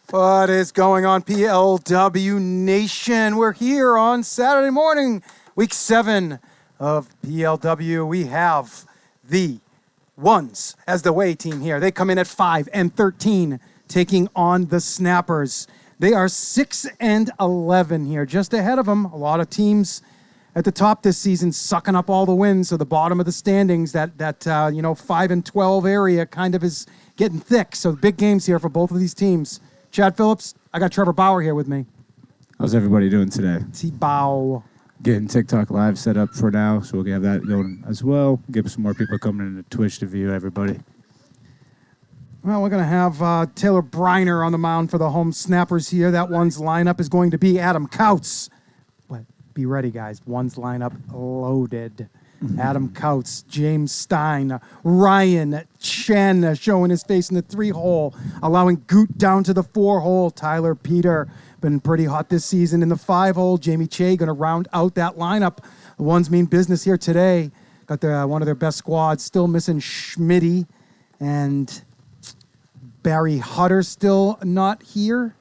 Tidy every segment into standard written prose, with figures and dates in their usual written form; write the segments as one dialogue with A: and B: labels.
A: What is going on, PLW Nation? We're here on Saturday morning, week 7 of PLW. We have the Ones as the away team here. They come in at 5-13, taking on the Snappers. They are 6-11 here, just ahead of them. A lot of teams at the top this season sucking up all the wins, so the bottom of the standings, that 5-12 area kind of is getting thick. So big games here for both of these teams. Chad Phillips, I got Trevor Bauer here with me.
B: How's everybody doing today?
A: T-Bow.
B: Getting TikTok Live set up for now, so we'll have that going as well. Get some more people coming into Twitch to view everybody.
A: Well, we're going to have Taylor Briner on the mound for the home Snappers here. That One's lineup is going to be Adam Kautz. But be ready, guys. One's lineup loaded. Adam Kautz, James Stein, Ryan Chen showing his face in the 3-hole, allowing Goot down to the 4-hole. Tyler Peter, been pretty hot this season in the 5-hole. Jamie Che going to round out that lineup. The Ones mean business here today. Got one of their best squads. Still missing Schmitty and Barry Hutter still not here.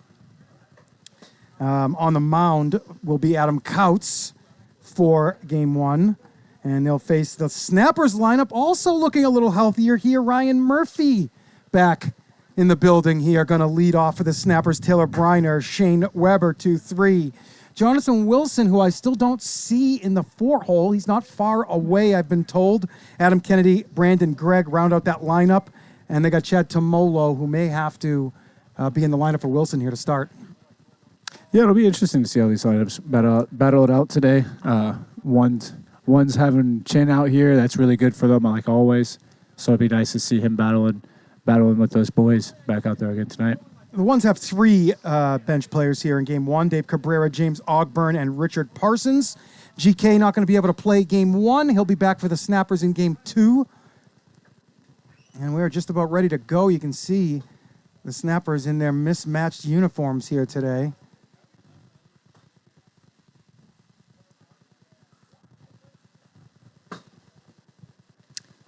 A: On the mound will be Adam Kautz for game 1. And they'll face the Snappers lineup, also looking a little healthier here. Ryan Murphy back in the building here, going to lead off for the Snappers. Taylor Briner, Shane Weber, 2-3. Jonathan Wilson, who I still don't see in the 4-hole. He's not far away, I've been told. Adam Kennedy, Brandon Gregg round out that lineup. And they got Chad Tomolo, who may have to be in the lineup for Wilson here to start.
B: Yeah, it'll be interesting to see how these lineups battle it out today. One's having Chen out here. That's really good for them, like always. So it'd be nice to see him battling with those boys back out there again tonight.
A: The Ones have 3 bench players here in game 1. Dave Cabrera, James Ogburn, and Richard Parsons. GK not going to be able to play game 1. He'll be back for the Snappers in game 2. And we're just about ready to go. You can see the Snappers in their mismatched uniforms here today.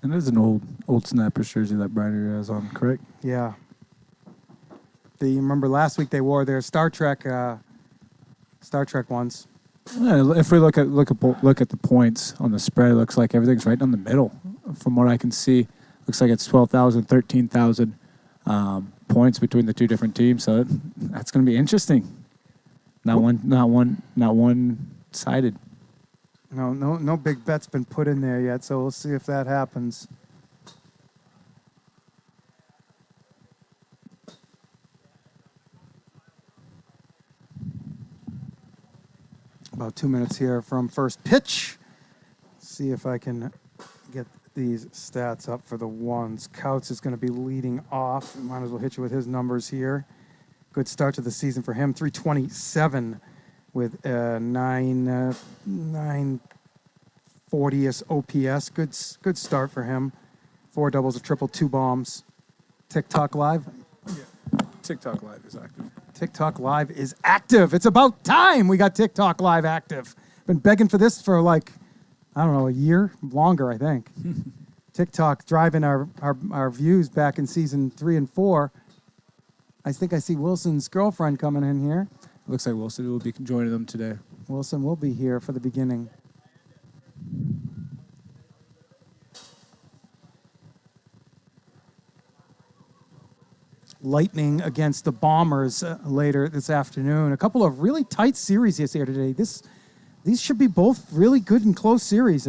B: And there's an old Snappers jersey that Briner has on, correct?
A: Yeah. You remember last week they wore their Star Trek ones.
B: Yeah, if we look at the points on the spread, it looks like everything's right down the middle. From what I can see, looks like it's 12,000, 13,000 points between the two different teams. So that's going to be interesting. Not one-sided.
A: No big bets been put in there yet, so we'll see if that happens. About 2 minutes here from first pitch. See if I can get these stats up for the Ones. Kautz is going to be leading off. Might as well hit you with his numbers here. Good start to the season for him. 327 with 940 OPS. Good start for him. 4 doubles, a triple, 2 bombs. TikTok Live.
B: Yeah. TikTok Live is active.
A: TikTok Live is active. It's about time we got TikTok Live active. Been begging for this for a year longer, I think. TikTok driving our views back in season 3 and 4. I think I see Wilson's girlfriend coming in here.
B: Looks like Wilson will be joining them today.
A: Wilson will be here for the beginning. Lightning against the Bombers later this afternoon. A couple of really tight series here today. These should be both really good and close series.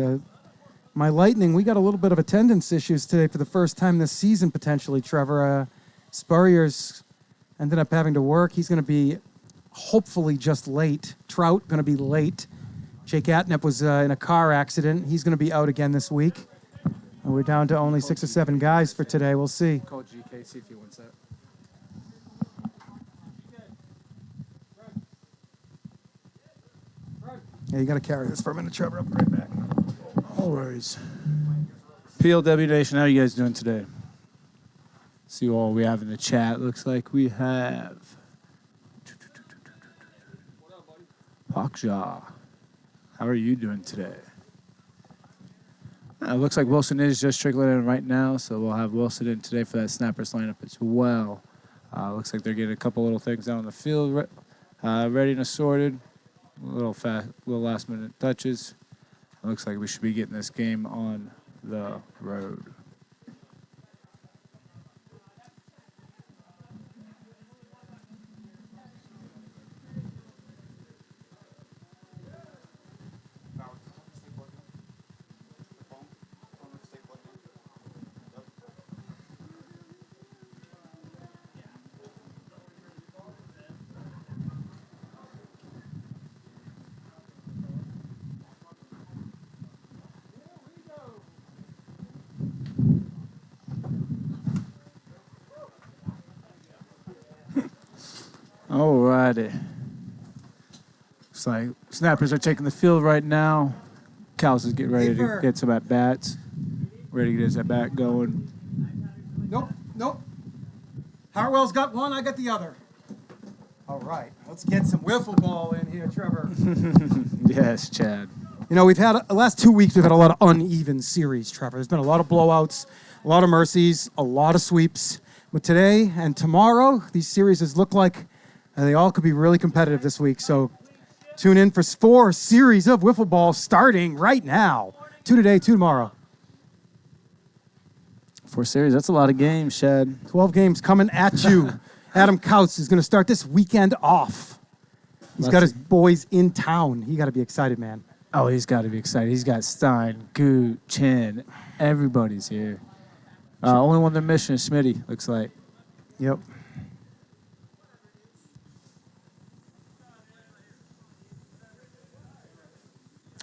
A: My Lightning, we got a little bit of attendance issues today for the first time this season, potentially, Trevor. Spurrier's ended up having to work. He's going to be hopefully just late. Trout going to be late. Jake Atnep was in a car accident. He's going to be out again this week. And we're down to only 6 or 7 guys for today. We'll see.
B: Call GK, see if he wants that.
A: Yeah, you got to carry this for a minute, Trevor. I'll be right back.
B: No worries. PLW Nation, how are you guys doing today? See what we have in the chat. Looks like we have Hawkshaw, how are you doing today? It looks like Wilson is just trickling in right now, so we'll have Wilson in today for that snappers lineup as well. Looks like they're getting a couple little things down on the field, ready and assorted. Little last minute touches. It looks like we should be getting this game on the road. Alrighty. Looks like snappers are taking the field right now. Cows is getting ready to get some at bats. Ready to get his at bat going.
A: Nope. Hartwell's got one, I got the other. All right, let's get some wiffle ball in here, Trevor.
B: Yes, Chad.
A: You know, we've had, the last 2 weeks, we've had a lot of uneven series, Trevor. There's been a lot of blowouts, a lot of mercies, a lot of sweeps. But today and tomorrow, these series look like they all could be really competitive this week. So tune in for 4 series of wiffle ball starting right now. 2 today, 2 tomorrow.
B: 4 series, that's a lot of games, Chad.
A: 12 games coming at you. Adam Kautz is going to start this weekend off. He's got his boys in town. He got to be excited, man.
B: Oh, he's got to be excited. He's got Stein, Goot, Chen. Everybody's here. Only one they're missing is Smitty, looks like.
A: Yep.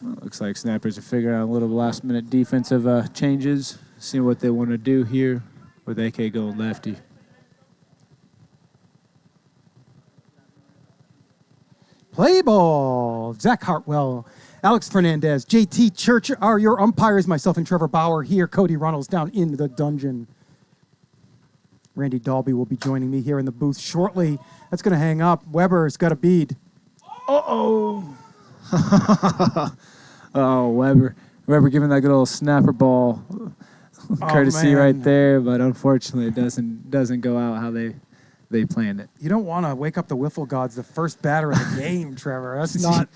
B: Well, looks like snappers are figuring out a little last-minute defensive changes, seeing what they want to do here with AK going lefty.
A: Play ball. Zach Hartwell, Alex Fernandez, JT Church are your umpires. Myself and Trevor Bauer here. Cody Runnels down in the dungeon. Randy Dalby will be joining me here in the booth shortly. That's going to hang up. Weber's got a bead.
B: Uh-oh. Oh, Weber giving that good old snapper ball courtesy right there, but unfortunately it doesn't go out how they planned it.
A: You don't want to wake up the wiffle gods the first batter of the game, Trevor. That's not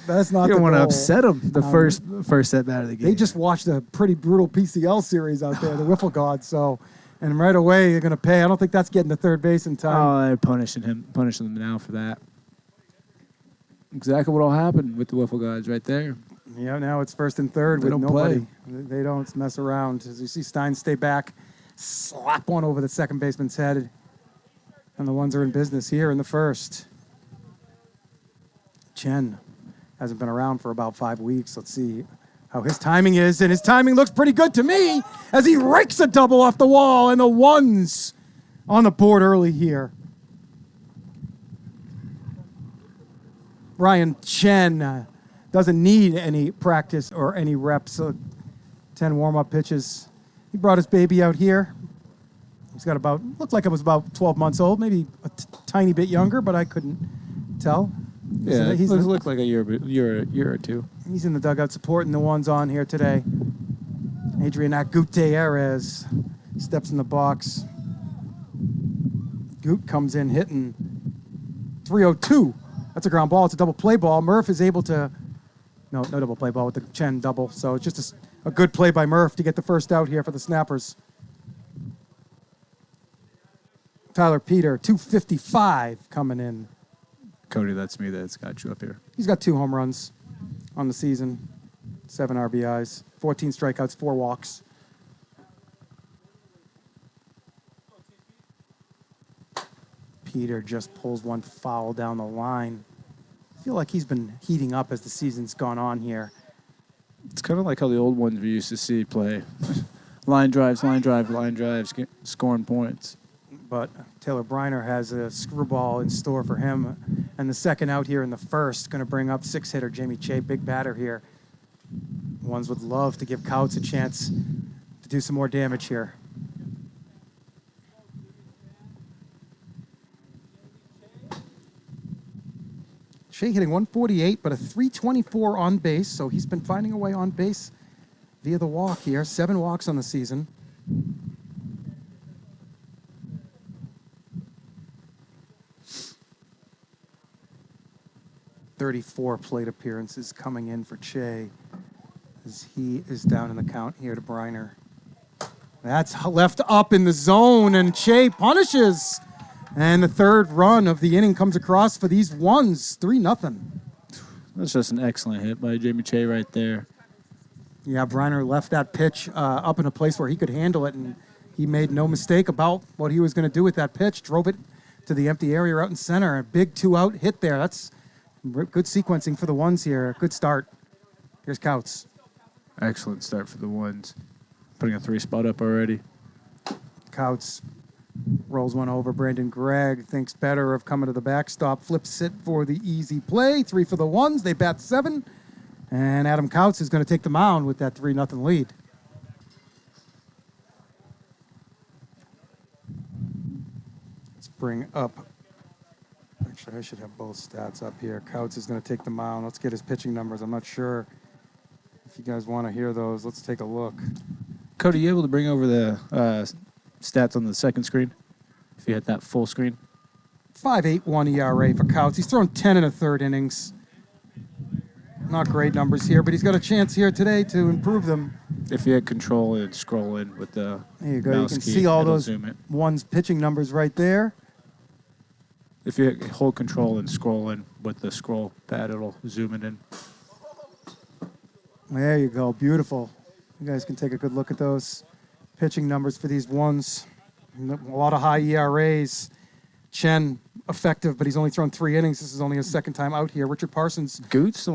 B: You don't want to upset them the first at bat of the game.
A: They just watched a pretty brutal PCL series out there, the wiffle gods. So, and right away they're going to pay. I don't think that's getting to third base in time.
B: Oh, they're punishing them now for that. Exactly what'll happen with the wiffle gods right there.
A: Yeah, now it's first and third
B: They
A: with
B: don't
A: nobody.
B: play.
A: They don't mess around. As you see Stein stay back, slap one over the second baseman's head. And the ones are in business here in the first. Chen hasn't been around for about 5 weeks. Let's see how his timing is. And his timing looks pretty good to me as he rakes a double off the wall. And the ones on the board early here. Ryan Chen doesn't need any practice or any reps. 10 warm-up pitches. He brought his baby out here. He's got looked like it was about 12 months old, maybe a tiny bit younger, but I couldn't tell.
B: Yeah, it looked like a year or two.
A: He's in the dugout supporting the ones on here today. Adrian Gutierrez steps in the box. Goot comes in hitting 302. That's a ground ball. It's a double play ball. Murph is able to... No double play ball with the Chen double. So it's just a good play by Murph to get the first out here for the Snappers. Tyler Peter, 255 coming in.
B: Cody, that's me that's got you up here.
A: He's got 2 home runs on the season, 7 RBIs, 14 strikeouts, 4 walks. Peter just pulls one foul down the line. I feel like he's been heating up as the season's gone on here.
B: It's kind of like how the old ones we used to see play. line drives, scoring points.
A: But Taylor Briner has a screwball in store for him. And the second out here in the first, going to bring up 6-hitter Jamie Che, big batter here. Ones would love to give Kautz a chance to do some more damage here. Shea hitting 148, but a 324 on base, so he's been finding a way on base via the walk here. 7 walks on the season. .34 plate appearances coming in for Shea as he is down in the count here to Briner. That's left up in the zone, and Shea punishes. And the third run of the inning comes across for these ones, 3-0.
B: That's just an excellent hit by Jamie Shea right there.
A: Yeah, Briner left that pitch up in a place where he could handle it, and he made no mistake about what he was going to do with that pitch. Drove it to the empty area out in center. A big 2-out hit there. That's good sequencing for the ones here. Good start. Here's Couts.
B: Excellent start for the ones. Putting a 3 spot up already.
A: Couts rolls one over. Brandon Gregg thinks better of coming to the backstop. Flips it for the easy play. 3 for the ones. They bat 7. And Adam Couts is going to take the mound with that 3-0 lead. Let's bring up. Actually, I should have both stats up here. Couts is going to take the mound. Let's get his pitching numbers. I'm not sure if you guys want to hear those. Let's take a look.
B: Cody, you able to bring over the stats on the second screen? If you hit that full screen.
A: 5.81 ERA for Couts. He's thrown 10 in a third innings. Not great numbers here, but he's got a chance here today to improve them.
B: If you hit control and scroll in with the
A: There you go. You
B: mouse
A: can
B: key,
A: see all
B: it'll
A: those
B: zoom it.
A: ones pitching numbers right there.
B: If you hold control and scroll in with the scroll pad, it'll zoom it in.
A: There you go. Beautiful. You guys can take a good look at those pitching numbers for these ones. A lot of high ERAs. Chen effective, but he's only thrown 3 innings. This is only his second time out here. Richard Parsons.
B: Goot is the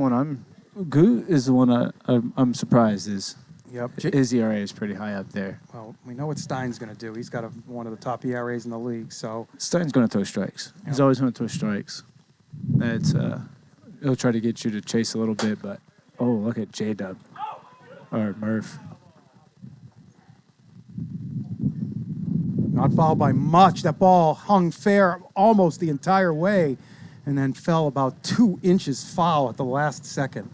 B: one I'm surprised is.
A: Yep.
B: His ERA is pretty high up there.
A: Well, we know what Stein's going to do. He's got one of the top ERAs in the league. So
B: Stein's going to throw strikes. He's
A: Yep.
B: always going to throw strikes. It's he'll try to get you to chase a little bit, but oh, look at J-Dub or Murph.
A: not fouled by much. That ball hung fair almost the entire way and then fell about 2 inches foul at the last second.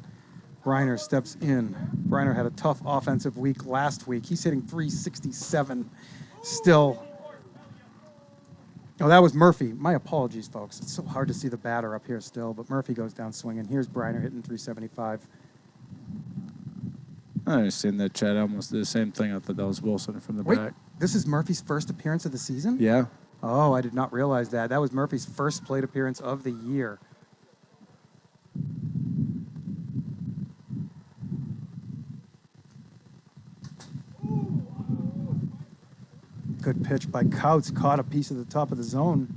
A: Briner steps in. Briner had a tough offensive week last week. He's hitting .367 still. Oh, that was Murphy. My apologies, folks. It's so hard to see the batter up here still, but Murphy goes down swinging. Here's Briner hitting .375.
B: I understand that, Chad. I almost did the same thing. I thought that was Wilson from the
A: Wait,
B: back.
A: this is Murphy's first appearance of the season?
B: Yeah.
A: Oh, I did not realize that. That was Murphy's first plate appearance of the year. Good pitch by Couts. Caught a piece of the top of the zone.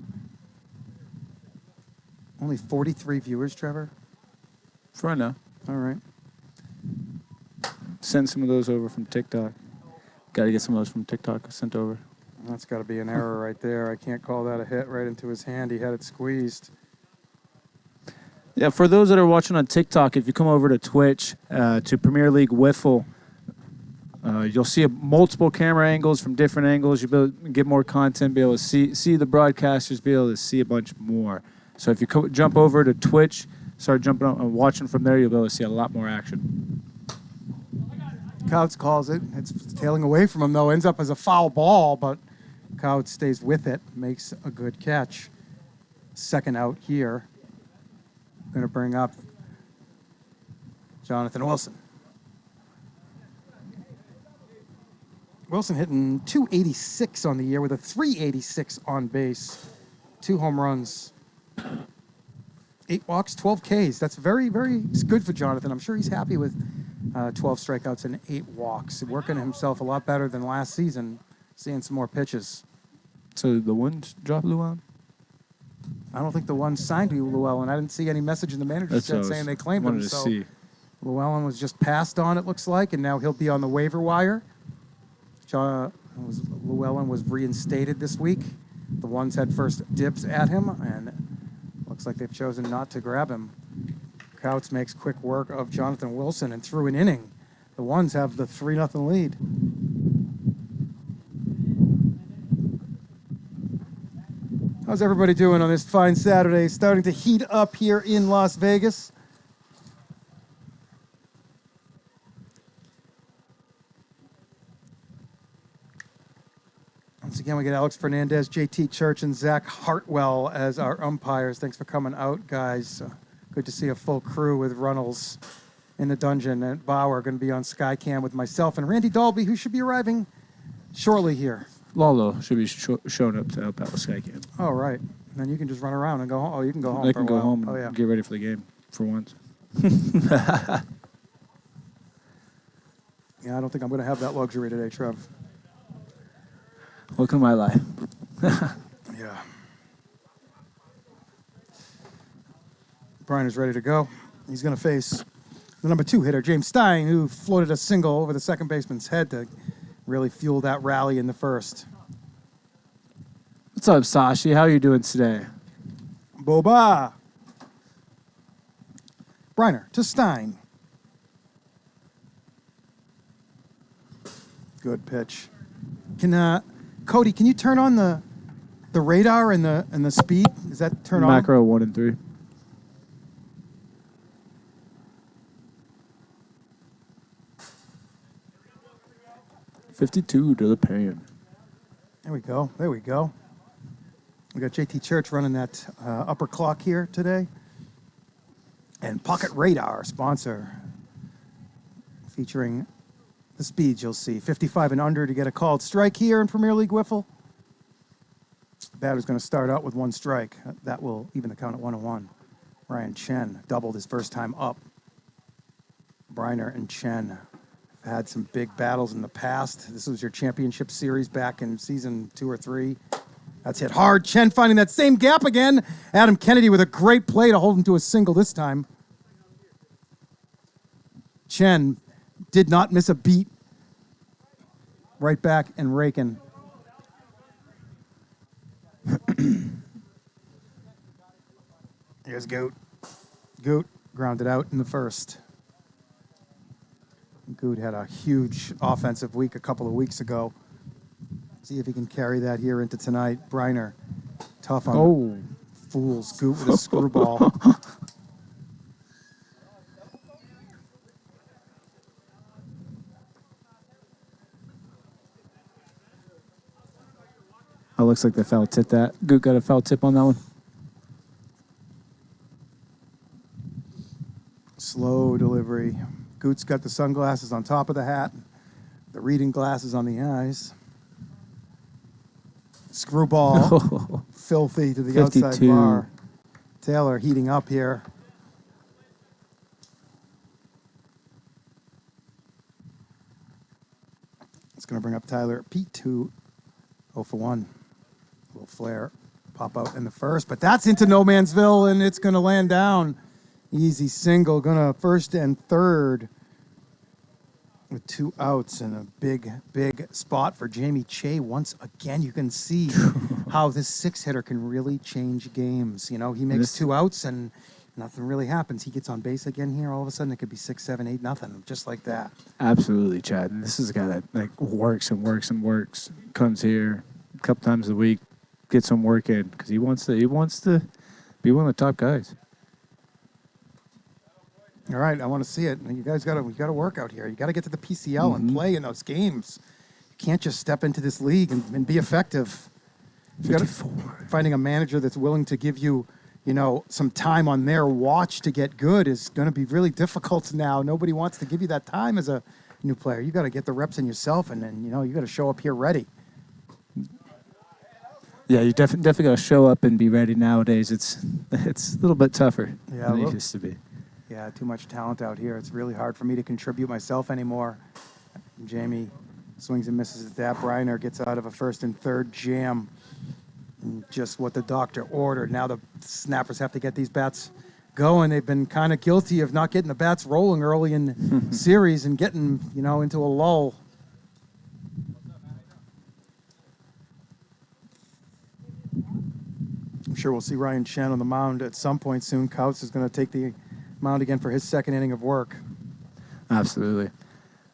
A: Only 43 viewers, Trevor.
B: For right now.
A: All right.
B: Send some of those over from TikTok. Got to get some of those from TikTok sent over.
A: That's got to be an error right there. I can't call that a hit right into his hand. He had it squeezed.
B: Yeah, for those that are watching on TikTok, if you come over to Twitch, to Premier League Wiffle, you'll see multiple camera angles from different angles. You'll be able to get more content, be able to see the broadcasters, be able to see a bunch more. So if you jump over to Twitch, start jumping up and watching from there, you'll be able to see a lot more action.
A: Couts calls it. It's tailing away from him, though. Ends up as a foul ball, but Couts stays with it. Makes a good catch. Second out here. Going to bring up Jonathan Wilson. Wilson hitting .286 on the year with a .386 on base. 2 home runs. 8 walks, 12 Ks. That's very, very good for Jonathan. I'm sure he's happy with 12 strikeouts and 8 walks. Working himself a lot better than last season. Seeing some more pitches.
B: So the ones drop Llewellyn?
A: I don't think the one signed to Llewellyn. I didn't see any message in the manager's set saying they claimed him.
B: Wanted to
A: So
B: see.
A: Llewellyn was just passed on, it looks like, and now he'll be on the waiver wire. Llewellyn was reinstated this week. The ones had first dibs at him, and looks like they've chosen not to grab him. Couts makes quick work of Jonathan Wilson, and through an inning, the ones have the 3-0 lead. How's everybody doing on this fine Saturday? Starting to heat up here in Las Vegas. Once again, we get Alex Fernandez, JT Church, and Zach Hartwell as our umpires. Thanks for coming out, guys. Good to see a full crew with Runnels in the dungeon. And Bauer going to be on Skycam with myself and Randy Dalby, who should be arriving shortly here.
B: Lalo should be showing up to help out with Skycam.
A: Oh, right. And then you can just run around and go home. Oh, you can go home
B: I
A: for a
B: can go
A: while.
B: home
A: Oh,
B: and
A: yeah.
B: get ready for the game for once.
A: Yeah, I don't think I'm going to have that luxury today, Trev.
B: Welcome to my life.
A: Yeah. Brian is ready to go. He's going to face the number 2 hitter, James Stein, who floated a single over the second baseman's head to really fuel that rally in the first.
B: What's up, Sashi? How are you doing today?
A: Boba. Briner to Stein. Good pitch. Cody, can you turn on the radar and the speed? Is that turn on?
B: Macro 1 and 3. $52 to the pan.
A: There we go. There we go. We got JT Church running that upper clock here today. And Pocket Radar, sponsor, featuring the speeds you'll see. 55 and under to get a called strike here in Premier League Wiffle. Batter's going to start out with 1 strike. That will even the count at 1-1. Ryan Chen doubled his first time up. Briner and Chen have had some big battles in the past. This was your championship series back in season 2 or 3. That's hit hard. Chen finding that same gap again. Adam Kennedy with a great play to hold him to a single this time. Chen did not miss a beat. Right back and raking. Here's Goot. Goot grounded out in the first. Goot had a huge offensive week a couple of weeks ago. See if he can carry that here into tonight. Briner, tough on fools. Goot with a screwball.
B: Oh, looks like they foul tip that. Goot got a foul tip on that one.
A: Slow delivery. Goot's got the sunglasses on top of the hat, the reading glasses on the eyes. Screwball, filthy to the outside
B: 52.
A: bar. Taylor heating up here. It's going to bring up Tyler Pete to 0 for 1. A little flare pop out in the first, but that's into no mansville, and it's going to land down. Easy single, going to first and third with 2 outs and a big, big spot for Jamie Che. Once again, you can see how this 6-hitter can really change games. You know, he makes 2 outs and nothing really happens. He gets on base again here. All of a sudden, it could be 6, 7, 8, nothing, just like that.
B: Absolutely, Chad. And this is a guy that like works and works and works. Comes here a couple times a week, gets some work in because he wants to be one of the top guys.
A: All right, I want to see it. You guys got to work out here. You got to get to the PCL and play in those games. You can't just step into this league and be effective. You got to finding a manager that's willing to give you, you know, some time on their watch to get good is going to be really difficult now. Nobody wants to give you that time as a new player. You got to get the reps in yourself, and then you got to show up here ready.
B: Yeah, you definitely got to show up and be ready nowadays. It's a little bit tougher than it used to be.
A: Yeah, too much talent out here. It's really hard for me to contribute myself anymore. Jamie swings and misses at that. Briner gets out of a first and third jam. And just what the doctor ordered. Now the Snappers have to get these bats going. They've been kind of guilty of not getting the bats rolling early in series and getting, into a lull. I'm sure we'll see Ryan Chen on the mound at some point soon. Couts is going to take the mound again for his second inning of work.
B: Absolutely.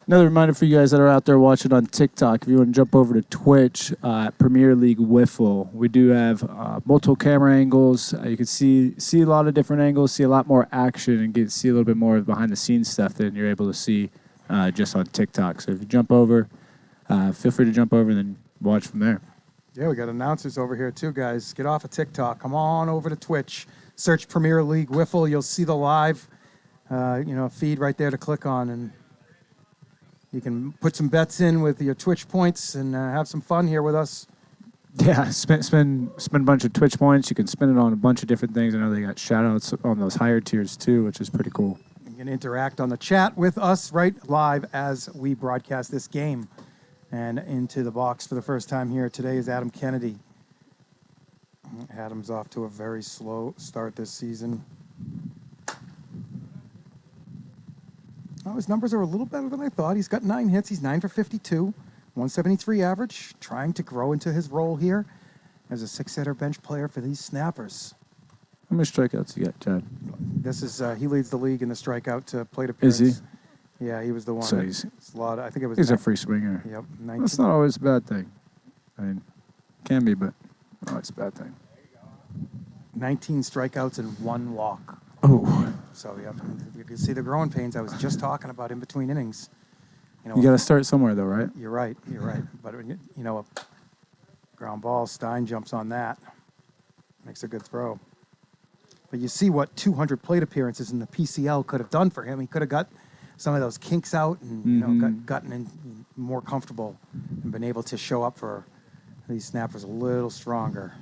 B: Another reminder for you guys that are out there watching on TikTok, if you want to jump over to Twitch at Premier League Wiffle, we do have multiple camera angles. You can see a lot of different angles, see a lot more action, and see a little bit more behind the scenes stuff than you're able to see just on TikTok. So if you jump over, feel free to jump over and then watch from there.
A: Yeah, we got announcers over here too, guys. Get off of TikTok. Come on over to Twitch. Search Premier League Wiffle. You'll see the live, feed right there to click on, and you can put some bets in with your Twitch points and have some fun here with us.
B: Yeah, spend a bunch of Twitch points. You can spend it on a bunch of different things. I know they got shout outs on those higher tiers too, which is pretty cool.
A: You can interact on the chat with us right live as we broadcast this game. And into the box for the first time here today is Adam Kennedy. Adam's off to a very slow start this season. Oh, his numbers are a little better than I thought. He's got 9 hits. He's 9 for 52, 173 average, trying to grow into his role here as a 6-hitter bench player for these Snappers.
B: How many strikeouts you got, Chad?
A: This is he leads the league in the strikeout to plate appearance.
B: Is he?
A: Yeah, he was the one.
B: So
A: it's a lot. I think it was.
B: He's a free swinger.
A: Yep, 19.
B: That's not always a bad thing. I mean, can be, but not always a bad thing.
A: 19 strikeouts and 1 walk.
B: Oh.
A: So, yeah, you can see the growing pains I was just talking about in between innings.
B: You got to start somewhere, though, right?
A: You're right. But, a ground ball, Stein jumps on that. Makes a good throw. But you see what 200 plate appearances in the PCL could have done for him. He could have got some of those kinks out and, gotten in more comfortable and been able to show up for these Snappers a little stronger.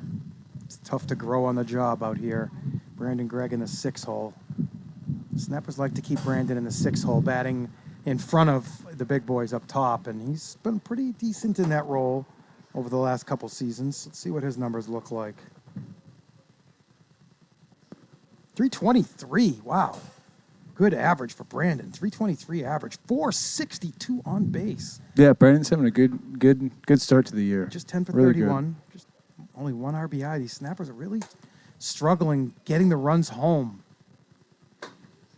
A: It's tough to grow on the job out here. Brandon Gregg in the 6 hole. Snappers like to keep Brandon in the 6 hole, batting in front of the big boys up top, and he's been pretty decent in that role over the last couple seasons. Let's see what his numbers look like. 323, wow. Good average for Brandon. 323 average, 462 on base.
B: Yeah, Brandon's having a good start to the year.
A: Just 10 for
B: really
A: 31. Good. Just only 1 RBI. These Snappers are really struggling getting the runs home.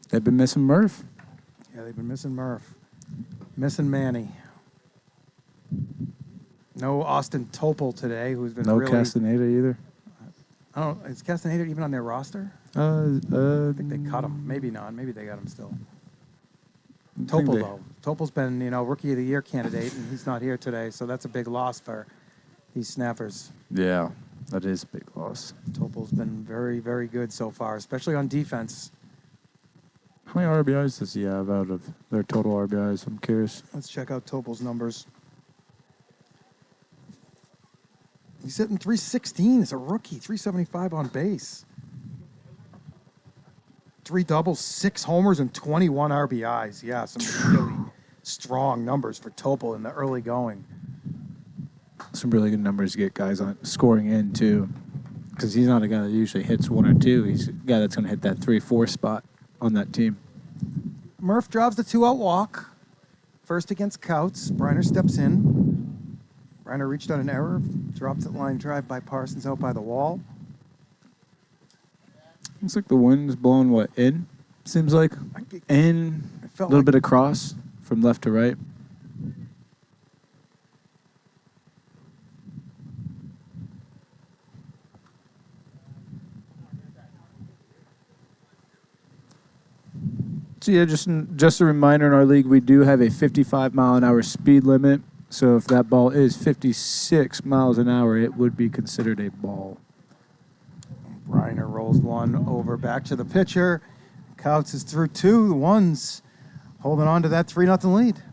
B: They've been missing Murph.
A: Yeah, they've been missing Murph. Missing Manny. No Austin Topol today, who's been
B: No
A: really...
B: Castaneda either.
A: I don't know. Is Castaneda even on their roster? I think they cut him. Maybe not. Maybe they got him still. Topol, though. Topol's been, Rookie of the Year candidate, and he's not here today, so that's a big loss for these Snappers.
B: Yeah, that is a big loss.
A: Topol's been very, very good so far, especially on defense.
B: How many RBIs does he have out of their total RBIs? I'm curious.
A: Let's check out Topol's numbers. He's hitting 316 as a rookie, 375 on base. 3 doubles, 6 homers, and 21 RBIs. Yeah, some really strong numbers for Topol in the early going.
B: Some really good numbers to get guys on scoring in, too. Because he's not a guy that usually hits 1 or 2. He's a guy that's going to hit that 3-4 spot on that team.
A: Murph drives the 2-out walk. First against Couts. Briner steps in. Briner reached on an error. Drops it line drive by Parsons out by the wall.
B: Looks like the wind's blowing, in? Seems like. In. A little bit across from left to right. So yeah, just a reminder, in our league, we do have a 55-mile-an-hour speed limit. So if that ball is 56 miles an hour, it would be considered a ball.
A: Briner rolls one over back to the pitcher. Couts is through 2. The ones holding on to that 3-0 lead.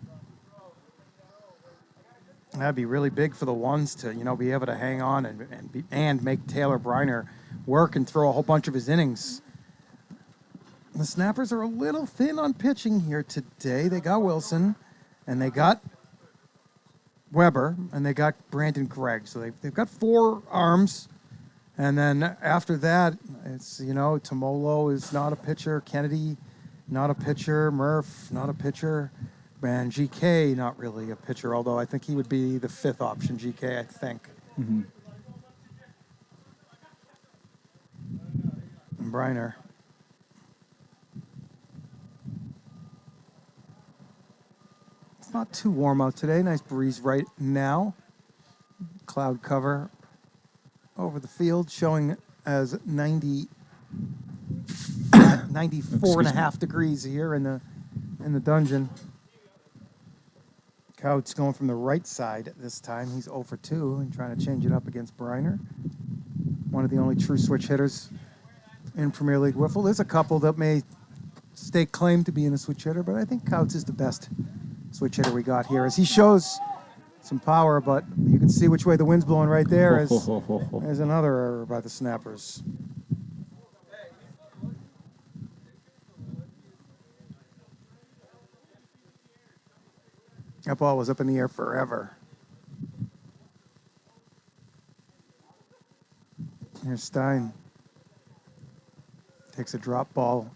A: That'd be really big for the ones to, be able to hang on and make Taylor Briner work and throw a whole bunch of his innings. The Snappers are a little thin on pitching here today. They got Wilson, and they got Weber, and they got Brandon Gregg. So they've got 4 arms. And then after that, it's, Tomolo is not a pitcher. Kennedy, not a pitcher. Murph, not a pitcher. And GK, not really a pitcher, although I think he would be the 5th option, GK, I think.
B: Mm-hmm.
A: And Briner. It's not too warm out today. Nice breeze right now. Cloud cover over the field showing as 94 and a half degrees here in the dungeon. Couch going from the right side this time. He's 0 for 2 and trying to change it up against Briner. One of the only true switch hitters in Premier League Wiffle. There's a couple that may stake claim to being a switch hitter, but I think Couch is the best switch hitter we got here as he shows some power, but you can see which way the wind's blowing right there. There's another error by the Snappers. That ball was up in the air forever. Here's Stein. Takes a drop ball.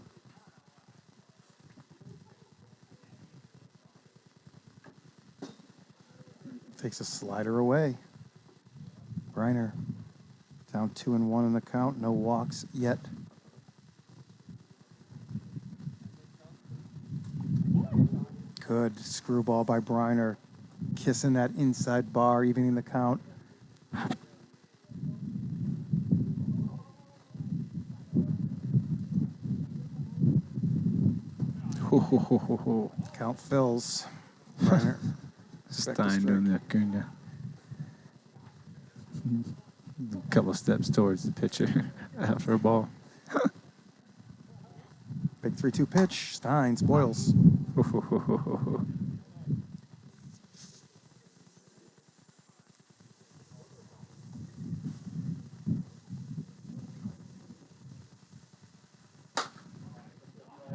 A: Takes a slider away. Briner down 2-1 in the count. No walks yet. Good screwball by Briner. Kissing that inside bar, evening the count. Count fills. Briner.
B: Stein doing the Acuna. A couple steps towards the pitcher after a ball.
A: Big 3-2 pitch. Stein spoils.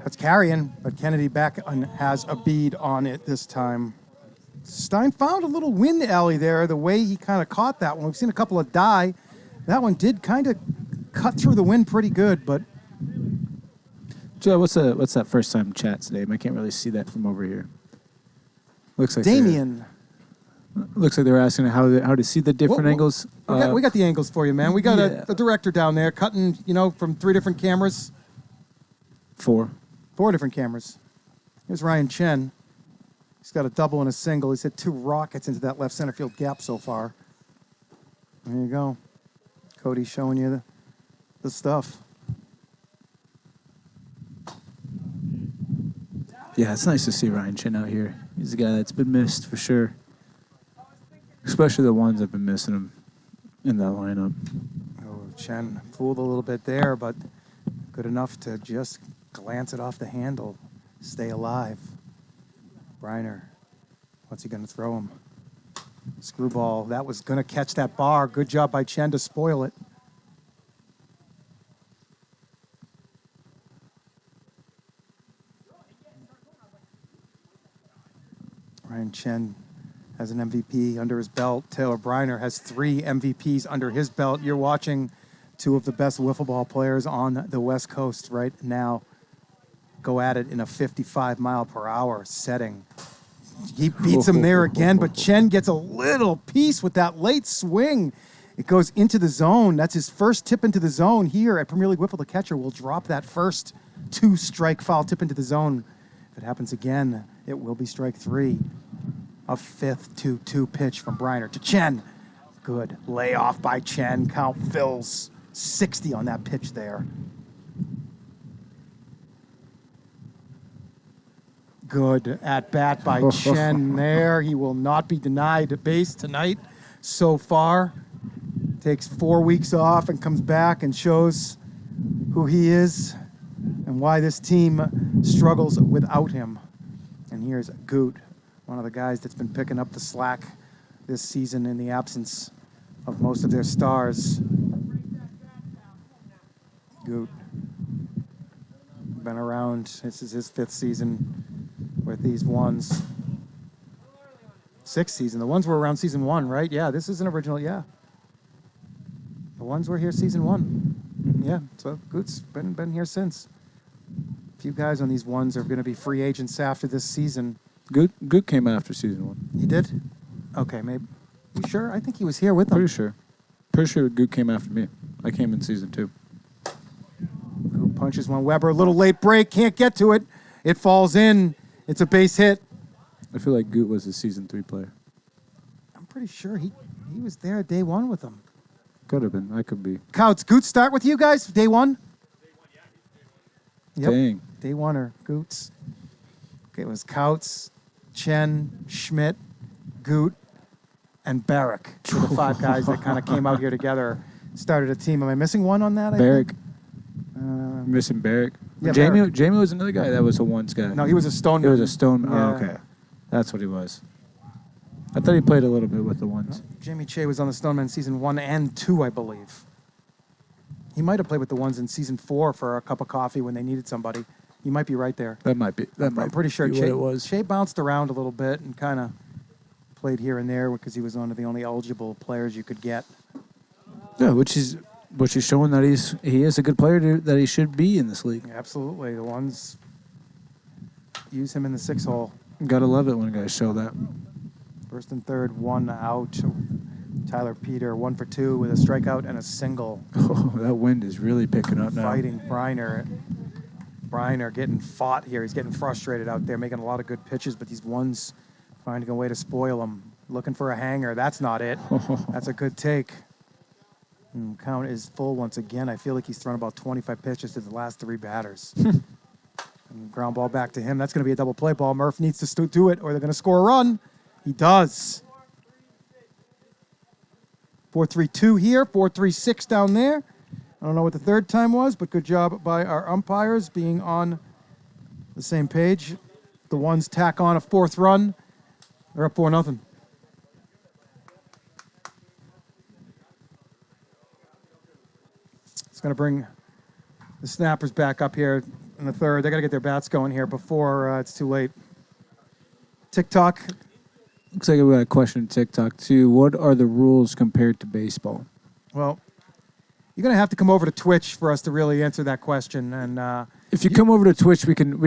A: That's carrying, but Kennedy back and has a bead on it this time. Stein found a little wind alley there, the way he kind of caught that one. We've seen a couple of die. That one did kind of cut through the wind pretty good, but...
B: Joe, what's that first time chat's name? I can't really see that from over here. Looks like
A: Damien.
B: Looks like they were asking how to see the different angles.
A: We got the angles for you, man. We got a director down there cutting, from 3 different cameras.
B: 4
A: different cameras. Here's Ryan Chen. He's got a double and a single. He's hit 2 rockets into that left center field gap so far. There you go. Cody showing you the stuff.
B: Yeah, it's nice to see Ryan Chen out here. He's a guy that's been missed for sure. Especially the ones that have been missing him in that lineup.
A: Oh, Chen fooled a little bit there, but good enough to just glance it off the handle. Stay alive. Briner, what's he going to throw him? Screwball, that was going to catch that bar. Good job by Chen to spoil it. Ryan Chen has an MVP under his belt. Taylor Briner has 3 MVPs under his belt. You're watching 2 of the best wiffle ball players on the West Coast right now go at it in a 55-mile-per-hour setting. He beats him there again, but Chen gets a little piece with that late swing. It goes into the zone. That's his first tip into the zone here at Premier League Wiffle. The catcher will drop that first 2-strike foul tip into the zone. If it happens again, it will be strike 3. A 5th 2-2 pitch from Briner to Chen. Good layoff by Chen. Count fills 60 on that pitch there. Good at bat by Chen there. He will not be denied a base tonight so far. Takes 4 weeks off and comes back and shows who he is and why this team struggles without him. And here's Goot, one of the guys that's been picking up the slack this season in the absence of most of their stars. Goot. Been around. This is his 5th season with these ones. 6th season. The ones were around season 1, right? Yeah, this is an original, yeah. The ones were here season 1. Yeah, so Goot's been here since. A few guys on these ones are going to be free agents after this season.
B: Goot came after season 1.
A: He did? Okay, maybe. You sure? I think he was here with them.
B: Pretty sure Goot came after me. I came in season 2.
A: Goot punches one. Weber, a little late break, can't get to it. It falls in. It's a base hit.
B: I feel like Goot was a season 3 player.
A: I'm pretty sure he was there day one with them.
B: Could have been. I could be.
A: Couts, Goots start with you guys day one? Yep.
B: Dang.
A: Day one or Goots. Okay, it was Couts, Chen, Schmidt, Goot, and Barrick. Were the 5 guys that kind of came out here together, started a team. Am I missing one on that? I
B: Barrick.
A: think?
B: Missing Barrick.
A: Yeah,
B: Jamie was another guy that was a ones guy.
A: No, he was a Stoneman.
B: He was a stone.
A: Yeah.
B: Oh, okay. That's what he was. I thought he played a little bit with the ones.
A: Jamie Che was on the Stoneman season 1 and 2, I believe. He might have played with the ones in season 4 for a cup of coffee when they needed somebody. You might be right there.
B: That might be.
A: I'm pretty sure
B: be what it was.
A: Che bounced around a little bit and kind of played here and there because he was one of the only eligible players you could get.
B: Yeah, which is showing that he is a good player that he should be in this league.
A: Absolutely. The ones use him in the 6 hole.
B: Gotta love it when guys show that.
A: First and third, 1 out. Tyler Peter, 1 for 2 with a strikeout and a single.
B: Oh, that wind is really picking up now.
A: Fighting Briner. Briner getting fought here. He's getting frustrated out there, making a lot of good pitches, but these ones finding a way to spoil him. Looking for a hanger. That's not it. That's a good take. And count is full once again. I feel like he's thrown about 25 pitches to the last 3 batters. And ground ball back to him. That's going to be a double play ball. Murph needs to do it or they're going to score a run. He does. 4-3-2 here, 4-3-6 down there. I don't know what the third time was, but good job by our umpires being on the same page. The ones tack on a 4th run. They're up 4-0. It's going to bring the Snappers back up here in the third. They got to get their bats going here before it's too late. TikTok.
B: Looks like we got a question on TikTok too. What are the rules compared to baseball?
A: Well, you're going to have to come over to Twitch for us to really answer that question. And
B: if you come over to Twitch, we can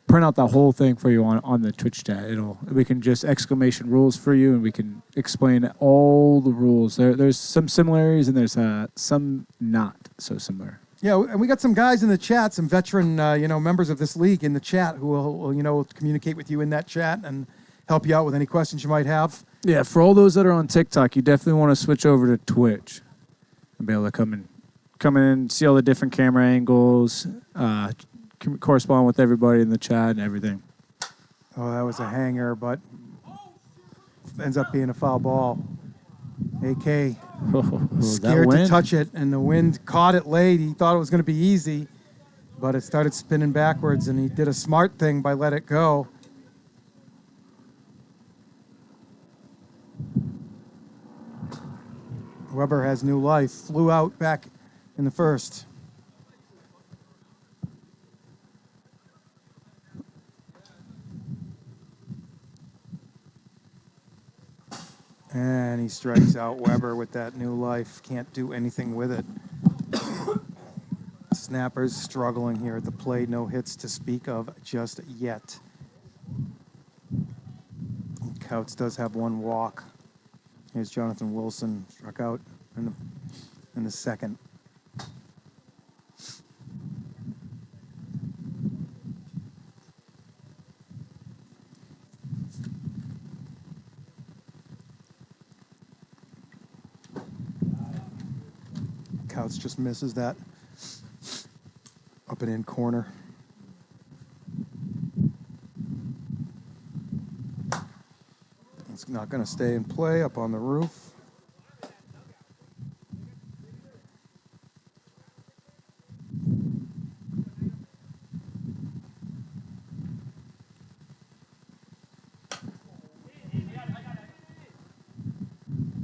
B: print out the whole thing for you on the Twitch chat. We can just exclamation rules for you, and we can explain all the rules. There's some similarities, and there's some not so similar.
A: Yeah, and we got some guys in the chat, some veteran, members of this league in the chat who will communicate with you in that chat and help you out with any questions you might have.
B: Yeah, for all those that are on TikTok, you definitely want to switch over to Twitch and be able to come in, see all the different camera angles, correspond with everybody in the chat and everything.
A: Oh, that was a hanger, but ends up being a foul ball. AK scared to touch it, and the wind caught it late. He thought it was going to be easy, but it started spinning backwards, and he did a smart thing by letting it go. Weber has new life. Flew out back in the first. And he strikes out Weber with that new life. Can't do anything with it. Snappers struggling here at the plate. No hits to speak of just yet. Couts does have 1 walk. Here's Jonathan Wilson, struck out in the second. Couts just misses that up and in corner. It's not going to stay in play up on the roof.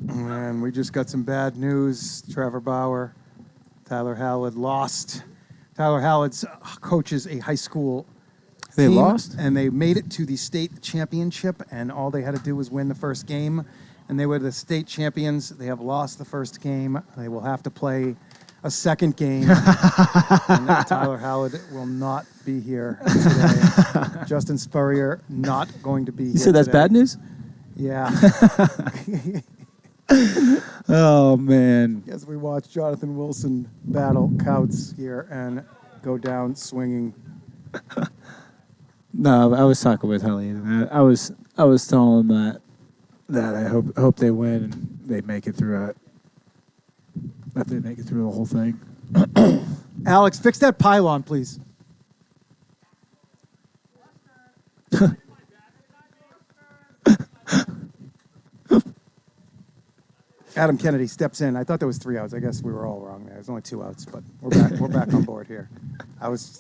A: And we just got some bad news. Trevor Bauer, Tyler Hallett lost. Tyler Hallett coaches a high school
B: They
A: team,
B: lost?
A: and they made it to the state championship, and all they had to do was win the first game, and they were the state champions. They have lost the first game. They will have to play a second game. And Tyler Hallett will not be here today. Justin Spurrier not going to be here
B: You said that's
A: today.
B: bad news?
A: Yeah.
B: Oh, man.
A: As we watch Jonathan Wilson battle Couts here and go down swinging.
B: No, I was talking with Helene, and I was telling them that I hope they win and they make it through it. That they make it through the whole thing.
A: Alex, fix that pylon, please. Adam Kennedy steps in. I thought there was 3 outs. I guess we were all wrong there. There's only 2 outs, but we're back on board here. I was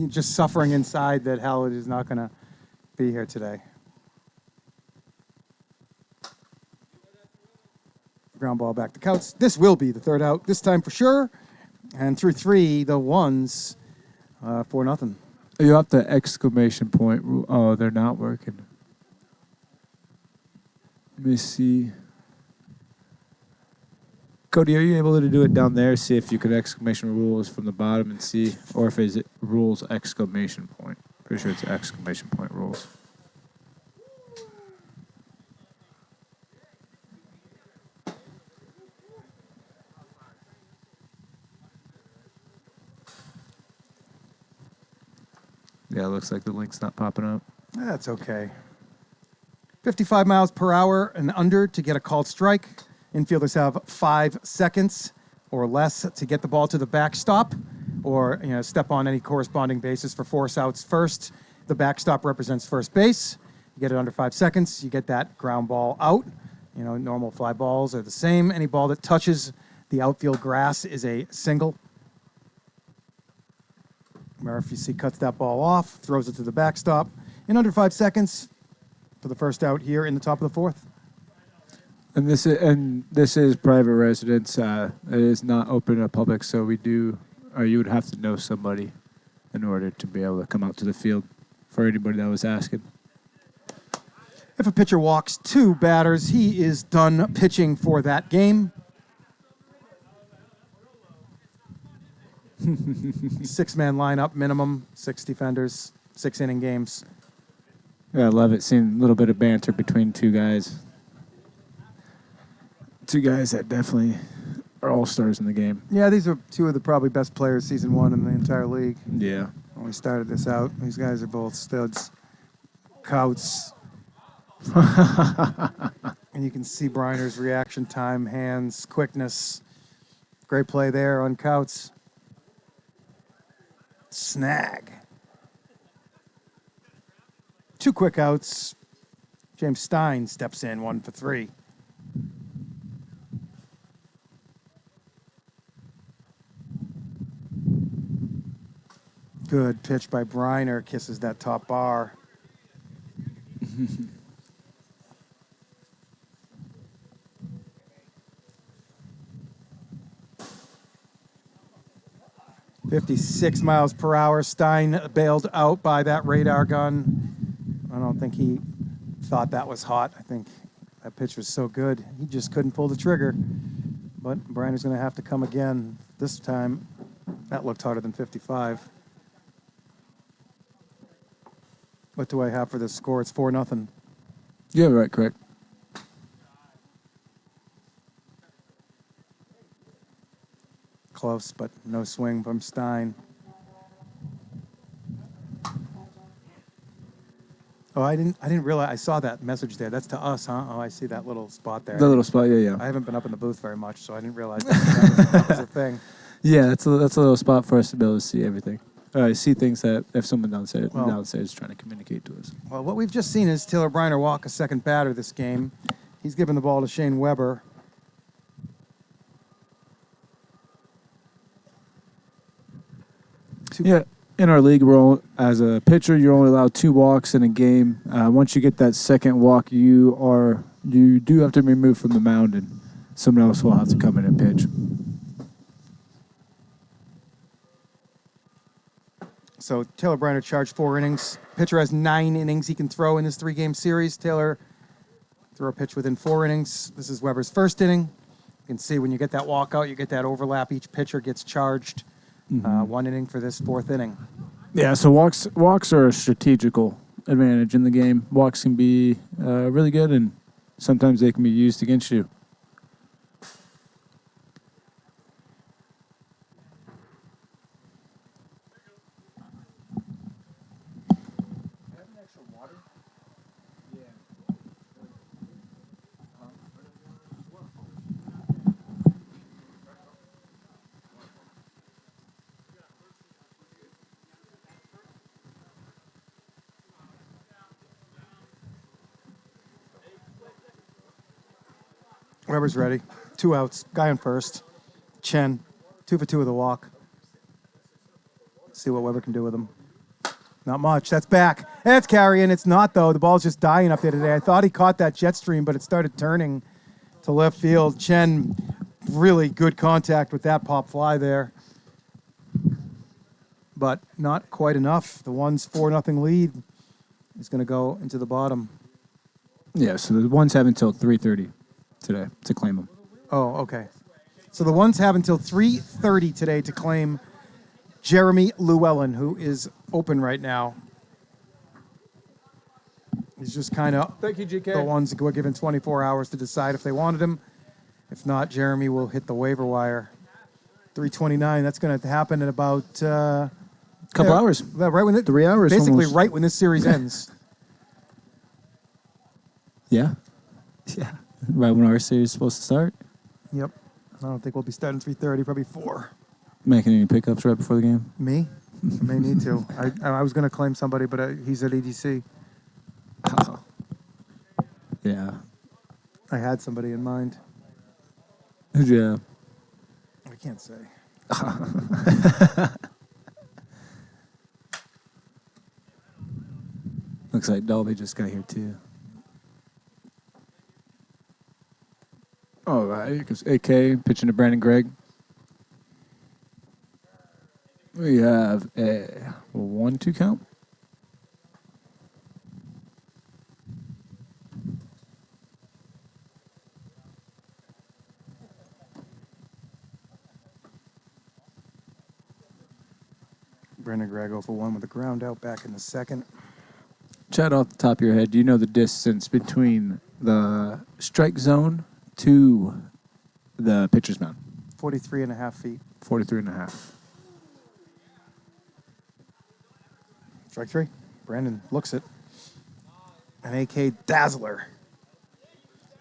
A: just suffering inside that Howard is not going to be here today. Ground ball back to Couts. This will be the 3rd out this time for sure. And through 3, the ones, 4-0.
B: You have the exclamation point. Oh, they're not working. Let me see. Cody, are you able to do it down there? See if you could exclamation rules from the bottom and see, or if it's rules exclamation point. Pretty sure it's exclamation point rules. Yeah, it looks like the link's not popping up.
A: That's okay. 55 miles per hour and under to get a called strike. Infielders have 5 seconds or less to get the ball to the backstop or step on any corresponding bases for force outs first. The backstop represents first base. You get it under 5 seconds, you get that ground ball out. Normal fly balls are the same. Any ball that touches the outfield grass is a single. Murphy cuts that ball off, throws it to the backstop in under 5 seconds for the first out here in the top of the 4th.
B: And this is private residence. It is not open to public, so you would have to know somebody in order to be able to come out to the field. For anybody that was asking.
A: If a pitcher walks 2 batters, he is done pitching for that game. 6-man lineup minimum, 6 defenders, 6-inning games.
B: Yeah, I love it. Seeing a little bit of banter between 2 guys. 2 guys that definitely are all-stars in the game.
A: Yeah, these are 2 of the probably best players season 1 in the entire league.
B: Yeah.
A: When we started this out, these guys are both studs. Couts. And you can see Briner's reaction time, hands, quickness. Great play there on Couts. Snag. 2 quick outs. James Stein steps in, 1 for 3. Good pitch by Briner. Kisses that top bar. .56 miles per hour. Stein bailed out by that radar gun. I don't think he thought that was hot. I think that pitch was so good, he just couldn't pull the trigger. But Briner's going to have to come again. This time, that looked harder than 55. What do I have for this score? It's 4-0.
B: Yeah, right, correct.
A: Close, but no swing from Stein. Oh, I didn't realize. I saw that message there. That's to us, huh? Oh, I see that little spot there.
B: The little spot, yeah.
A: I haven't been up in the booth very much, so I didn't realize that was a thing.
B: Yeah, that's a little spot for us to be able to see everything. See things that if someone downstairs is trying to communicate to us.
A: Well, what we've just seen is Taylor Briner walk a second batter this game. He's given the ball to Shane Weber.
B: Yeah, in our league, as a pitcher, you're only allowed 2 walks in a game. Once you get that second walk, you do have to be removed from the mound, and someone else will have to come in and pitch.
A: So Taylor Briner charged 4 innings. Pitcher has 9 innings he can throw in this 3-game series. Taylor threw a pitch within 4 innings. This is Weber's first inning. You can see when you get that walkout, you get that overlap. Each pitcher gets charged 1 inning for this 4th inning.
B: Yeah, so walks are a strategical advantage in the game. Walks can be really good, and sometimes they can be used against you.
A: Weber's ready. 2 outs. Guy on first. Chen. 2 for 2 with a walk. See what Weber can do with him. Not much. That's back. That's carrying. It's not, though. The ball's just dying up there today. I thought he caught that jet stream, but it started turning to left field. Chen, really good contact with that pop fly there. But not quite enough. The one's 4-0 lead is going to go into the bottom.
B: Yeah, so the ones have until 3:30 today to claim them.
A: Oh, okay. So the ones have until 3:30 today to claim Jeremy Llewellyn, who is open right now. He's just kind of
B: Thank you, GK.
A: the ones who were given 24 hours to decide if they wanted him. If not, Jeremy will hit the waiver wire. 3:29. That's going to happen in about
B: Couple hours.
A: right when
B: 3 hours.
A: basically
B: almost.
A: right when this series ends.
B: Yeah. Yeah. Right when our series is supposed to start.
A: Yep. I don't think we'll be starting 3:30. Probably 4.
B: Making any pickups right before the game?
A: Me? I may need to. I was going to claim somebody, but he's at EDC.
B: Yeah.
A: I had somebody in mind.
B: Who'd you have?
A: I can't say.
B: Looks like Dolby just got here too. All right, here goes AK pitching to Brandon Gregg. We have a 1-2 count.
A: Brendan Gregg 0 for 1 with a ground out back in the second.
B: Chad, off the top of your head, do you know the distance between the strike zone to the pitcher's mound?
A: 43.5 feet.
B: 43.5.
A: Strike 3. Brandon looks it. An AK dazzler.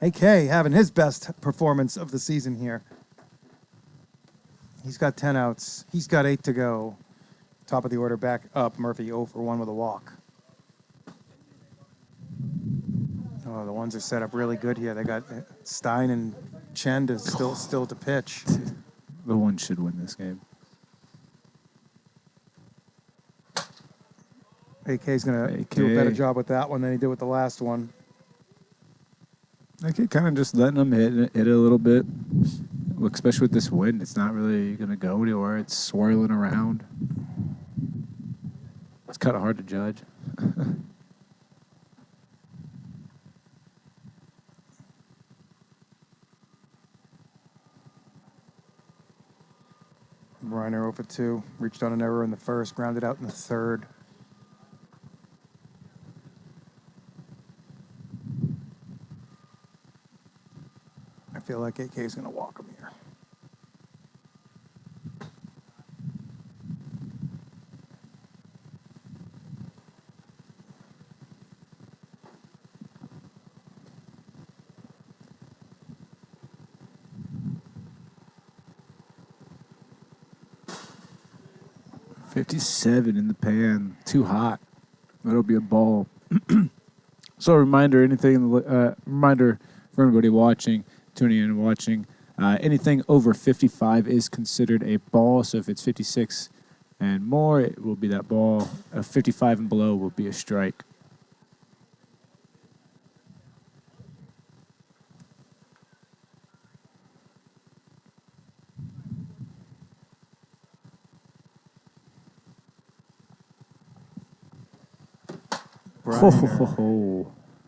A: AK having his best performance of the season here. He's got 10 outs. He's got 8 to go. Top of the order back up. Murphy 0 for 1 with a walk. Oh, the ones are set up really good here. They got Stein and Chen to still to pitch.
B: The one should win this game.
A: AK's going to do a better job with that one than he did with the last one.
B: AK kind of just letting them hit it a little bit. Especially with this wind, it's not really going to go anywhere. It's swirling around. It's kind of hard to judge.
A: Reiner 0 for 2. Reached on an error in the first, grounded out in the third. I feel like AK is going to walk him here.
B: .57 in the pan, too hot. That'll be a ball. So a reminder, reminder for everybody watching, tuning in and watching, anything over 55 is considered a ball. So if it's 56 and more, it will be that ball. 55 and below will be a strike.
A: Reiner.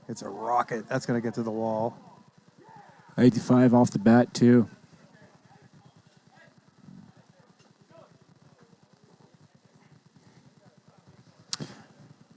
A: It's a rocket. That's going to get to the wall.
B: 85 off the bat, too.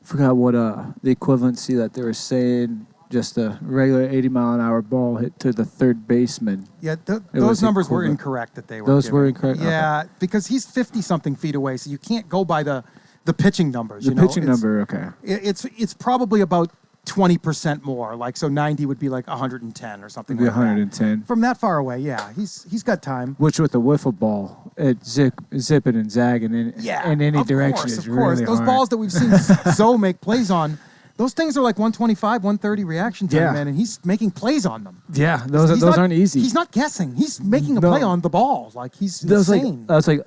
B: Forgot what the equivalency that they were saying. Just a regular 80-mile-an-hour ball hit to the third baseman.
A: Yeah, those numbers were incorrect that they were
B: Those
A: giving.
B: were incorrect?
A: Yeah, because he's 50-something feet away, so you can't go by the the pitching numbers.
B: The
A: you know,
B: pitching
A: it's-
B: number, okay.
A: It's probably about 20% more. Like, so 90 would be like 110 or something
B: Maybe
A: like that.
B: 110.
A: From that far away, yeah. He's got time.
B: Which with the wiffle ball, it zipping and zagging in any direction
A: course,
B: is
A: of course.
B: really
A: Those
B: hard.
A: balls that we've seen Zoe make plays on, those things are like 125, 130 reaction time,
B: Yeah.
A: man, and he's making plays on them.
B: Yeah, those
A: He's
B: those
A: not-
B: aren't easy.
A: He's not guessing. He's making a
B: No.
A: play on the ball. Like, he's
B: Those
A: insane.
B: that's like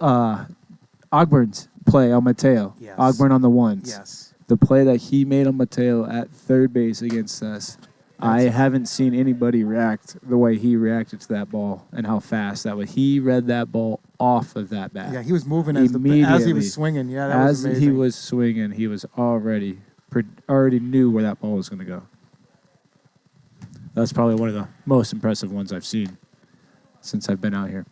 B: Ogburn's play on Mateo.
A: Yes.
B: Ogburn on the ones.
A: Yes.
B: The play that he made on Mateo at third base against us. I haven't seen anybody react the way he reacted to that ball and how fast that was. He read that ball off of that bat.
A: Yeah, he was moving as he
B: Immediately.
A: was swinging. Yeah, that was
B: As
A: amazing.
B: he was swinging, he was already knew where that ball was going to go. That's probably one of the most impressive ones I've seen since I've been out here.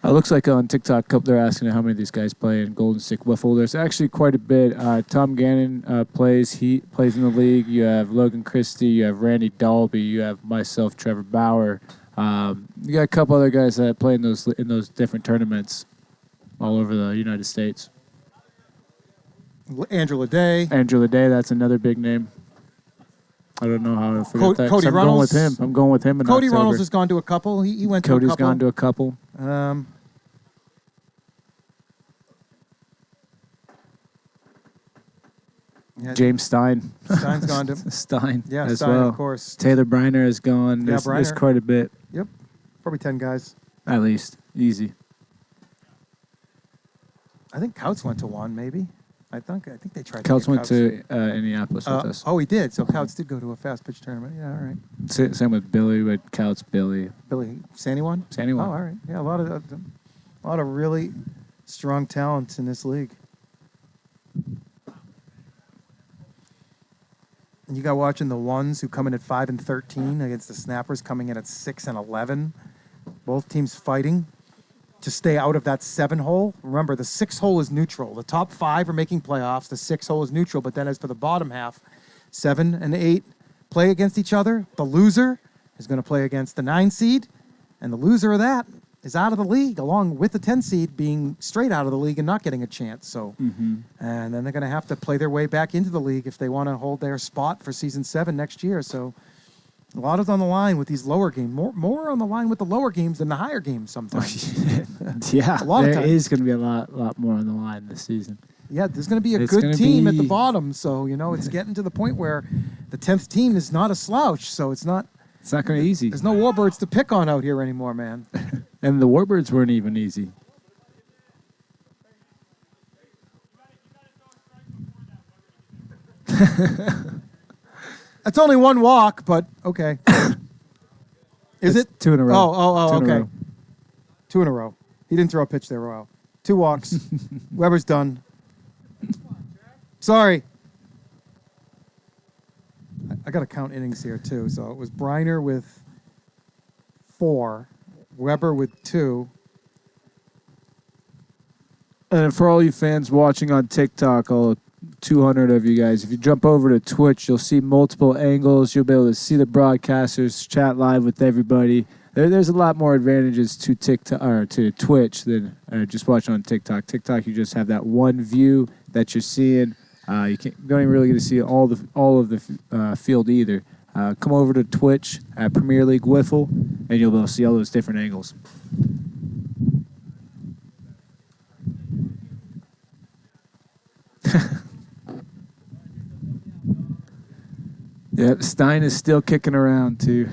B: It looks like on TikTok, they're asking how many of these guys play in Golden Stick Wiffle. There's actually quite a bit. Tom Gannon plays. He plays in the league. You have Logan Christie. You have Randy Dalby. You have myself, Trevor Bauer. You got a couple other guys that play in those different tournaments all over the United States.
A: Andrew Leday.
B: Andrew Leday, that's another big name. I don't know how to forget that. 'cause
A: Cody
B: I'm
A: Runnels.
B: going with him. I'm going with him in
A: Cody
B: October.
A: Runnels has gone to a couple. He went to
B: Cody's
A: a couple.
B: gone to a couple.
A: Yeah,
B: James Stein.
A: Stein's gone to.
B: Stein
A: Yeah,
B: as
A: Stein,
B: well.
A: of course.
B: Taylor Briner has gone.
A: Yeah,
B: There's
A: Briner.
B: quite a bit,
A: Yep, probably 10 guys.
B: at least. Easy.
A: I think Couts went to one, maybe. I think they tried.
B: Couts
A: to
B: went
A: get
B: to Indianapolis with us.
A: Oh, he did. So Couts did go to a fast pitch tournament. Yeah, all right.
B: Same with Billy, with Couts, Billy.
A: Billy Sandy won.
B: Sandy won.
A: Oh, all right. Yeah, a lot of really strong talents in this league. And you got watching the ones who come in at 5 and 13 against the Snappers, coming in at 6 and 11. Both teams fighting to stay out of that 7 hole. Remember, the 6 hole is neutral. The top 5 are making playoffs. The 6 hole is neutral. But then as for the bottom half, 7 and 8 play against each other. The loser is going to play against the 9 seed. And the loser of that is out of the league, along with the 10 seed being straight out of the league and not getting a chance. So, and then they're going to have to play their way back into the league if they want to hold their spot for season 7 next year. So, a lot is on the line with these lower games. More on the line with the lower games than the higher games sometimes.
B: Yeah,
A: A lot of
B: there
A: time.
B: is going to be a lot more on the line this season.
A: Yeah, there's going to be a
B: It's
A: good
B: gonna
A: team at the
B: be-
A: bottom. So, it's getting to the point where the 10th team is not a slouch. So,
B: It's not going to be easy.
A: there's no Warbirds to pick on out here anymore, man.
B: And the Warbirds weren't even easy.
A: That's only one walk, but okay. Is
B: It's
A: it?
B: 2 in a row.
A: Oh,
B: 2 in a
A: okay.
B: row.
A: 2 in a row. He didn't throw a pitch there, wow. 2 walks. Weber's done. Sorry. I got to count innings here, too. So it was Briner with 4, Weber with 2.
B: And for all you fans watching on TikTok, all 200 of you guys, if you jump over to Twitch, you'll see multiple angles. You'll be able to see the broadcasters, chat live with everybody. There's a lot more advantages to TikTok or to Twitch than just watching on TikTok. TikTok, you just have that one view that you're seeing. You don't even really get to see all of the field either. Come over to Twitch at Premier League Wiffle, and you'll be able to see all those different angles. Yep, Stein is still kicking around too.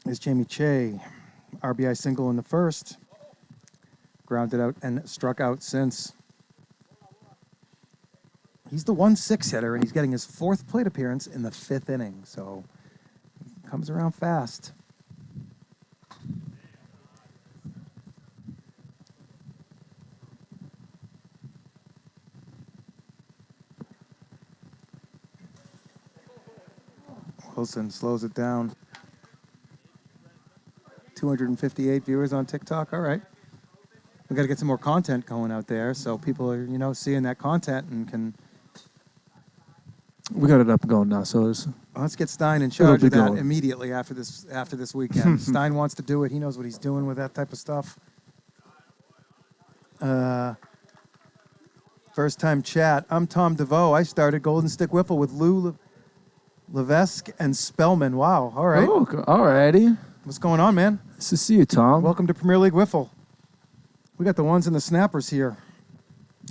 A: Is Jamie Che. RBI single in the first. Grounded out and struck out since. He's the 1-6 hitter, and he's getting his 4th plate appearance in the 5th inning. So he comes around fast. Wilson slows it down. 258 viewers on TikTok. All right. We got to get some more content going out there so people are, seeing that content and can.
B: We got it up and going now, so it's
A: Oh, Let's get Stein in charge
B: be
A: of that
B: going.
A: immediately after this weekend. Stein wants to do it. He knows what he's doing with that type of stuff. First time chat. I'm Tom DeVoe. I started Golden Stick Wiffle with Lou Levesque and Spellman. Wow. All right.
B: Oh, all righty.
A: What's going on, man?
B: Nice to see you, Tom.
A: Welcome to Premier League Wiffle. We got the ones and the snappers here.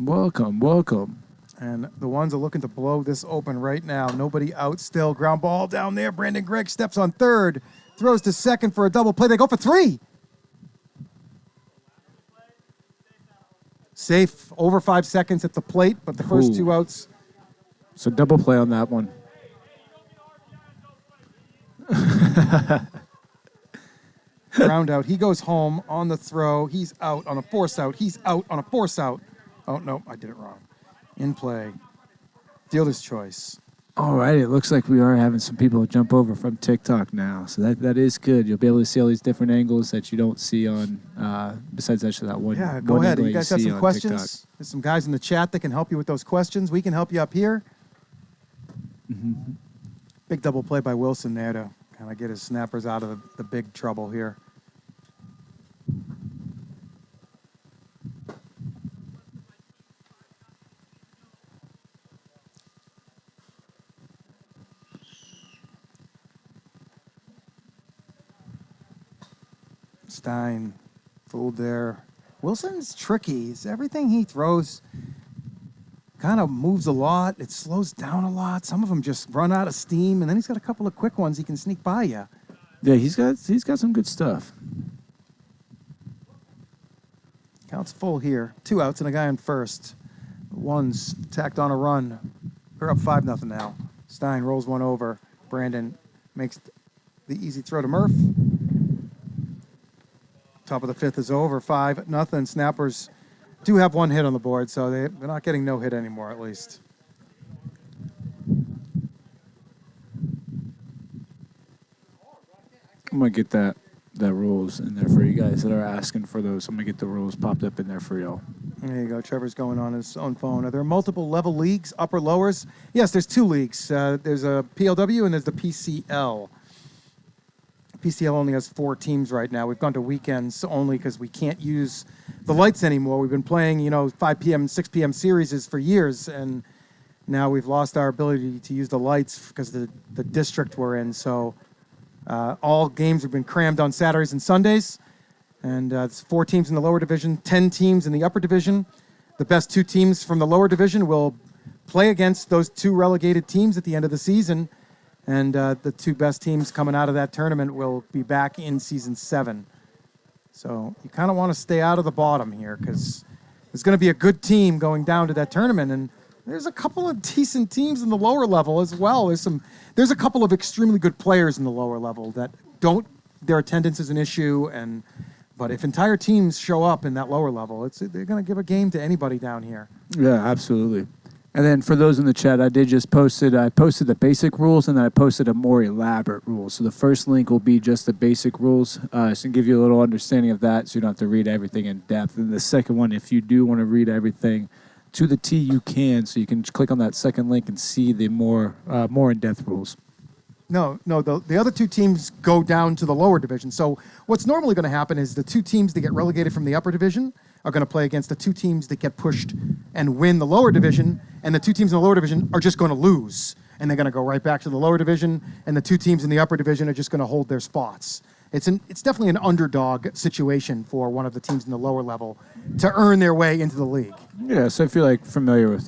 B: Welcome, welcome.
A: And the ones are looking to blow this open right now. Nobody out still. Ground ball down there. Brandon Gregg steps on third. Throws to second for a double play. They go for three. Safe. Over 5 seconds at the plate, but the first
B: Ooh.
A: 2 outs.
B: So double play on that one.
A: Ground out. He goes home on the throw. He's out on a force out. He's out on a force out. Oh, no, I did it wrong. In play. Fielder's choice.
B: All right, it looks like we are having some people jump over from TikTok now, so that is good. You'll be able to see all these different angles that you don't see on, besides actually that one.
A: Yeah, go
B: one
A: ahead.
B: angle
A: You guys
B: see
A: have some
B: on
A: questions?
B: TikTok.
A: There's some guys in the chat that can help you with those questions. We can help you up here.
B: Mm-hmm.
A: Big double play by Wilson there to kind of get his snappers out of the big trouble here. Stein fooled there. Wilson's tricky. Everything he throws kind of moves a lot. It slows down a lot. Some of them just run out of steam, and then he's got a couple of quick ones he can sneak by you.
B: Yeah, he's got some good stuff.
A: Counts full here. 2 outs and a guy on first. One's tacked on a run. They're up 5-0 now. Stein rolls one over. Brandon makes the easy throw to Murph. Top of the 5th is over. 5-0. Snappers do have 1 hit on the board, so they're not getting no hit anymore, at least.
B: I'm gonna get that rules in there for you guys that are asking for those. I'm gonna get the rules popped up in there for y'all.
A: There you go. Trevor's going on his own phone. Are there multiple level leagues, upper lowers? Yes, there's 2 leagues. There's a PLW and there's the PCL. PCL only has 4 teams right now. We've gone to weekends only because we can't use the lights anymore. We've been playing, 5 p.m., 6 p.m. series for years, and now we've lost our ability to use the lights because of the district we're in. So all games have been crammed on Saturdays and Sundays, and it's 4 teams in the lower division, 10 teams in the upper division. The best 2 teams from the lower division will play against those 2 relegated teams at the end of the season. And the 2 best teams coming out of that tournament will be back in Season 7. So you kind of want to stay out of the bottom here because there's going to be a good team going down to that tournament. And there's a couple of decent teams in the lower level as well. There's a couple of extremely good players in the lower level that their attendance is an issue. But if entire teams show up in that lower level, they're going to give a game to anybody down here.
B: Yeah, absolutely. And then for those in the chat, I posted the basic rules, and then I posted a more elaborate rule. So the first link will be just the basic rules, so to give you a little understanding of that, so you don't have to read everything in depth. And the second one, if you do want to read everything to the T, you can. So you can click on that second link and see the more in-depth rules.
A: No, the other 2 teams go down to the lower division. So what's normally going to happen is the 2 teams that get relegated from the upper division are going to play against the 2 teams that get pushed and win the lower division, and the 2 teams in the lower division are just going to lose, and they're going to go right back to the lower division, and the 2 teams in the upper division are just going to hold their spots. It's definitely an underdog situation for one of the teams in the lower level to earn their way into the league.
B: Yeah, so if you're familiar with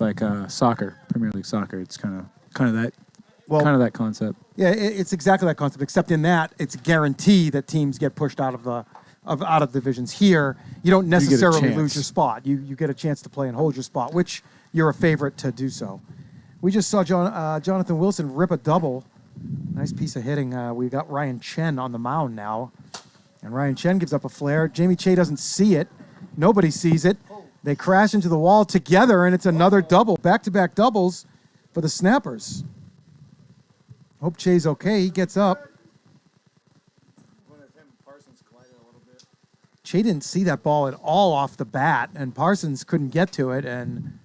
B: soccer, Premier League soccer, it's kind of that concept.
A: Yeah, it's exactly that concept, except in that it's a guarantee that teams get pushed out of the divisions. Here, you don't necessarily lose your spot. You get a chance to play and hold your spot, which you're a favorite to do so. We just saw Jonathan Wilson rip a double. Nice piece of hitting. We got Ryan Chen on the mound now. And Ryan Chen gives up a flare. Jamie Che doesn't see it. Nobody sees it. They crash into the wall together, and it's another double. Back-to-back doubles for the Snappers. Hope Che's okay. He gets up. Che didn't see that ball at all off the bat, and Parsons couldn't get to it, and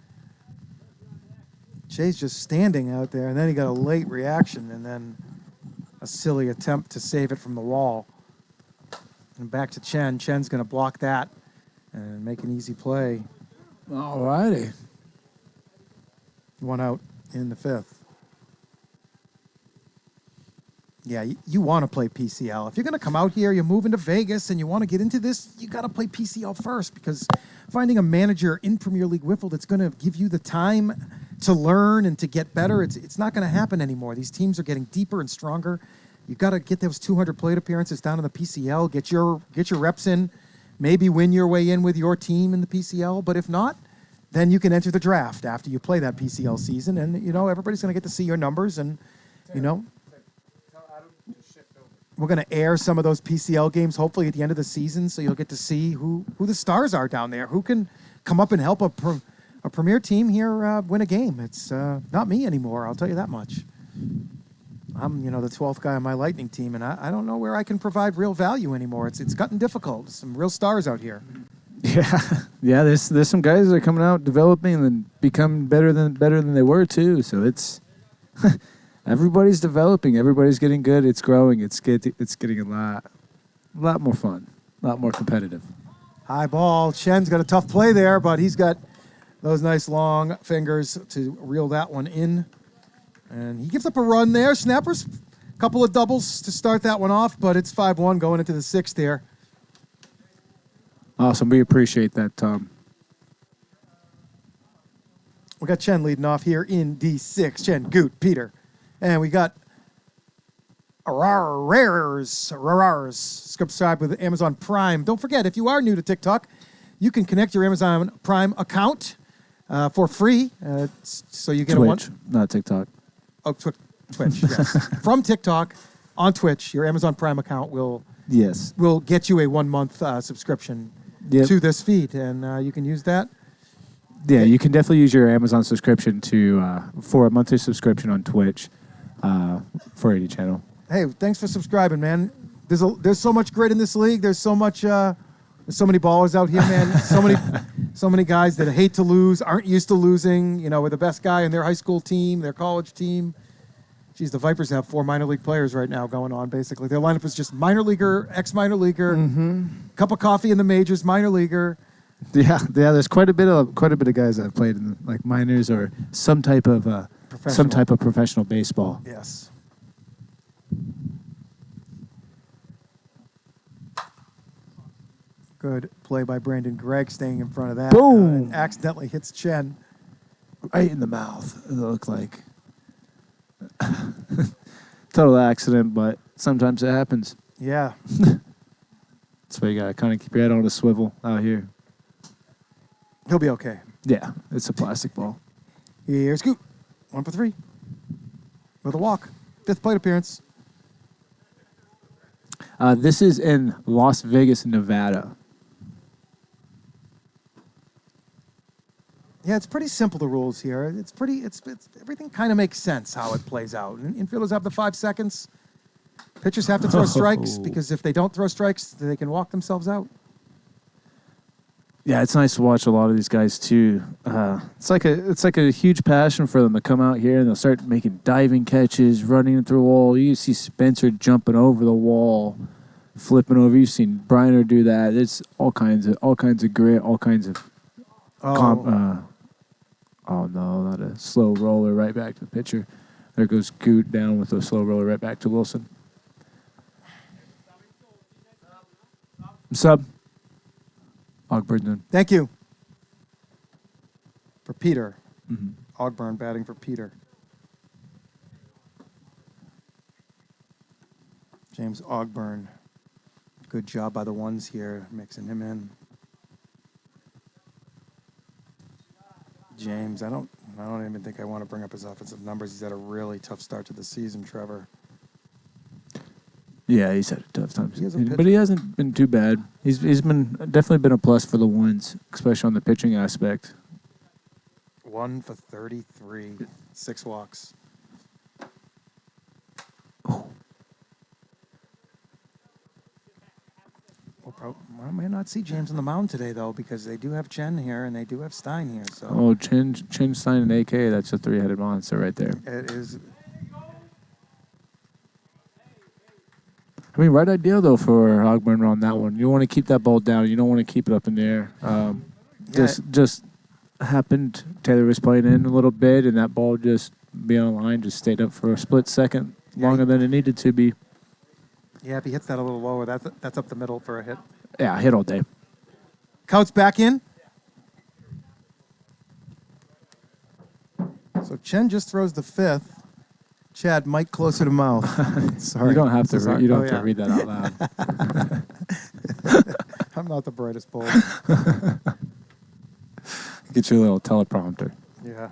A: Che Shea's just standing out there, and then he got a late reaction, and then a silly attempt to save it from the wall. And back to Chen. Chen's going to block that and make an easy play.
B: All righty.
A: 1 out in the 5th. Yeah, you want to play PCL. If you're going to come out here, you move into Vegas, and you want to get into this, you got to play PCL first, because finding a manager in Premier League Wiffle that's going to give you the time to learn and to get better, it's not going to happen anymore. These teams are getting deeper and stronger. You've got to get those 200 plate appearances down in the PCL, get your reps in, maybe win your way in with your team in the PCL, but if not, then you can enter the draft after you play that PCL season, and, everybody's going to get to see your numbers, and, we're going to air some of those PCL games, hopefully, at the end of the season, so you'll get to see who the stars are down there, who can come up and help a premier team here win a game. It's not me anymore, I'll tell you that much. I'm, the 12th guy on my Lightning team, and I don't know where I can provide real value anymore. It's gotten difficult. There's some real stars out here.
B: Yeah. There's some guys that are coming out, developing, and becoming better than they were too. So it's everybody's developing. Everybody's getting good. It's growing. It's getting a lot more fun, a lot more competitive.
A: High ball. Chen's got a tough play there, but he's got those nice long fingers to reel that one in. And he gives up a run there. Snappers, a couple of doubles to start that one off, but it's 5-1 going into the 6th here.
B: Awesome. We appreciate that, Tom.
A: We got Chen leading off here in D6. Chen, Goot, Peter. And we got Rarers. Subscribe with Amazon Prime. Don't forget, if you are new to TikTok, you can connect your Amazon Prime account for free. So you get
B: Twitch, not TikTok.
A: Oh, Twitch, yes. From TikTok on Twitch, your Amazon Prime account will get you a 1-month subscription to this feed, and you can use that.
B: Yeah, you can definitely use your Amazon subscription for a monthly subscription on Twitch for any channel.
A: Hey, thanks for subscribing, man. There's so much grit in this league. There's so much. There's so many ballers out here, man. So many guys that hate to lose, aren't used to losing. We're the best guy in their high school team, their college team. Geez, the Vipers have 4 minor league players right now going on, basically. Their lineup is just minor leaguer, ex-minor leaguer, cup of coffee in the majors, minor leaguer.
B: Yeah. There's quite a bit of guys that have played in like minors or some type of professional baseball.
A: Yes. Good play by Brandon Gregg, staying in front of that.
B: Boom!
A: Accidentally hits Chen.
B: Right in the mouth, it looked like. Total accident, but sometimes it happens.
A: Yeah.
B: That's why you got to kind of keep your head on a swivel out here.
A: He'll be okay.
B: Yeah, it's a plastic ball.
A: Here's Scoot. 1 for 3. With a walk. 5th plate appearance.
B: This is in Las Vegas, Nevada.
A: Yeah, it's pretty simple, the rules here. It's everything kind of makes sense how it plays out. And infielders have the 5 seconds. Pitchers have to throw strikes, because if they don't throw strikes, they can walk themselves out.
B: Yeah, it's nice to watch a lot of these guys too. It's like a huge passion for them to come out here and they'll start making diving catches, running through the wall. You see Spencer jumping over the wall, flipping over. You've seen Briner do that. It's all kinds of grit, all kinds of. Oh no, not a slow roller right back to the pitcher. There goes Goot down with a slow roller right back to Wilson. Sub. Ogburn.
A: Thank you. For Peter.
B: Mm-hmm.
A: Ogburn batting for Peter. James Ogburn. Good job by the ones here, mixing him in. James, I don't even think I want to bring up his offensive numbers. He's had a really tough start to the season, Trevor.
B: Yeah, he's had a tough time,
A: But
B: he hasn't been too bad. He's definitely been a plus for the ones, especially on the pitching aspect.
A: 1 for 33, 6 walks. We'll Oh, I may not see James on the mound today, though, because they do have Chen here and they do have Stein here. So
B: Oh, Chin Stein and AK, that's a three-headed monster right there.
A: it is.
B: I mean, right idea, though, for Hogburner on that one. You want to keep that ball down. You don't want to keep it up in the air. Just happened, Taylor was playing in a little bit, and that ball just being on the line just stayed up for a split second longer than it needed to be.
A: Yeah, if he hits that a little lower, that's up the middle for a hit.
B: Yeah, hit all day.
A: Couts back in. So Chen just throws the fifth. Chad, mic closer to mouth. Sorry.
B: You don't have to.
A: Sorry.
B: You don't
A: Oh,
B: have to
A: yeah.
B: read that out loud.
A: I'm not the brightest bulb.
B: Get you a little teleprompter.
A: Yeah.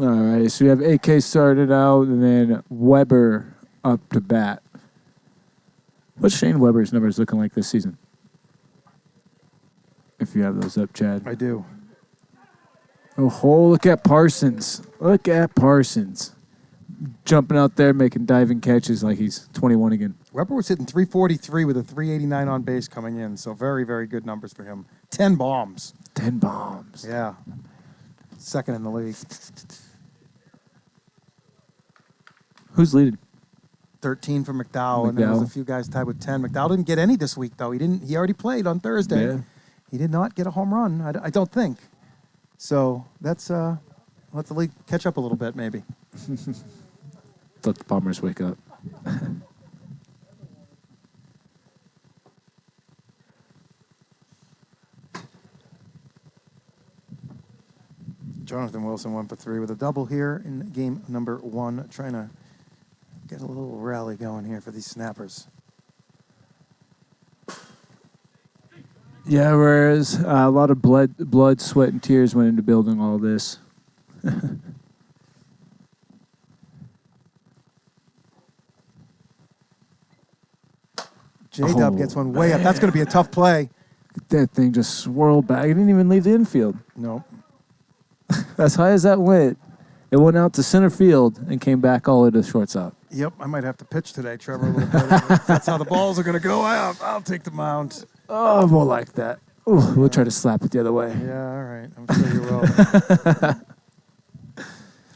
B: All right, so you have AK started out, and then Weber up to bat. What's Shane Weber's numbers looking like this season? If you have those up, Chad.
A: I do.
B: Oh, look at Parsons. Look at Parsons. Jumping out there, making diving catches like he's 21 again.
A: Weber was hitting 343 with a 389 on base coming in, so very, very good numbers for him. 10 bombs.
B: 10 bombs.
A: Yeah. Second in the league.
B: Who's leading?
A: 13 for McDowell, and then there's a
B: McDowell.
A: few guys tied with 10. McDowell didn't get any this week, though. He already played on Thursday.
B: Yeah.
A: He did not get a home run, I don't think. So that's let the league catch up a little bit, maybe.
B: Let the Bombers wake up.
A: Jonathan Wilson 1 for 3 with a double here in game number 1, trying to get a little rally going here for these snappers.
B: Yeah, whereas a lot of blood, sweat, and tears went into building all this.
A: J-Dub gets one way up. That's going to be a tough play.
B: That thing just swirled back. It didn't even leave the infield.
A: No.
B: As high as that went, it went out to center field and came back all the way to shortstop.
A: Yep, I might have to pitch today, Trevor, a little bit. If that's how the balls are going to go. I'll take the mound.
B: Oh, we'll like that. Ooh, we'll try to slap it the other way.
A: Yeah, all right. I'm sure you will.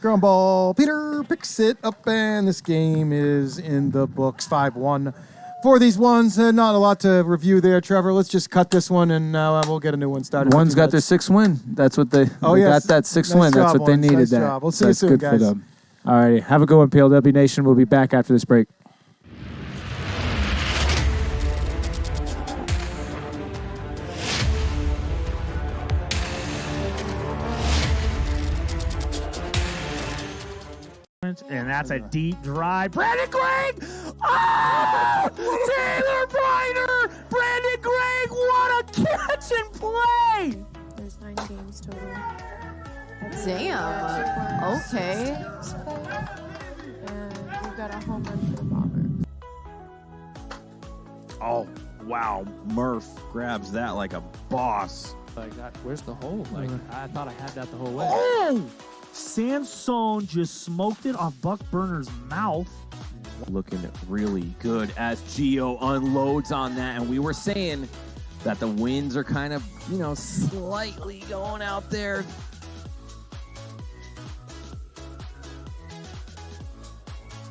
A: Ground ball. Peter picks it up, and this game is in the books. 5-1 for these ones. Not a lot to review there, Trevor. Let's just cut this one, and we'll get a new one started.
B: One's got their sixth win. That's what they
A: yes.
B: got that sixth
A: Nice
B: win. That's
A: job,
B: what they
A: Ones.
B: needed.
A: Nice
B: that.
A: job. We'll see you
B: That's
A: soon,
B: good
A: guys.
B: for them. All righty. Have a good one, PLW Nation. We'll be back after this break.
C: And that's a deep drive. Brandon Gregg! Oh! Taylor Briner! Brandon Gregg, what a catch and play!
D: There's 9 games total.
E: Damn. Okay.
D: And we've got a home run for the Bombers.
F: Oh, wow. Murph grabs that like a boss.
C: Like that, where's the hole? Like I thought I had that the whole way. Oh! Sansone just smoked it off Buck Burner's mouth.
F: Looking really good as Gio unloads on that. And we were saying that the winds are kind of, slightly going out there.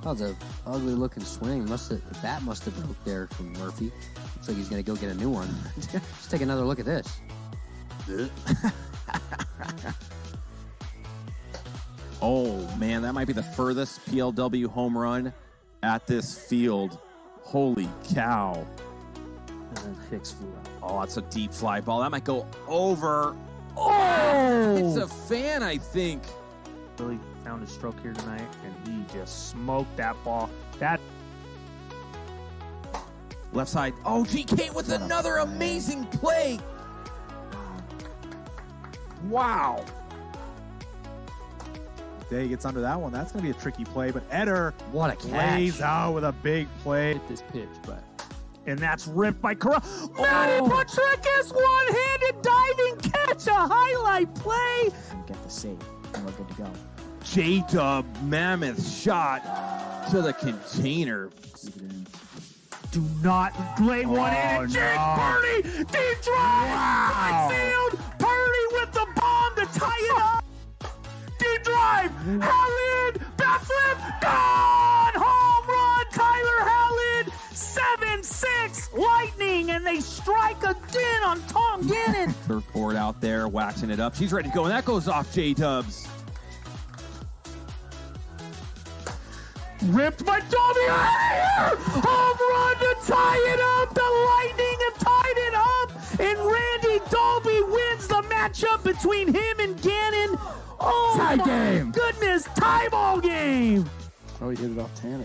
G: That was a ugly looking swing. The bat must have broke there from Murphy. Looks like he's gonna go get a new one. Let's take another look at this.
F: Oh, man, that might be the furthest PLW home run at this field. Holy cow.
C: And then Hicks flew out.
F: Oh, that's a deep fly ball. That might go over. Oh! It's a fan, I think.
C: Really found his stroke here tonight, and he just smoked that ball. That
F: Left side. Oh, GK with another amazing play. Wow.
H: Day gets under that one. That's going to be a tricky play, but Eder
G: What a
H: lays
G: catch.
H: out with a big play.
C: hit this pitch, but and that's ripped by Corral. Manny Patrick's one-handed diving catch, a highlight play.
I: and get the save.
C: and we're good to go.
F: J-Dub, mammoth shot to the container.
C: Keep it in. Do not lay one in. And Jake Purdy, deep drive, right field. Purdy with the bomb to tie it up. Deep drive, Howland, bat flip, gone! Home run, Tyler Howland, 7-6, Lightning, and they strike again on Tom Gannon.
F: Surfboard out there, waxing it up. She's ready to go, and that goes off J-Dubs.
C: Ripped by Dolby out of here! Home run to tie it up! The Lightning have tied it up! And Randy Dolby wins the matchup between him and Gannon. Oh
B: Tie
C: my
B: game.
C: goodness! Tie ball game!
B: Oh, he hit it off Tanner.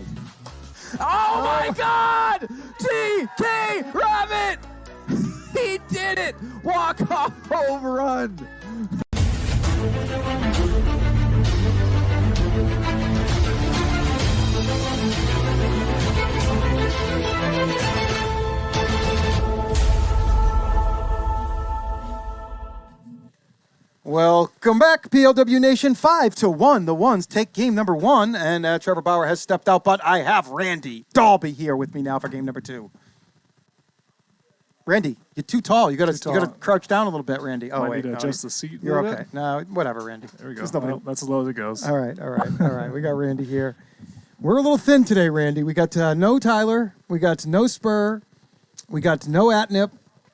F: Oh my God! TK Rabbit! He did it! Walk-off home run!
A: Welcome back, PLW Nation. 5-1. The Ones take game number 1, and Trevor Bauer has stepped out, but I have Randy Dolby here with me now for game number 2. Randy, you're too tall. You gotta crouch down a little bit, Randy. Oh,
E: Might
A: wait,
E: need to
A: no,
E: adjust the seat. a
A: you're
E: little
A: okay.
E: bit.
A: No, whatever, Randy.
E: There we go.
A: There's nobody-
E: Well, that's as low as it goes.
A: All right. We got Randy here. We're a little thin today, Randy. We got no Tyler. We got no Spur. We got no Atnip.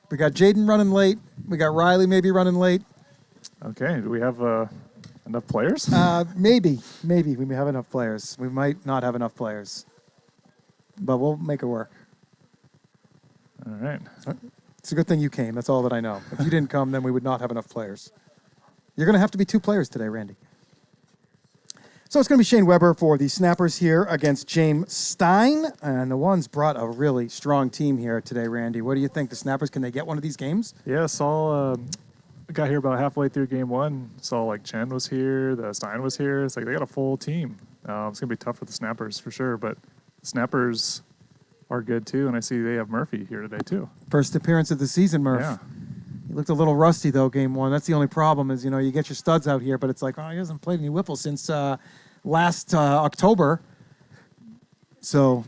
A: We got Jaden running late. We got Riley maybe running late.
E: Okay. Do we have enough players?
A: Maybe we may have enough players. We might not have enough players, but we'll make it work.
E: All right.
A: It's a good thing you came. That's all that I know. If you didn't come, then we would not have enough players. You're going to have to be 2 players today, Randy. So it's going to be Shane Weber for the Snappers here against James Stein. And the Ones brought a really strong team here today, Randy. What do you think? The Snappers, can they get one of these games?
E: Yeah, saw. Got here about halfway through game 1. Saw like Chen was here, the Stein was here. It's like they got a full team. It's gonna be tough for the Snappers for sure, but the Snappers are good too. And I see they have Murphy here today too.
A: First appearance of the season, Murph.
E: Yeah.
A: He looked a little rusty, though, game 1. That's the only problem is, you get your studs out here, but it's like, oh, he hasn't played any Whipple since last October. So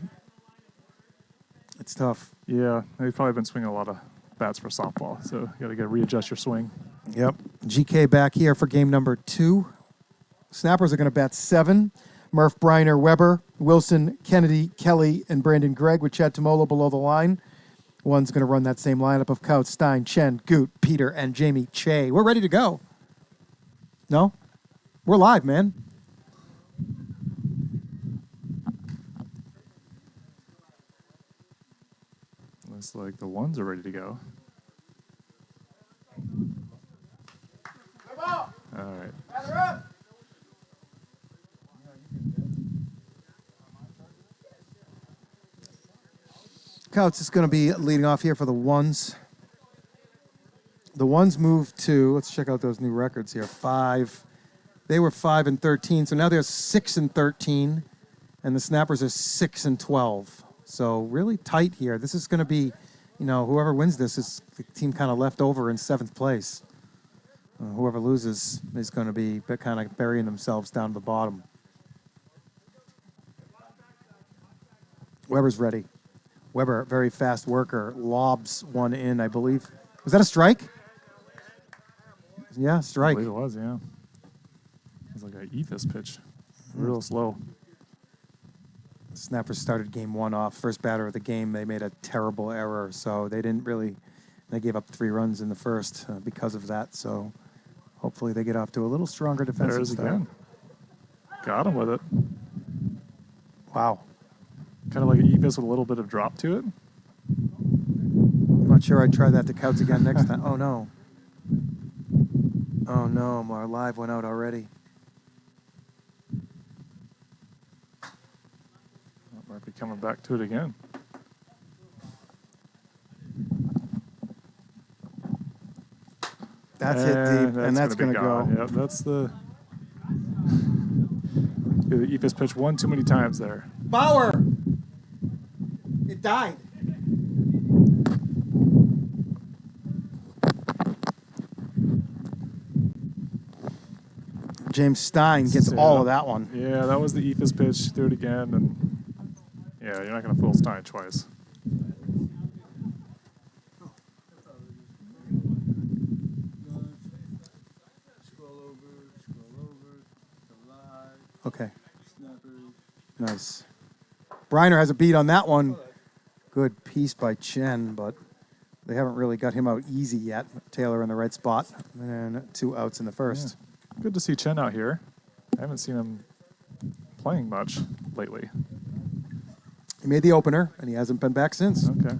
A: it's tough.
E: Yeah, they've probably been swinging a lot of bats for softball, so you got to readjust your swing.
A: Yep. GK back here for game number 2. Snappers are going to bat 7. Murph, Briner, Weber, Wilson, Kennedy, Kelly, and Brandon Gregg with Chad Tomola below the line. One's going to run that same lineup of Kaut, Stein, Chen, Goot, Peter, and Jamie Che. We're ready to go. No? We're live, man.
E: Looks like the Ones are ready to go. All right.
A: Couts is going to be leading off here for the Ones. The Ones moved to, let's check out those new records here, 5. They were 5-13, so now they're 6-13, and the Snappers are 6-12. So really tight here. This is going to be, whoever wins this is the team kind of left over in 7th place. Whoever loses is going to be kind of burying themselves down to the bottom. Weber's ready. Weber, very fast worker, lobs one in, I believe. Was that a strike? Yeah,
E: I
A: strike.
E: believe it was, yeah. It was like an Ephus pitch. Real slow.
A: The Snappers started game 1 off. First batter of the game, they made a terrible error, so they gave up 3 runs in the first because of that. So hopefully they get off to a little stronger defensive
E: There's
A: start.
E: again. Got him with it.
A: Wow.
E: Kind of like an Ephus with a little bit of drop to it.
A: I'm not sure I'd try that to Couts again next time. Oh, no. Oh, no. Our live went out already.
E: Might be coming back to it again.
A: That's hit deep, and that's going to go.
E: gone. Yep, that's the Ephus pitch one too many times there.
A: Bauer! It died. James Stein gets
E: Yeah.
A: all of that one.
E: Yeah, that was the Ephus pitch. Threw it again, and yeah, you're not going to fool Stein twice.
A: Okay. Nice. Briner has a beat on that one. Good piece by Chen, but they haven't really got him out easy yet. Taylor in the right spot, and 2 outs in the first.
E: Good to see Chen out here. I haven't seen him playing much lately.
A: He made the opener, and he hasn't been back since.
E: Okay.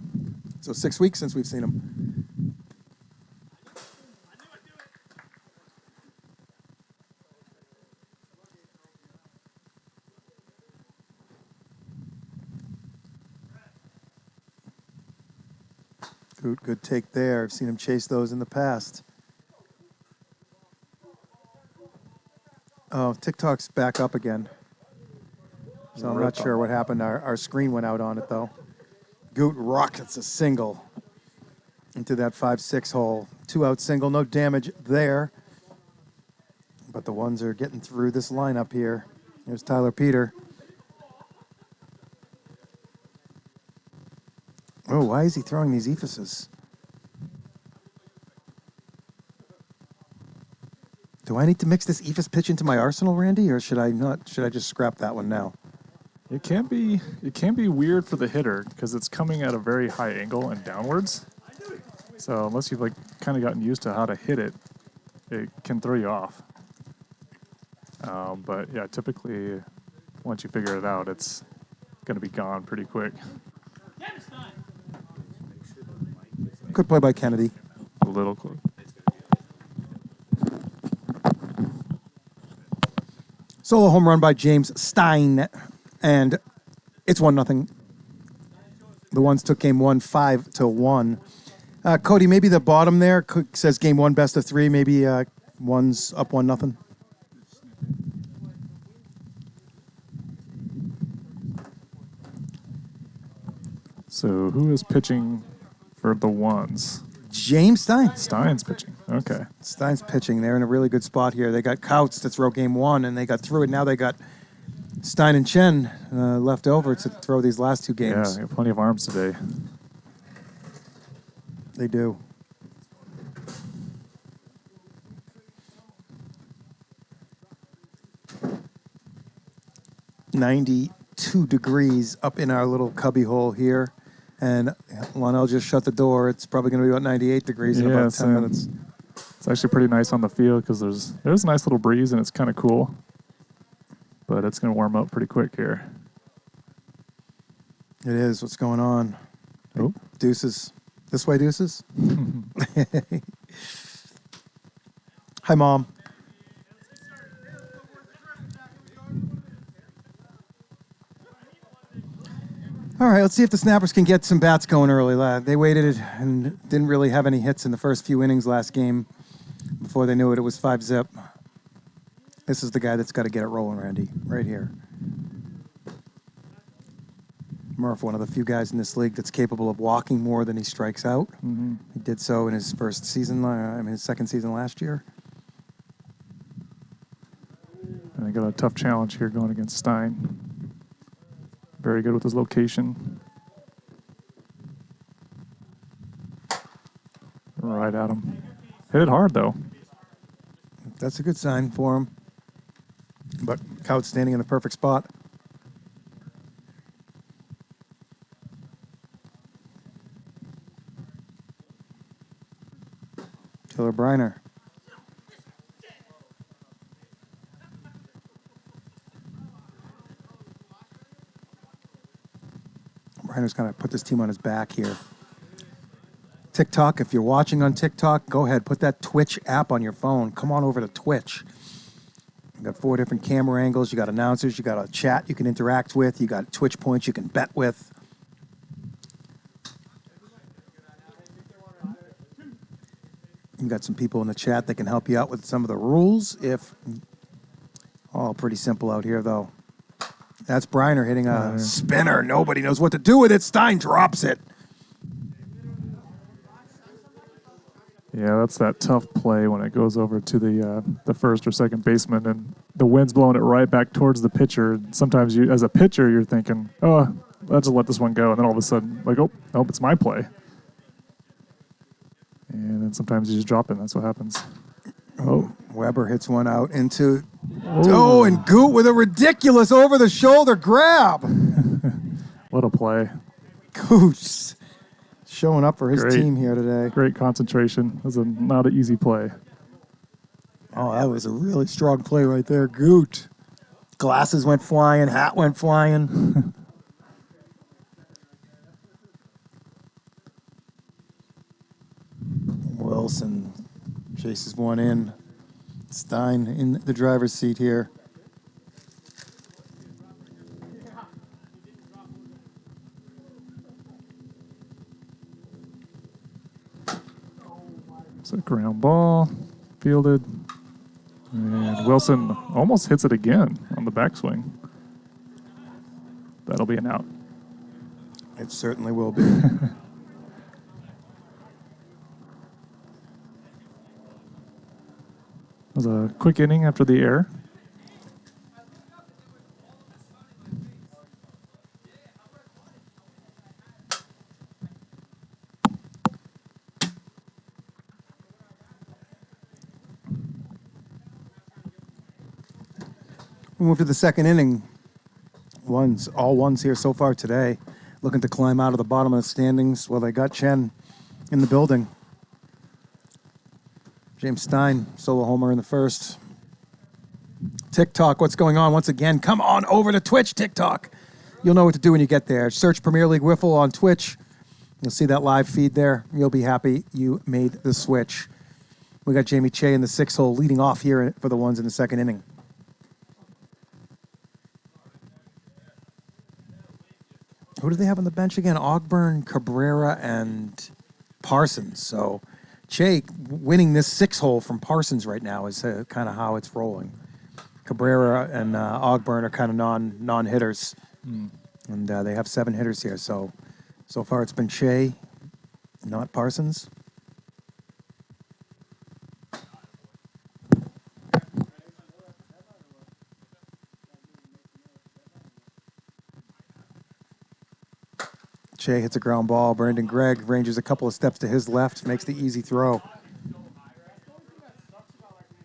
A: So 6 weeks since we've seen him. Good take there. I've seen him chase those in the past. Oh, TikTok's back up again. So I'm not sure what happened. Our screen went out on it, though. Goot rockets a single into that 5-6 hole. 2-out single, no damage there. But the ones are getting through this lineup here. There's Tyler Peter. Oh, why is he throwing these Ephuses? Do I need to mix this Ephus pitch into my arsenal, Randy, or should I not? Should I just scrap that one now?
E: It can be weird for the hitter because it's coming at a very high angle and downwards. So unless you've like kind of gotten used to how to hit it, it can throw you off. But yeah, typically once you figure it out, it's going to be gone pretty quick.
A: Good play by Kennedy.
E: A little quick.
A: Solo home run by James Stein, and it's 1-0. The ones took game 1 5-1. Cody, maybe the bottom there says game 1 best of 3. Maybe one's up 1-0.
E: So who is pitching for the ones?
A: James Stein.
E: Stein's pitching. Okay.
A: Stein's pitching. They're in a really good spot here. They got Couts to throw game 1, and they got through it. Now they got Stein and Chen left over to throw these last 2
E: Yeah,
A: games.
E: they got plenty of arms today.
A: They do. "92 degrees up in our little cubby hole here. And Lionel just shut the door. It's probably going to be about 98 degrees in about 10 minutes.
E: It's actually pretty nice on the field because there's a nice little breeze and it's kind of cool. But it's going to warm up pretty quick here.
A: It is. What's going on?
E: Oh.
A: Deuces. This way, Deuces? Hi, Mom. All right, let's see if the Snappers can get some bats going early. They waited and didn't really have any hits in the first few innings last game. Before they knew it, it was 5-zip. This is the guy that's got to get it rolling, Randy, right here. Murph, one of the few guys in this league that's capable of walking more than he strikes out.
E: Mm-hmm.
A: He did so in his first season, his second season last year.
E: And they got a tough challenge here going against Stein. Very good with his location. Right at him. Hit it hard, though.
A: That's a good sign for him. But Couch standing in the perfect spot. Taylor Briner. Briner's kind of put this team on his back here. TikTok, if you're watching on TikTok, go ahead, put that Twitch app on your phone. Come on over to Twitch. You got 4 different camera angles. You got announcers. You got a chat you can interact with. You got Twitch points you can bet with. You got some people in the chat that can help you out with some of the rules. All pretty simple out here, though. That's Briner hitting a spinner. Nobody knows what to do with it. Stein drops it.
E: Yeah, that's that tough play when it goes over to the first or second baseman, and the wind's blowing it right back towards the pitcher. Sometimes you, as a pitcher, you're thinking, "Oh, let's just let this one go," and then all of a sudden, like, "Oh, nope, it's my play." And then sometimes you just drop it. And that's what happens. Oh,
A: Weber hits one out into. Oh, and Goot with a ridiculous over-the-shoulder grab.
E: what a play!
A: Goot showing up for his
E: Great.
A: team here today.
E: Great concentration. It was not an easy play.
A: Oh, that was a really strong play right there. Goot. Glasses went flying, hat went flying. Wilson chases one in. Stein in the driver's seat here.
E: It's a ground ball, fielded, and Wilson almost hits it again on the backswing. That'll be an out.
A: It certainly will be.
E: It was a quick inning after the error.
A: We move to the second inning. All ones here so far today. Looking to climb out of the bottom of the standings. Well, they got Chen in the building. James Stein, solo homer in the first. TikTok, what's going on once again? Come on over to Twitch, TikTok. You'll know what to do when you get there. Search Premier League Wiffle on Twitch. You'll see that live feed there. You'll be happy you made the switch. We got Jamie Che in the 6 hole leading off here for the ones in the second inning. Who do they have on the bench again? Ogburn, Cabrera, and Parsons. So Che winning this 6 hole from Parsons right now is kind of how it's rolling. Cabrera and Ogburn are kind of non-hitters. And they have 7 hitters here. So far it's been Che, not Parsons. Che hits a ground ball. Brandon Gregg ranges a couple of steps to his left, makes the easy throw.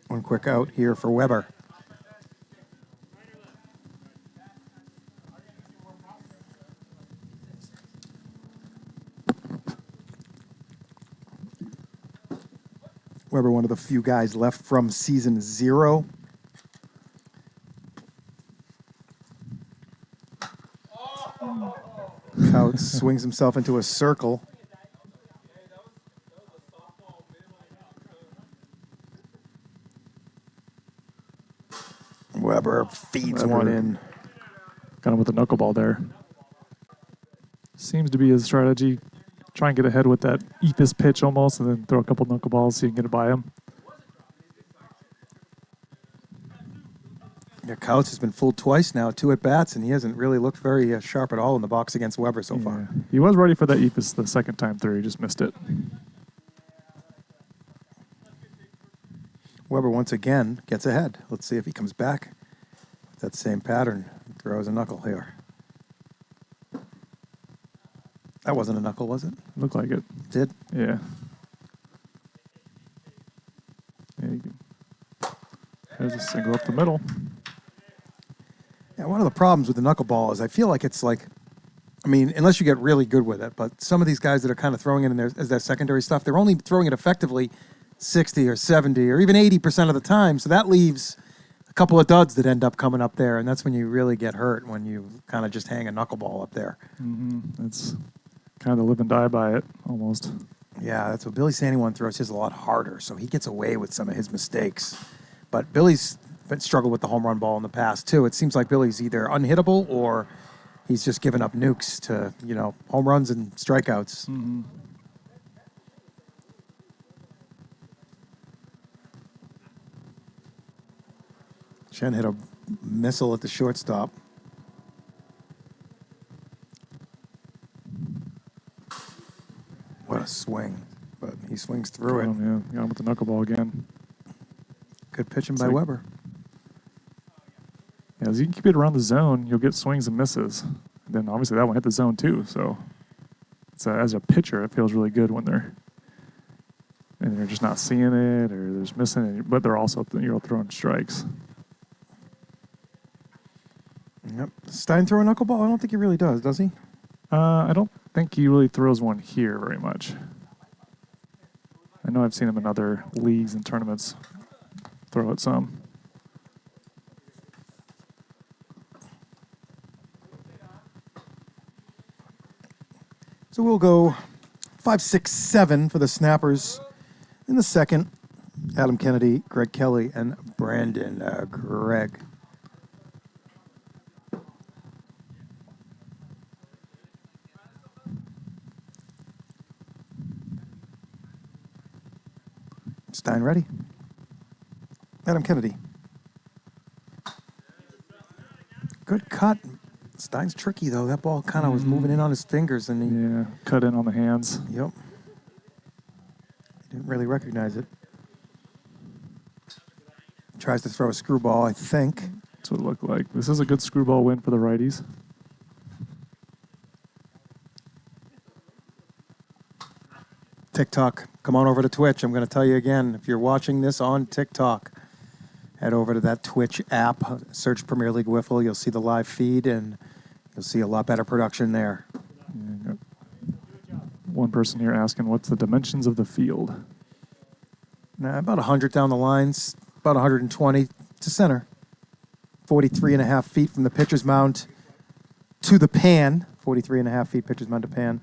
A: One quick out here for Weber. Weber, one of the few guys left from season 0. Couch swings himself into a circle. Weber feeds one in.
E: Got him with a knuckleball there. Seems to be his strategy. Try and get ahead with that Epis pitch almost, and then throw a couple knuckleballs so you can get it by him.
A: Yeah, Couch has been fooled twice now, 2 at bats, and he hasn't really looked very sharp at all in the box against Weber so far.
E: He was ready for that Epis the second time through. He just missed it.
A: Weber once again gets ahead. Let's see if he comes back. That same pattern. Throws a knuckle here. That wasn't a knuckle, was it?
E: Looked like it.
A: Did?
E: Yeah. There's a single up the middle.
A: Yeah, one of the problems with the knuckleball is I feel like it's like, I mean, unless you get really good with it, but some of these guys that are kind of throwing it in there as their secondary stuff, they're only throwing it effectively 60 or 70 or even 80% of the time. So that leaves a couple of duds that end up coming up there, and that's when you really get hurt, when you kind of just hang a knuckleball up there.
E: It's kind of live and die by it, almost.
A: Yeah, that's what Billy Sandy throws his a lot harder, so he gets away with some of his mistakes. But Billy's struggled with the home run ball in the past, too. It seems like Billy's either unhittable or he's just given up nukes to, home runs and strikeouts. Chen hit a missile at the shortstop. What a swing. But he's swings through it.
E: Got him with the knuckleball again.
A: Good pitching
E: It's
A: by
E: like-
A: Weber.
E: Yeah, as you can keep it around the zone, you'll get swings and misses. And then obviously that one hit the zone too. So as a pitcher, it feels really good when they're just not seeing it or they're just missing it, but they're also throwing strikes.
A: Yep. Stein throw a knuckleball? I don't think he really does he?
E: I don't think he really throws one here very much. I know I've seen him in other leagues and tournaments throw it some.
A: So we'll go 5, 6, 7 for the Snappers in the second. Adam Kennedy, Greg Kelly, and Brandon Gregg. Stein ready. Adam Kennedy. Good cut. Stein's tricky, though. That ball kind of was moving in on his fingers, and he
E: Yeah, cut in on the hands.
A: Yep. Didn't really recognize it. Tries to throw a screwball, I think.
E: That's what it looked like. This is a good screwball win for the righties.
A: TikTok. Come on over to Twitch. I'm going to tell you again, if you're watching this on TikTok, head over to that Twitch app, search Premier League Wiffle. You'll see the live feed, and you'll see a lot better production there.
E: Yeah, got one person here asking, what's the dimensions of the field?
A: Now, about 100 down the lines, about 120 to center. 43 and a half feet from the pitcher's mound to the pan. 43 and a half feet pitcher's mound to pan.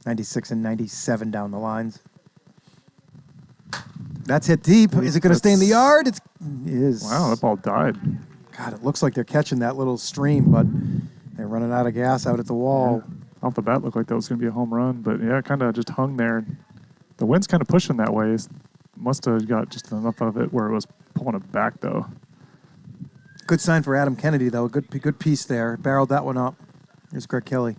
A: 96 and 97 down the lines. That's hit deep. Is it going to stay in the yard? It is.
E: Wow, that ball died.
A: God, it looks like they're catching that little stream, but they're running out of gas out at the wall.
E: Yeah. Off the bat, looked like that was going to be a home run, but yeah, it kind of just hung there. The wind's kind of pushing that way. Must have got just enough of it where it was pulling it back, though.
A: Good sign for Adam Kennedy, though. Good piece there. Barreled that one up. Here's Greg Kelly.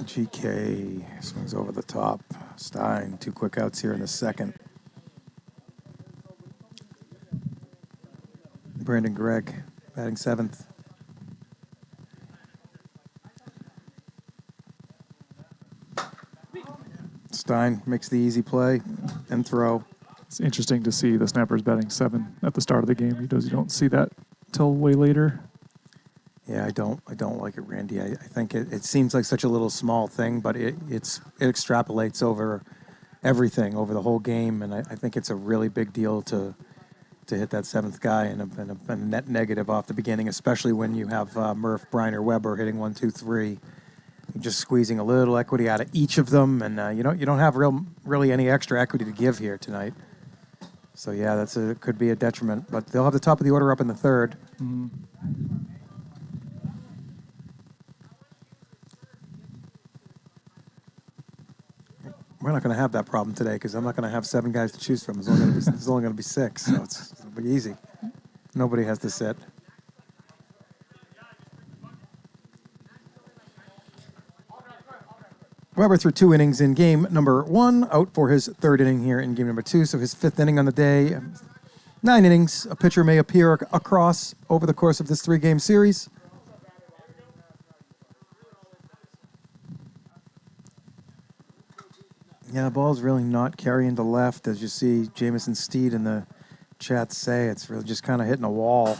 A: GK swings over the top. Stein, 2 quick outs here in the second. Brandon Gregg batting 7th. Stein makes the easy play and throw.
E: It's interesting to see the Snappers batting 7 at the start of the game. You don't see that till way later.
A: Yeah, I don't like it, Randy. I think it seems like such a little small thing, but it extrapolates over everything, over the whole game, and I think it's a really big deal to hit that 7th guy and a net negative off the beginning, especially when you have Murph, Briner, Weber hitting 1, 2, 3. You're just squeezing a little equity out of each of them, and you don't have really any extra equity to give here tonight. So yeah, could be a detriment, but they'll have the top of the order up in the 3rd.
E: Mm-hmm.
A: We're not going to have that problem today because I'm not going to have 7 guys to choose from. There's only going to be 6, so it'll be easy. Nobody has to sit. Weber threw 2 innings in game number 1, out for his 3rd inning here in game number 2, so his 5th inning on the day. 9 innings. A pitcher may appear across over the course of this 3-game series. Yeah, the ball's really not carrying to left, as you see Jamison Steed in the chat say. It's really just kind of hitting a wall.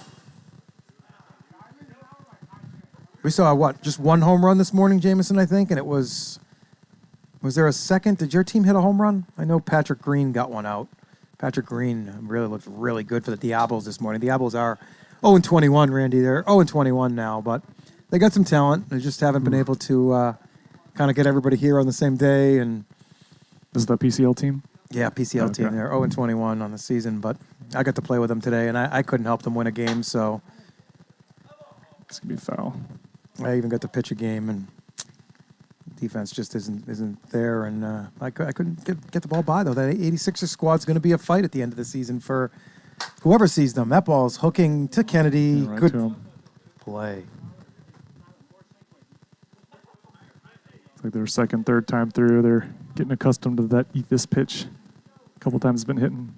A: We saw, just 1 home run this morning, Jamison, I think, and it was there a second? Did your team hit a home run? I know Patrick Green got one out. Patrick Green really looked really good for the Diablos this morning. Diablos are 0-21, Randy. They're 0-21 now, but they got some talent. They just haven't been able to kind of get everybody here on the same day. And
E: This is the PCL team?
A: yeah, PCL team. They're 0-21 on the season, but I got to play with them today, and I couldn't help them win a game, so
E: It's going to be foul.
A: I even got to pitch a game, and defense just isn't there, and I couldn't get the ball by, though. That 86er squad's going to be a fight at the end of the season for whoever sees them. That ball's hooking to Kennedy.
E: Yeah, right
A: Good
E: to him.
A: play.
E: It's like their second, third time through. They're getting accustomed to that this pitch. A couple times it's been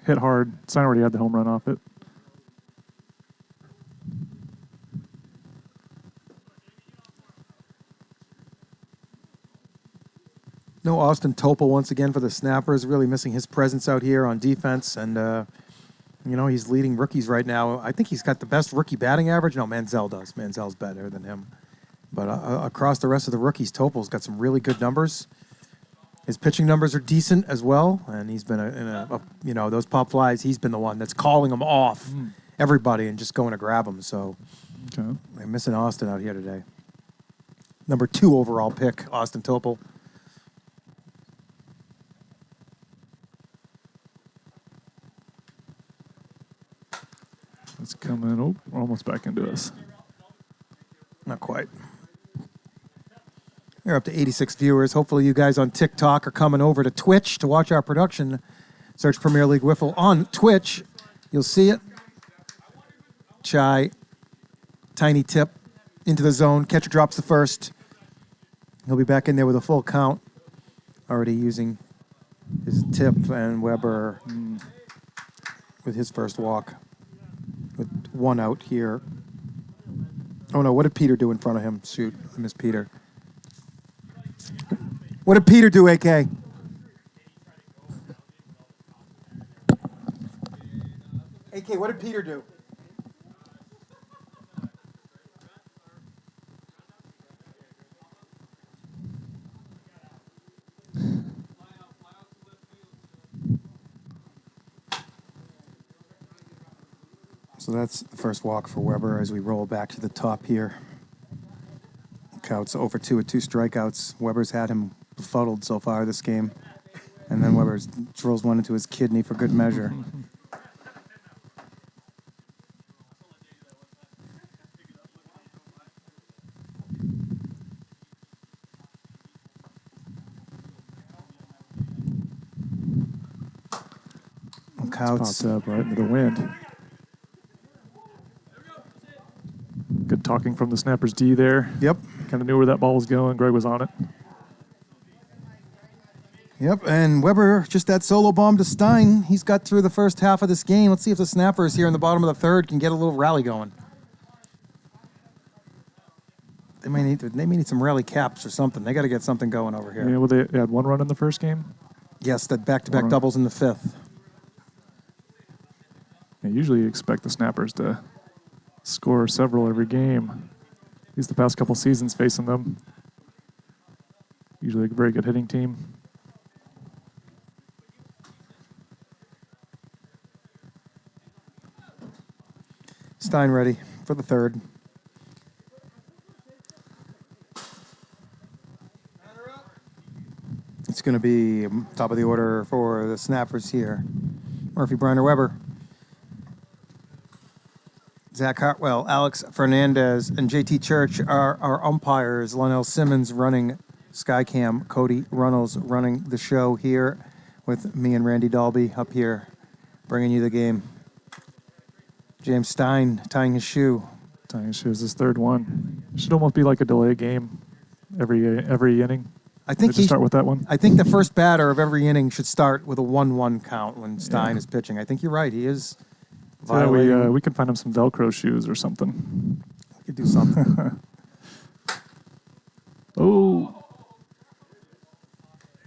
E: hit hard. Stein already had the home run off it.
A: No Austin Topol once again for the Snappers, really missing his presence out here on defense. And, he's leading rookies right now. I think he's got the best rookie batting average. No, Manziel does. Manziel's better than him. But across the rest of the rookies, Topol's got some really good numbers. His pitching numbers are decent as well. And he's been, those pop flies, he's been the one that's calling them off everybody and just going to grab them. So
E: Okay.
A: they're missing Austin out here today. Number 2 overall pick, Austin Topol.
E: It's coming. Oh, we're almost back into us.
A: Not quite. We're up to 86 viewers. Hopefully you guys on TikTok are coming over to Twitch to watch our production. Search Premier League Wiffle on Twitch. You'll see it. Chai, tiny tip into the zone. Catcher drops the first. He'll be back in there with a full count. Already using his tip, and Weber with his first walk. With 1 out here. Oh no, what did Peter do in front of him? Shoot, I miss Peter. What did Peter do, AK? AK, what did Peter do? So that's the first walk for Weber as we roll back to the top here. Couts over 2 with 2 strikeouts. Weber's had him befuddled so far this game. And then Weber drills one into his kidney for good measure. Couts.
E: Popped up right into the wind. Good talking from the Snappers D there.
A: Yep.
E: Kind of knew where that ball was going. Greg was on it.
A: Yep, and Weber just that solo bomb to Stein. He's got through the first half of this game. Let's see if the Snappers here in the bottom of the third can get a little rally going. They may need some rally caps or something. They got to get something going over here.
E: Yeah, well, they had 1 run in the first game.
A: Yes, that back-to-back
E: One run.
A: doubles in the 5th.
E: Yeah, usually you expect the Snappers to score several every game. At least the past couple seasons facing them. Usually a very good hitting team.
A: Stein ready for the third. It's going to be top of the order for the Snappers here. Murphy, Briner, Weber. Zach Hartwell, Alex Fernandez, and JT Church are our umpires. Lionel Simmons running Skycam. Cody Runnels running the show here with me and Randy Dalby up here bringing you the game. James Stein tying his shoe.
E: Tying his shoes, his third one. It should almost be like a delay game every inning.
A: I think
E: They just start with that one.
A: I think the first batter of every inning should start with a 1-1 count when Stein is pitching. I think you're right. He is
E: So yeah,
A: violating.
E: we can find him some Velcro shoes or something.
A: We could do something.
E: Oh.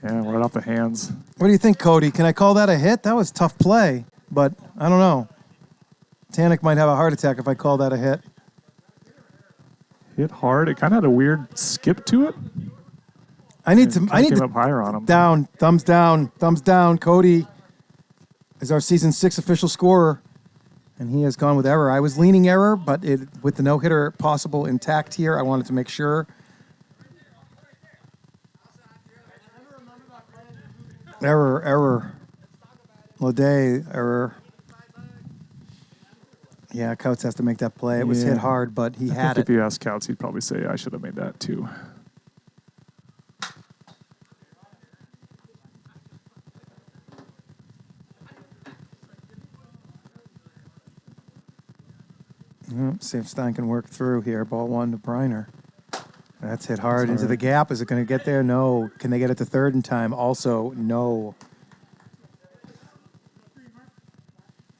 E: Yeah, right off the hands.
A: What do you think, Cody? Can I call that a hit? That was tough play, but I don't know. Tanik might have a heart attack if I call that a hit.
E: Hit hard. It kind of had a weird skip to it.
A: I need to. I need
E: came
A: to.
E: up higher on him.
A: Down. Thumbs down. Thumbs down. Cody is our season 6 official scorer, and he has gone with error. I was leaning error, but with the no hitter possible intact here, I wanted to make sure. Error. Lede, error. Yeah, Coates has to make that play. It was
E: Yeah.
A: hit hard, but he
E: I
A: had
E: think
A: it.
E: if you ask Couts, he'd probably say I should have made that too.
A: See if Stein can work through here. Ball one to Briner. That's hit hard into the gap. Is it going to get there? No. Can they get it to third in time? Also, no.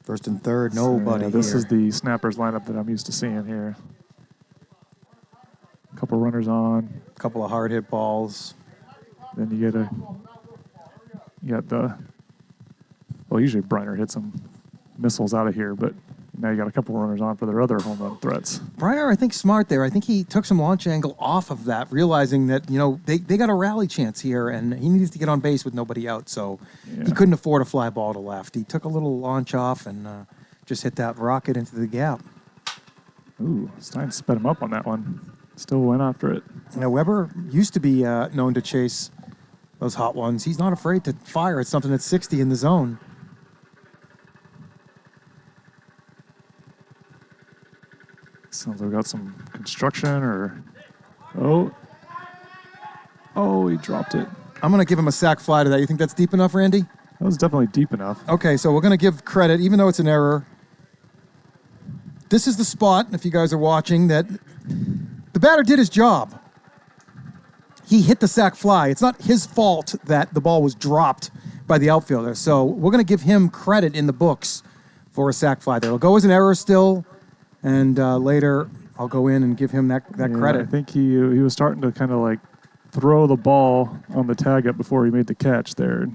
A: First and third, nobody
E: this
A: here.
E: is the Snappers lineup that I'm used to seeing here. A couple runners on.
A: A couple of hard hit balls.
E: Then you got the, well, usually Briner hits some missiles out of here, but now you got a couple runners on for their other home run threats.
A: Briner, I think, smart there. I think he took some launch angle off of that, realizing that, they got a rally chance here, and he needs to get on base with nobody out, so he couldn't afford a fly ball to left. He took a little launch off and just hit that rocket into the gap.
E: Ooh, Stein sped him up on that one. Still went after it.
A: Now, Weber used to be known to chase those hot ones. He's not afraid to fire at something that's 60 in the zone.
E: Sounds like we got some construction or... Oh, he dropped it.
A: I'm going to give him a sac fly to that. You think that's deep enough, Randy?
E: That was definitely deep enough.
A: Okay, so we're going to give credit, even though it's an error. This is the spot, if you guys are watching, that the batter did his job. He hit the sac fly. It's not his fault that the ball was dropped by the outfielder. So we're going to give him credit in the books for a sac fly there. It'll go as an error still, and later I'll go in and give him that credit.
E: I think he was starting to kind of like throw the ball on the tag up before he made the catch there.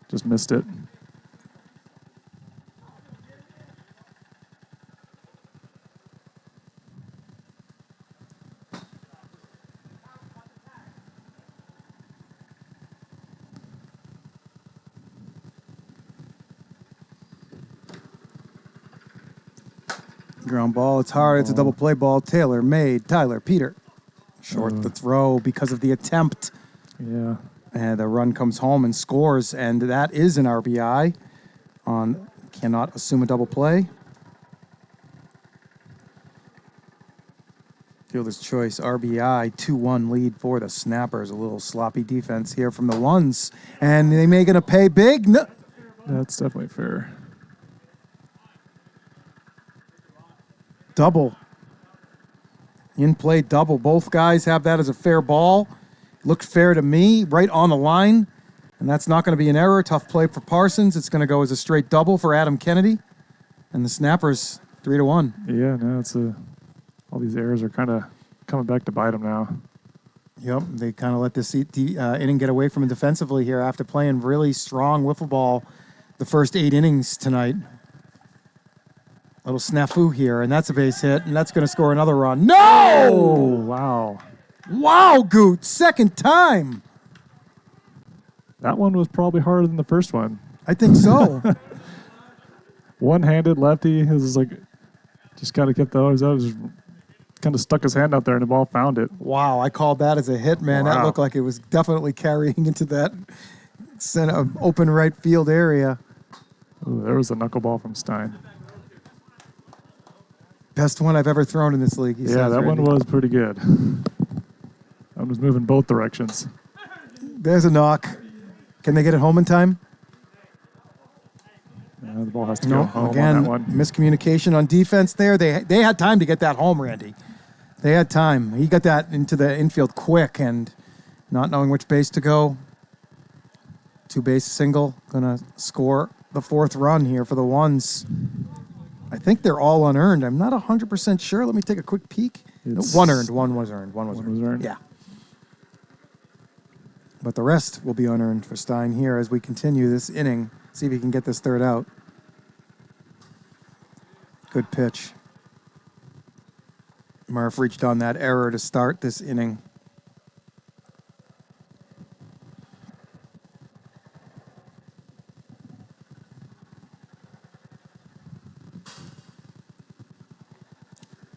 E: Just missed it.
A: Ground ball. It's hard. It's a double play ball. Taylor made. Tyler Peter. Short the throw because of the attempt.
E: Yeah.
A: And the run comes home and scores, and that is an RBI on cannot assume a double play. Fielder's choice, RBI, 2-1 lead for the Snappers. A little sloppy defense here from the ones. And they may gonna pay big. No.
E: That's definitely fair.
A: Double. In play double. Both guys have that as a fair ball. Looked fair to me, right on the line. And that's not going to be an error. Tough play for Parsons. It's going to go as a straight double for Adam Kennedy. And the Snappers, 3-1.
E: Yeah, no, it's all these errors are kind of coming back to bite them now.
A: Yep, they kind of let this inning get away from them defensively here after playing really strong wiffle ball the first 8 innings tonight. Little snafu here, and that's a base hit, and that's going to score another run. No!
E: Oh, wow.
A: Wow, Goot, second time.
E: That one was probably harder than the first one.
A: I think so.
E: One-handed lefty. It was like, just kind of kept the others out. Just kind of stuck his hand out there, and the ball found it.
A: Wow, I called that as a hit, man. That
E: Wow.
A: looked like it was definitely carrying into that center, open right field area.
E: Ooh, there was a knuckleball from Stein.
A: Best one I've ever thrown in this league.
E: Yeah,
A: says,
E: that one
A: Randy.
E: was pretty good. I was moving both directions.
A: There's a knock. Can they get it home in time?
E: Yeah, the ball has to go
A: No,
E: home
A: again,
E: on that one.
A: miscommunication on defense there. They had time to get that home, Randy. They had time. He got that into the infield quick and not knowing which base to go. 2-base single. Going to score the 4th run here for the ones. I think they're all unearned. I'm not 100% sure. Let me take a quick peek. No,
E: It's-
A: one earned. One was earned. One was
E: One was
A: earned.
E: earned?
A: Yeah. But the rest will be unearned for Stein here as we continue this inning. See if he can get this 3rd out. Good pitch. Murph reached on that error to start this inning.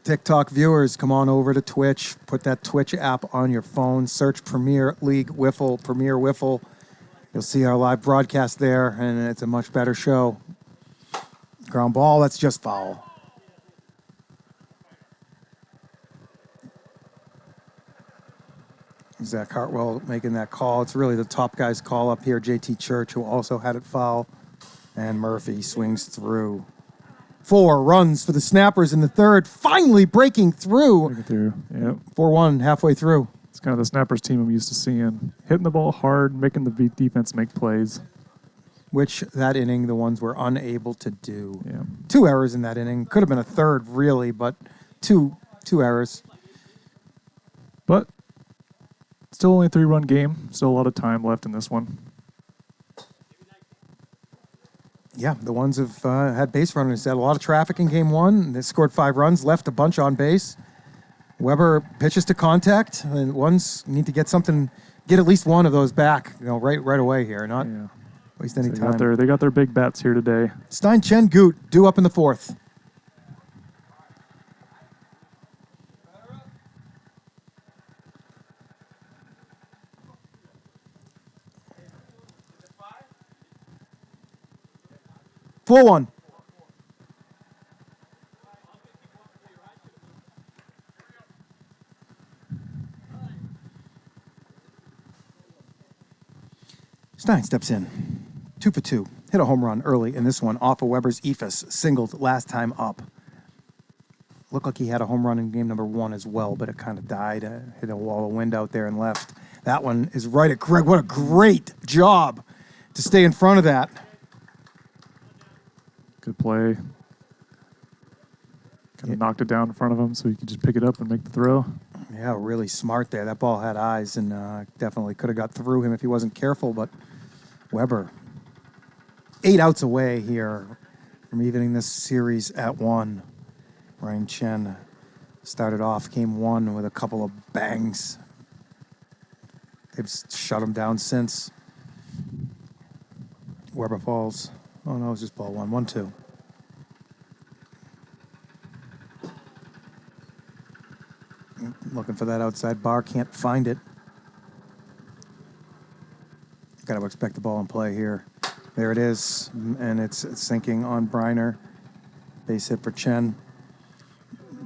A: TikTok viewers, come on over to Twitch. Put that Twitch app on your phone. Search Premier League Wiffle, Premier Wiffle. You'll see our live broadcast there, and it's a much better show. Ground ball, that's just foul. Zach Hartwell making that call. It's really the top guy's call up here. JT Church, who also had it foul. And Murphy swings through. 4 runs for the Snappers in the third, finally breaking through.
E: Breaking through. Yep.
A: 4-1 halfway through.
E: It's kind of the Snappers team I'm used to seeing. Hitting the ball hard, making the defense make plays.
A: Which that inning, the ones were unable to do.
E: Yeah.
A: 2 errors in that inning. Could have been a third, really, but two errors.
E: But still only a 3-run game. Still a lot of time left in this one.
A: Yeah, the ones have had base runners. Had a lot of traffic in game 1. They scored 5 runs, left a bunch on base. Weber pitches to contact, and ones need to get something, get at least one of those back, right away here, not waste any
E: So
A: time.
E: they got their big bats here today.
A: Stein Chen Goot due up in the 4th. Full one. Stein steps in. 2 for 2. Hit a home run early in this one off of Weber's ephus. Singled last time up. Looked like he had a home run in game number 1 as well, but it kind of died. Hit a wall of wind out there and left. That one is right at Greg. What a great job to stay in front of that.
E: Good play. Kind of knocked it down in front of him so he could just pick it up and make the throw.
A: Yeah, really smart there. That ball had eyes and definitely could have got through him if he wasn't careful, but Weber 8 outs away here from evening this series at 1. Ryan Chen started off game 1 with a couple of bangs. They've shut him down since. Weber falls. Oh, no, it's just ball 1. 1-2. Looking for that outside bar. Can't find it. Got to expect the ball in play here. There it is. And it's sinking on Briner. Base hit for Chen.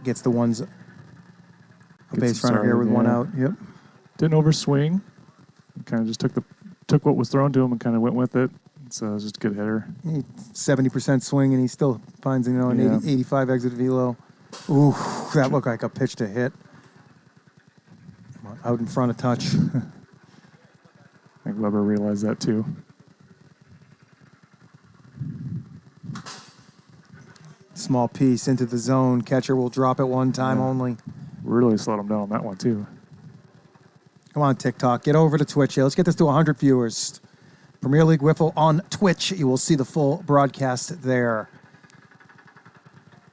A: Gets the ones. A base runner here with 1 out. Yep.
E: Didn't overswing. Kind of just took what was thrown to him and kind of went with it. So it was just a good hitter.
A: 70% swing, and he still finds an 85 exit velo. Ooh, that looked like a pitch to hit. Out in front of touch.
E: I think Weber realized that too.
A: Small piece into the zone. Catcher will drop it 1 time only.
E: Really slowed him down on that one too.
A: Come on, TikTok. Get over to Twitch here. Let's get this to 100 viewers. Premier League Wiffle on Twitch. You will see the full broadcast there.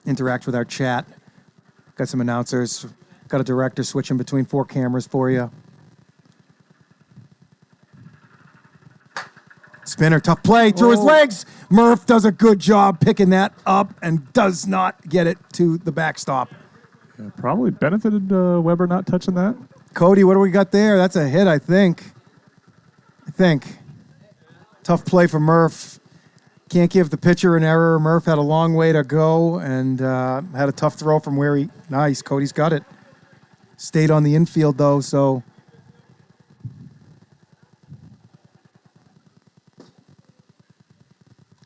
A: Interact with our chat. Got some announcers. Got a director switching between 4 cameras for you. Spinner, tough play through his legs. Murph does a good job picking that up and does not get it to the backstop.
E: Yeah, probably benefited Weber not touching that.
A: Cody, what do we got there? That's a hit, I think. Tough play for Murph. Can't give the pitcher an error. Murph had a long way to go and had a tough throw from where he... Nice, Cody's got it. Stayed on the infield, though, so...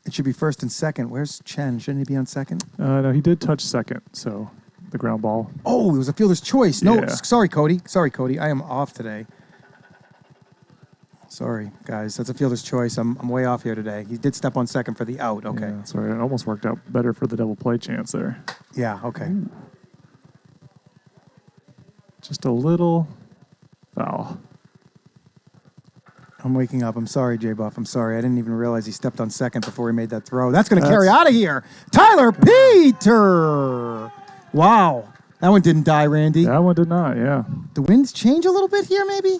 A: It should be first and second. Where's Chen? Shouldn't he be on second?
E: No, he did touch second, so the ground ball.
A: Oh, it was a fielder's choice. No,
E: Yeah.
A: sorry, Cody. I am off today. Sorry, guys. That's a fielder's choice. I'm way off here today. He did step on second for the out. Okay.
E: Yeah, sorry, it almost worked out better for the double play chance there.
A: Yeah, okay.
E: Just a little foul.
A: I'm waking up. I'm sorry, J-Buff. I'm sorry. I didn't even realize he stepped on second before he made that throw. That's going to carry out of here. Tyler Peter. Wow. That one didn't die, Randy.
E: That one did not, yeah.
A: The winds change a little bit here, maybe?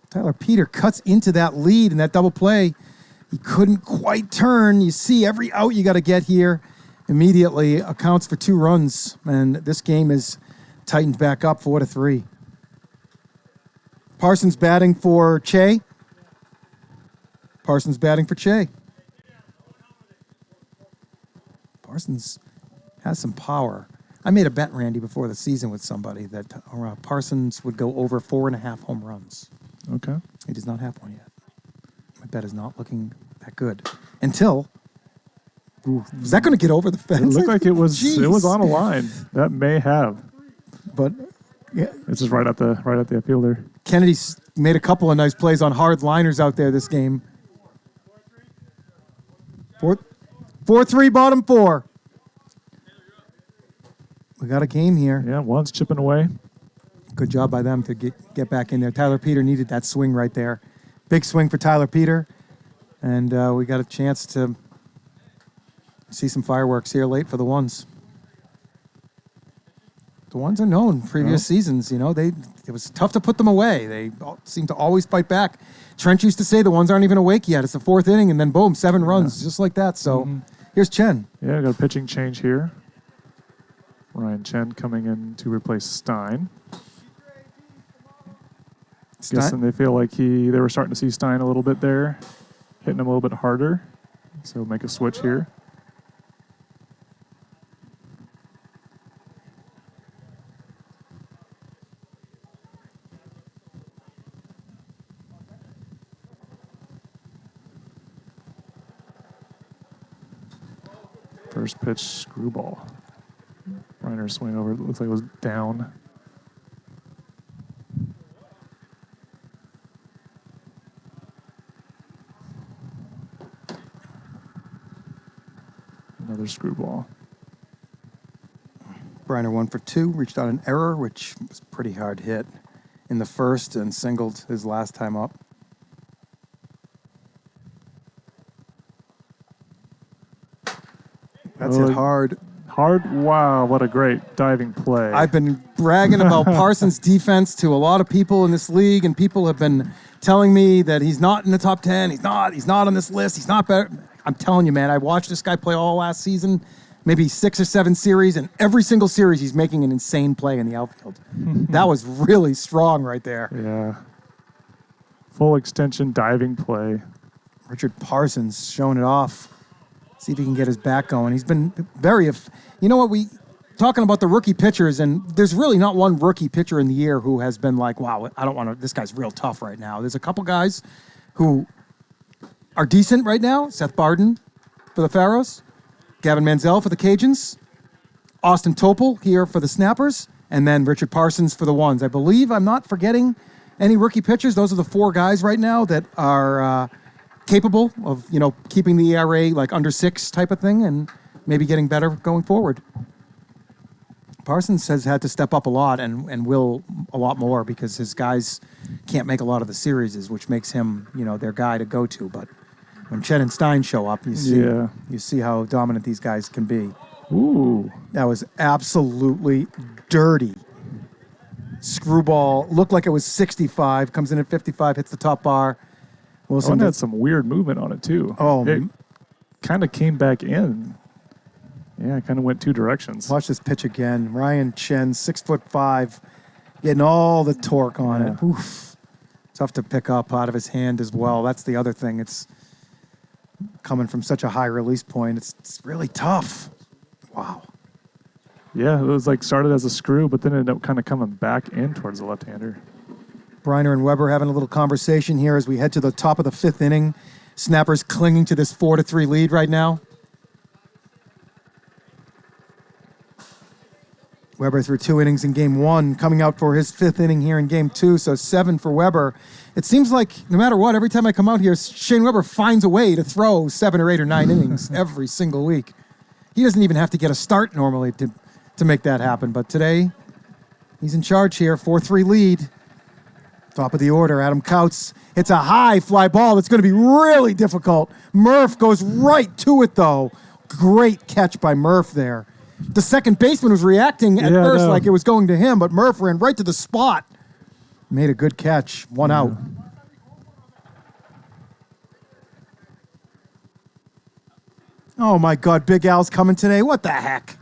A: Tyler Peter cuts into that lead in that double play. He couldn't quite turn. You see every out you got to get here immediately accounts for 2 runs. And this game is tightened back up 4-3. Parsons batting for Che. Parsons has some power. I made a bet, Randy, before the season with somebody that Parsons would go over 4.5 home runs.
E: Okay.
A: He does not have one yet. My bet is not looking that good until. Ooh, is that going to get over the
E: It
A: fence?
E: looked like it was
A: Jeez.
E: on a line. That may have.
A: But yeah,
E: It's just right at the fielder.
A: Kennedy's made a couple of nice plays on hard liners out there this game. 4-3, bottom 4. We got a game here.
E: Yeah, one's chipping away.
A: Good job by them to get back in there. Tyler Peter needed that swing right there. Big swing for Tyler Peter. And we got a chance to see some fireworks here late for the Ones. The Ones are known previous seasons. You know, it was tough to put them away. They seem to always fight back. Trent used to say the Ones aren't even awake yet. It's the 4th inning, and then boom, 7 runs, just like that. So here's Chen.
E: Yeah, got a pitching change here. Ryan Chen coming in to replace Stein. Guessing they feel like they were starting to see Stein a little bit there, hitting him a little bit harder. So make a switch here. First pitch, screwball. Reiner swing over, looks like it was down. Another screwball.
A: Briner 1 for 2, reached out an error, which was a pretty hard hit in the first and singled his last time up. That's hit hard.
E: Hard? Wow, what a great diving play.
A: I've been bragging about Parsons' defense to a lot of people in this league, and people have been telling me that he's not in the top 10. He's not on this list. He's not better. I'm telling you, man, I watched this guy play all last season, maybe 6 or 7 series, and every single series he's making an insane play in the outfield. That was really strong right there.
E: Yeah. Full extension diving play.
A: Richard Parsons showing it off. See if he can get his back going. He's been you know what, talking about the rookie pitchers, and there's really not one rookie pitcher in the year who has been like, wow, I don't want to, this guy's real tough right now. There's a couple guys who are decent right now. Seth Barden for the Pharaohs, Gavin Manziel for the Cajuns, Austin Topol here for the Snappers, and then Richard Parsons for the Ones. I believe I'm not forgetting any rookie pitchers. Those are the 4 guys right now that are capable of, keeping the ERA like under 6 type of thing and maybe getting better going forward. Parsons has had to step up a lot and will a lot more because his guys can't make a lot of the series, which makes him, their guy to go to. But when Chen and Stein show up, you see how dominant these guys can be.
E: Ooh.
A: That was absolutely dirty. Screwball, looked like it was 65, comes in at 55, hits the top bar.
E: Wilson had some weird movement on it, too.
A: Oh,
E: it kind of came back in. Yeah, it kind of went 2 directions.
A: Watch this pitch again. Ryan Chen, 6'5", getting all the torque on it. Oof. Tough to pick up out of his hand as well. That's the other thing. It's coming from such a high release point. It's really tough. Wow.
E: Yeah, it was like started as a screw, but then it ended up kind of coming back in towards the left-hander.
A: Briner and Weber having a little conversation here as we head to the top of the 5th inning. Snappers clinging to this 4-3 lead right now. Weber threw 2 innings in game 1, coming out for his 5th inning here in game 2, so 7 for Weber. It seems like no matter what, every time I come out here, Shane Weber finds a way to throw 7 or 8 or 9 innings every single week. He doesn't even have to get a start normally to make that happen, but today he's in charge here, 4-3 lead. Top of the order, Adam Kautz hits a high fly ball that's going to be really difficult. Murph goes right to it, though. Great catch by Murph there. The second baseman was reacting at first like it was going to him, but Murph ran right to the spot. Made a good catch. 1 out. Oh, my God. Big Al's coming today. What the heck?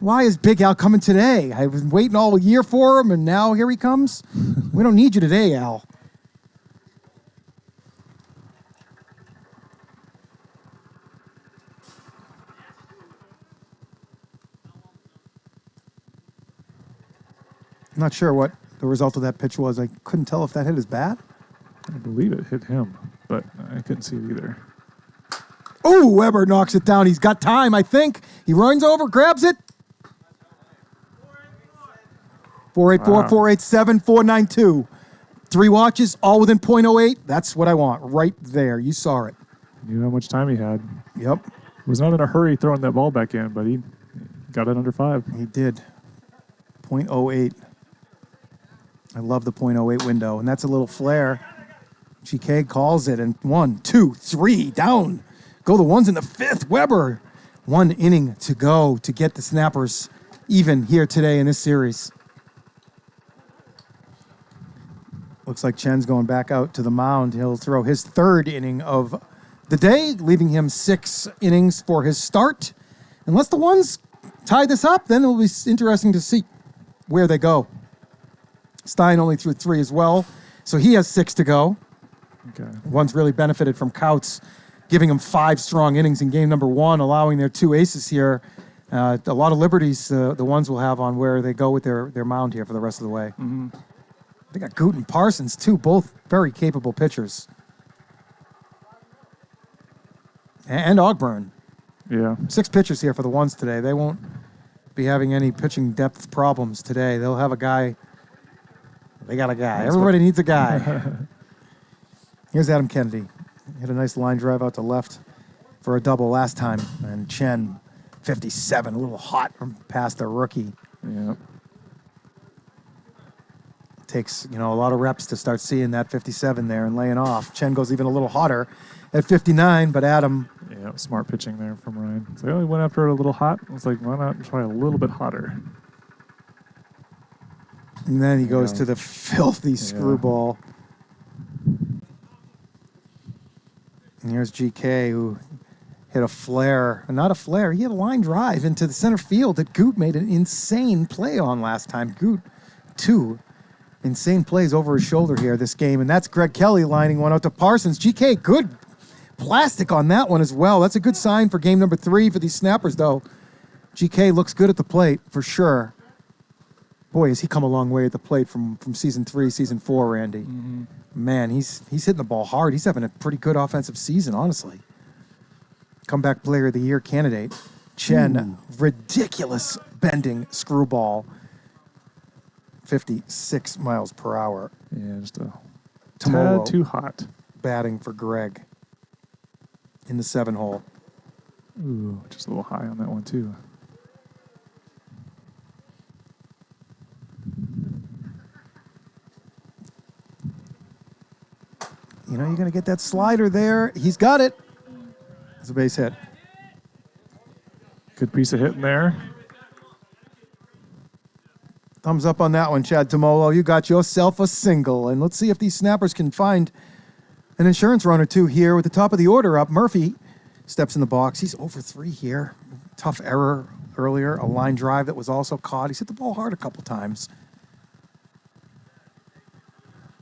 A: Why is Big Al coming today? I was waiting all year for him, and now here he comes. We don't need you today, Al. I'm not sure what the result of that pitch was. I couldn't tell if that hit his bat.
E: I believe it hit him, but I couldn't see it either.
A: Oh, Weber knocks it down. He's got time, I think. He runs over, grabs it. 484,
E: Wow.
A: 487, 492. 3 watches, all within .08. That's what I want, right there. You saw it.
E: Knew how much time he had.
A: Yep,
E: Was not in a hurry throwing that ball back in, but he got it under 5.
A: he did. .08. I love the .08 window, and that's a little flare. GK calls it, and 1, 2, 3, down. Go the ones in the 5th. Weber. 1 inning to go to get the Snappers even here today in this series. Looks like Chen's going back out to the mound. He'll throw his 3rd inning of the day, leaving him 6 innings for his start. Unless the ones tie this up, then it'll be interesting to see where they go. Stein only threw 3 as well, so he has 6 to go.
E: Okay.
A: One's really benefited from Couts giving him 5 strong innings in game number 1, allowing their 2 aces here. A lot of liberties the ones will have on where they go with their mound here for the rest of the way. They got Goot and Parsons, too, both very capable pitchers. And Ogburn.
E: Yeah.
A: 6 pitchers here for the ones today. They won't be having any pitching depth problems today. They'll have a guy. They got a guy. Everybody needs a guy. Here's Adam Kennedy. Hit a nice line drive out to left for a double last time. And Chen, 57, a little hot from past the rookie.
E: Yeah.
A: Takes, a lot of reps to start seeing that 57 there and laying off. Chen goes even a little hotter at 59, but Adam,
E: Yeah, smart pitching there from Ryan. So I only went after it a little hot. I was like, why not try a little bit hotter?
A: and then he goes
E: Yeah.
A: to the filthy screwball. And here's GK, who hit a flare. Not a flare. He had a line drive into the center field that Goot made an insane play on last time. Goot, 2 insane plays over his shoulder here this game. And that's Greg Kelly lining one out to Parsons. GK, good plastic on that one as well. That's a good sign for game number 3 for these Snappers, though. GK looks good at the plate, for sure. Boy, has he come a long way at the plate from season 3, season 4, Randy. Man, he's hitting the ball hard. He's having a pretty good offensive season, honestly. Comeback Player of the Year candidate. Chen, ridiculous bending screwball. 56 miles per hour.
E: Yeah, just a
A: Tomolo
E: tad too hot.
A: batting for Greg in the 7 hole.
E: Ooh, just a little high on that one, too.
A: You're going to get that slider there. He's got it. It's a base hit.
E: Good piece of hitting there.
A: Thumbs up on that one, Chad Tomolo. You got yourself a single. And let's see if these Snappers can find an insurance run or 2 here with the top of the order up. Murphy steps in the box. He's over 3 here. Tough error earlier. A line drive that was also caught. He's hit the ball hard a couple times.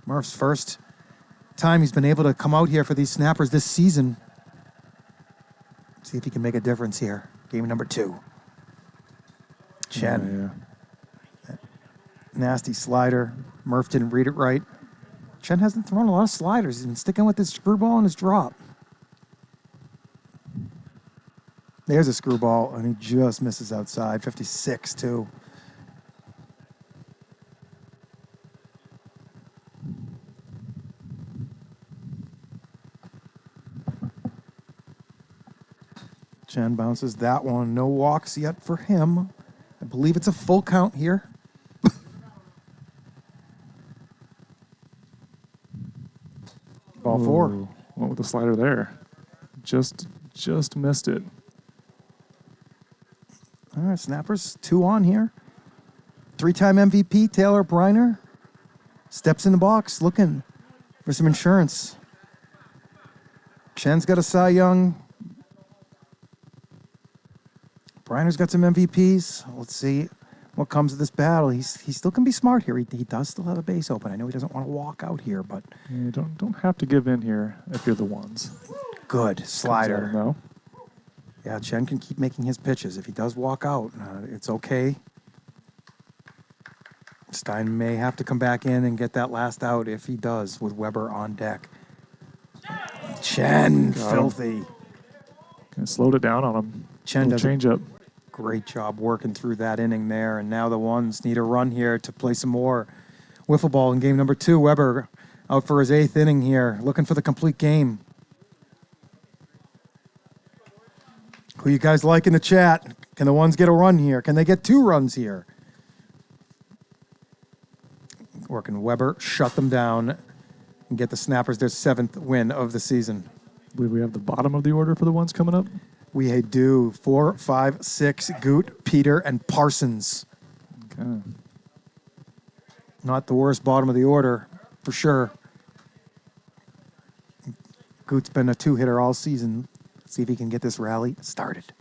A: Murph's first time he's been able to come out here for these Snappers this season. See if he can make a difference here. Game number 2. Chen.
E: Yeah.
A: Nasty slider. Murph didn't read it right. Chen hasn't thrown a lot of sliders. He's been sticking with his screwball and his drop. There's a screwball, and he just misses outside. 56, too. Chen bounces that one. No walks yet for him. I believe it's a full count here. Ball 4.
E: Ooh, went with the slider there. Just missed it.
A: All right, Snappers, 2 on here. 3-time MVP Taylor Briner steps in the box looking for some insurance. Chen's got a Cy Young. Briner's got some MVPs. Let's see what comes of this battle. He still can be smart here. He does still have a base open. I know he doesn't want to walk out here, but
E: You don't have to give in here if you're the ones.
A: good slider.
E: No.
A: Yeah, Chen can keep making his pitches. If he does walk out, it's okay. Stein may have to come back in and get that last out if he does, with Weber on deck. Chen, filthy.
E: Kind of slowed it down on him.
A: Chen does a
E: change up.
A: great job working through that inning there, and now the ones need a run here to play some more wiffle ball in game number 2. Weber out for his 8th inning here, looking for the complete game. Who you guys like in the chat? Can the ones get a run here? Can they get 2 runs here? Working Weber, shut them down, and get the Snappers their 7th win of the season.
E: I believe we have the bottom of the order for the ones coming up.
A: We do 4, 5, 6, Goot, Peter, and Parsons.
E: Okay.
A: Not the worst bottom of the order, for sure. Goot's been a 2-hitter all season. See if he can get this rally started.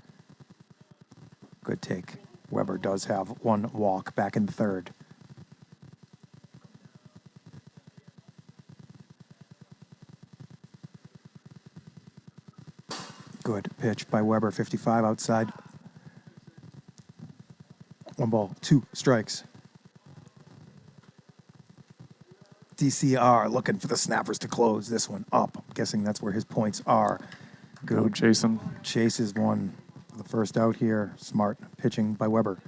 A: Good take. Weber does have 1 walk back in the 3rd. Good pitch by Weber, 55 outside. 1 ball, 2 strikes. DCR looking for the Snappers to close this one up. I'm guessing that's where his points are.
E: Go,
A: Good.
E: Jason.
A: Chases one for the first out here. Smart pitching by Weber.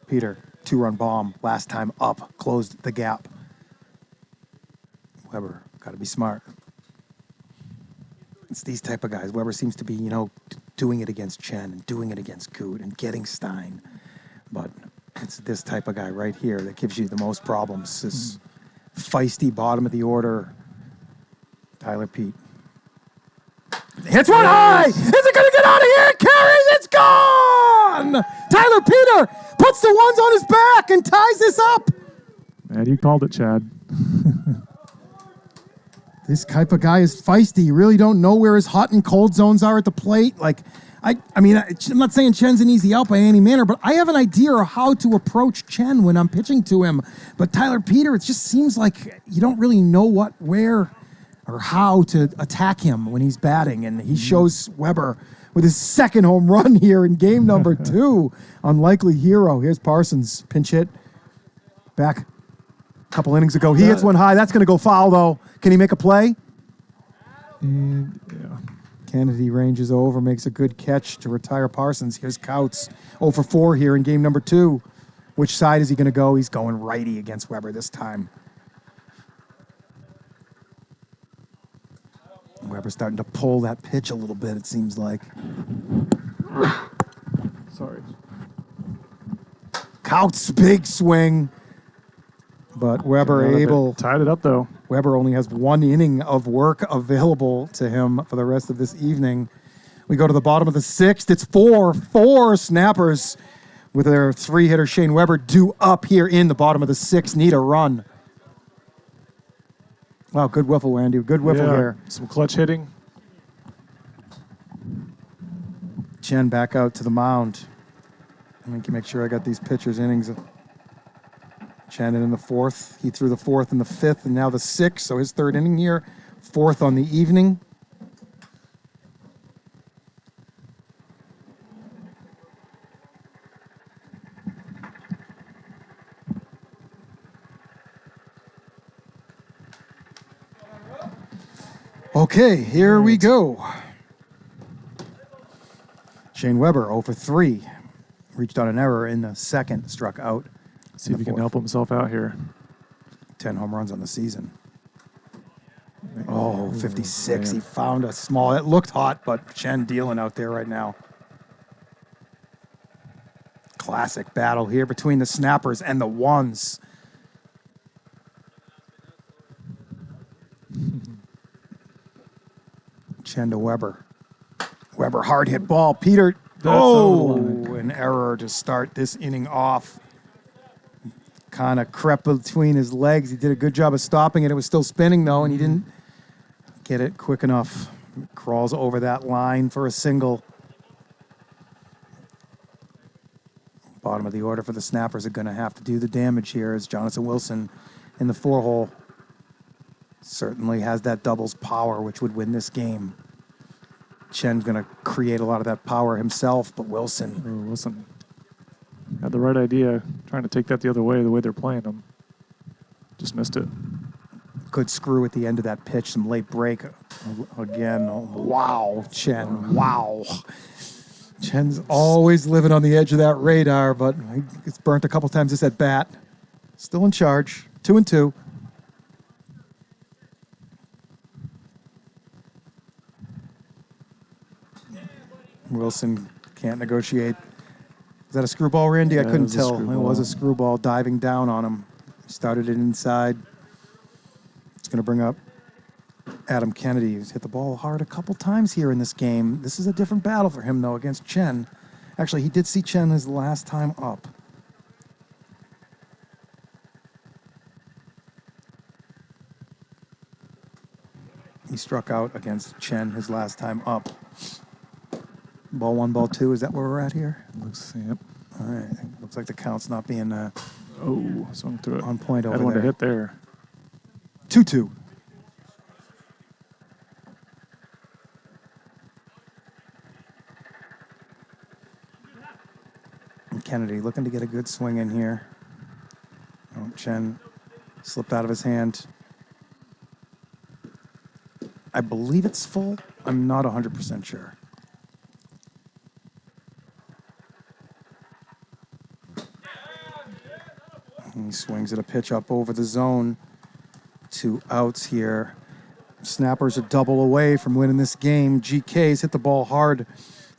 A: Peter, 2-run bomb. Last time up, closed the gap. Weber, got to be smart. It's these type of guys. Weber seems to be, doing it against Chen and doing it against Goot and getting Stein. But it's this type of guy right here that gives you the most problems. This feisty bottom of the order. Tyler Pete. Hits one high! Is it going to get out of here? Carries! It's gone! Tyler Peter puts the ones on his back and ties this up.
E: Man, you called it, Chad.
A: This type of guy is feisty. You really don't know where his hot and cold zones are at the plate. I'm not saying Chen's an easy out by any manner, but I have an idea of how to approach Chen when I'm pitching to him. But Tyler Peter, it just seems like you don't really know where, or how to attack him when he's batting. And he shows Weber with his 2nd home run here in game number 2. Unlikely hero. Here's Parsons. Pinch hit. Back a couple innings ago. He hits one high. That's going to go foul, though. Can he make a play?
E: And, yeah.
A: Kennedy ranges over, makes a good catch to retire Parsons. Here's Couts. 0 for 4 here in game number 2. Which side is he going to go? He's going righty against Weber this time. Weber's starting to pull that pitch a little bit, it seems like.
E: Sorry.
A: Couts, big swing. But Weber able.
E: Tied it up, though.
A: Weber only has 1 inning of work available to him for the rest of this evening. We go to the bottom of the 6th. It's 4 Snappers with their 3-hitter Shane Weber due up here in the bottom of the 6th. Need a run. Wow, good whiffle, Andy. Good whiffle here.
E: Some clutch hitting.
A: Chen back out to the mound. Let me make sure I got these pitchers' innings. Chen in the 4th. He threw the 4th and the 5th, and now the 6th. So his 3rd inning here. 4th on the evening. Okay, here we go. Shane Weber 0 for 3. Reached on an error in the 2nd, struck out.
E: See if he can help himself out here.
A: 10 home runs on the season. Oh, 56. He found a small, it looked hot, but Chen dealing out there right now. Classic battle here between the Snappers and the ones. Chen to Weber. Weber, hard hit ball. Peter, an error to start this inning off. Kind of crept between his legs. He did a good job of stopping it. It was still spinning, though, and he didn't get it quick enough. Crawls over that line for a single. Bottom of the order for the Snappers are going to have to do the damage here as Jonathan Wilson in the 4-hole certainly has that doubles power, which would win this game. Chen's going to create a lot of that power himself, but Wilson.
E: Wilson had the right idea. Trying trying to take that the other way, the way they're playing them. Just missed it.
A: Good screw at the end of that pitch. Some late break again. Oh, wow, Chen. Wow. Chen's always living on the edge of that radar, but he gets burnt a couple times this at bat. Still in charge. 2-2. Wilson can't negotiate. Is that a screwball, Randy? I
E: Yeah, it
A: couldn't
E: was a
A: tell. It
E: screwball.
A: was a screwball diving down on him. Started it inside. It's going to bring up Adam Kennedy, who's hit the ball hard a couple times here in this game. This is a different battle for him, though, against Chen. Actually, he did see Chen his last time up. He struck out against Chen his last time up. Ball 1, ball 2. Is that where we're at here?
E: Looks, yep.
A: All right. Looks like the count's not being
E: Oh, swung through it.
A: on point over
E: Had one to
A: there.
E: hit there.
A: 2-2. And Kennedy looking to get a good swing in here. Oh, Chen slipped out of his hand. I believe it's full. I'm not 100% sure. And he swings at a pitch up over the zone. 2 outs here. Snappers are double away from winning this game. GK's hit the ball hard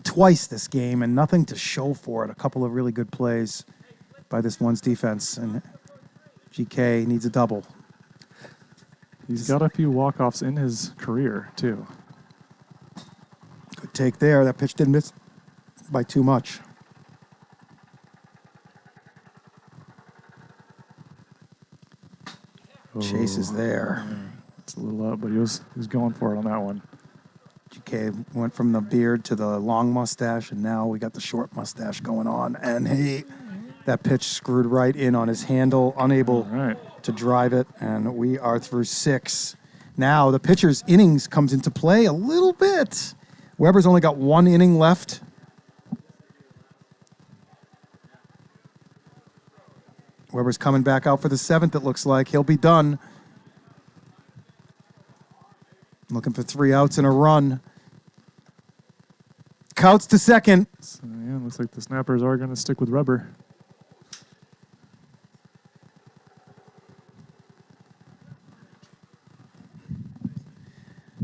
A: twice this game and nothing to show for it. A couple of really good plays by this one's defense. And GK needs a double.
E: He's got a few walk-offs in his career, too.
A: Good take there. That pitch didn't miss by too much. Chase is there.
E: It's a little up, but he was going for it on that one.
A: GK went from the beard to the long mustache, and now we got the short mustache going on. And that pitch screwed right in on his handle, unable
E: All right.
A: to drive it, and we are through 6. Now the pitcher's innings comes into play a little bit. Weber's only got 1 inning left. Weber's coming back out for the 7th, it looks like. He'll be done. Looking for 3 outs and a run. Couts to second.
E: So, yeah, looks like the Snappers are going to stick with Rubber.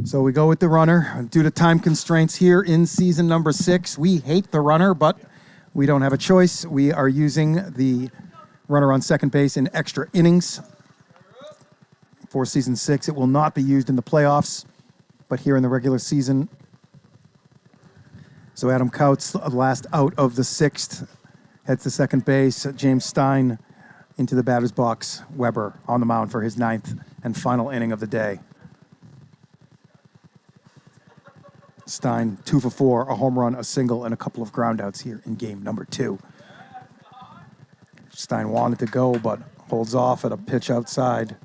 A: So we go with the runner. Due to time constraints here in season number 6, we hate the runner, but we don't have a choice. We are using the runner on second base in extra innings. For season 6, it will not be used in the playoffs, but here in the regular season. So Adam Couts, last out of the 6th, heads to second base. James Stein into the batter's box. Weber on the mound for his 9th and final inning of the day. Stein, 2 for 4, a home run, a single, and a couple of groundouts here in game number 2. Stein wanted to go, but holds off at a pitch outside.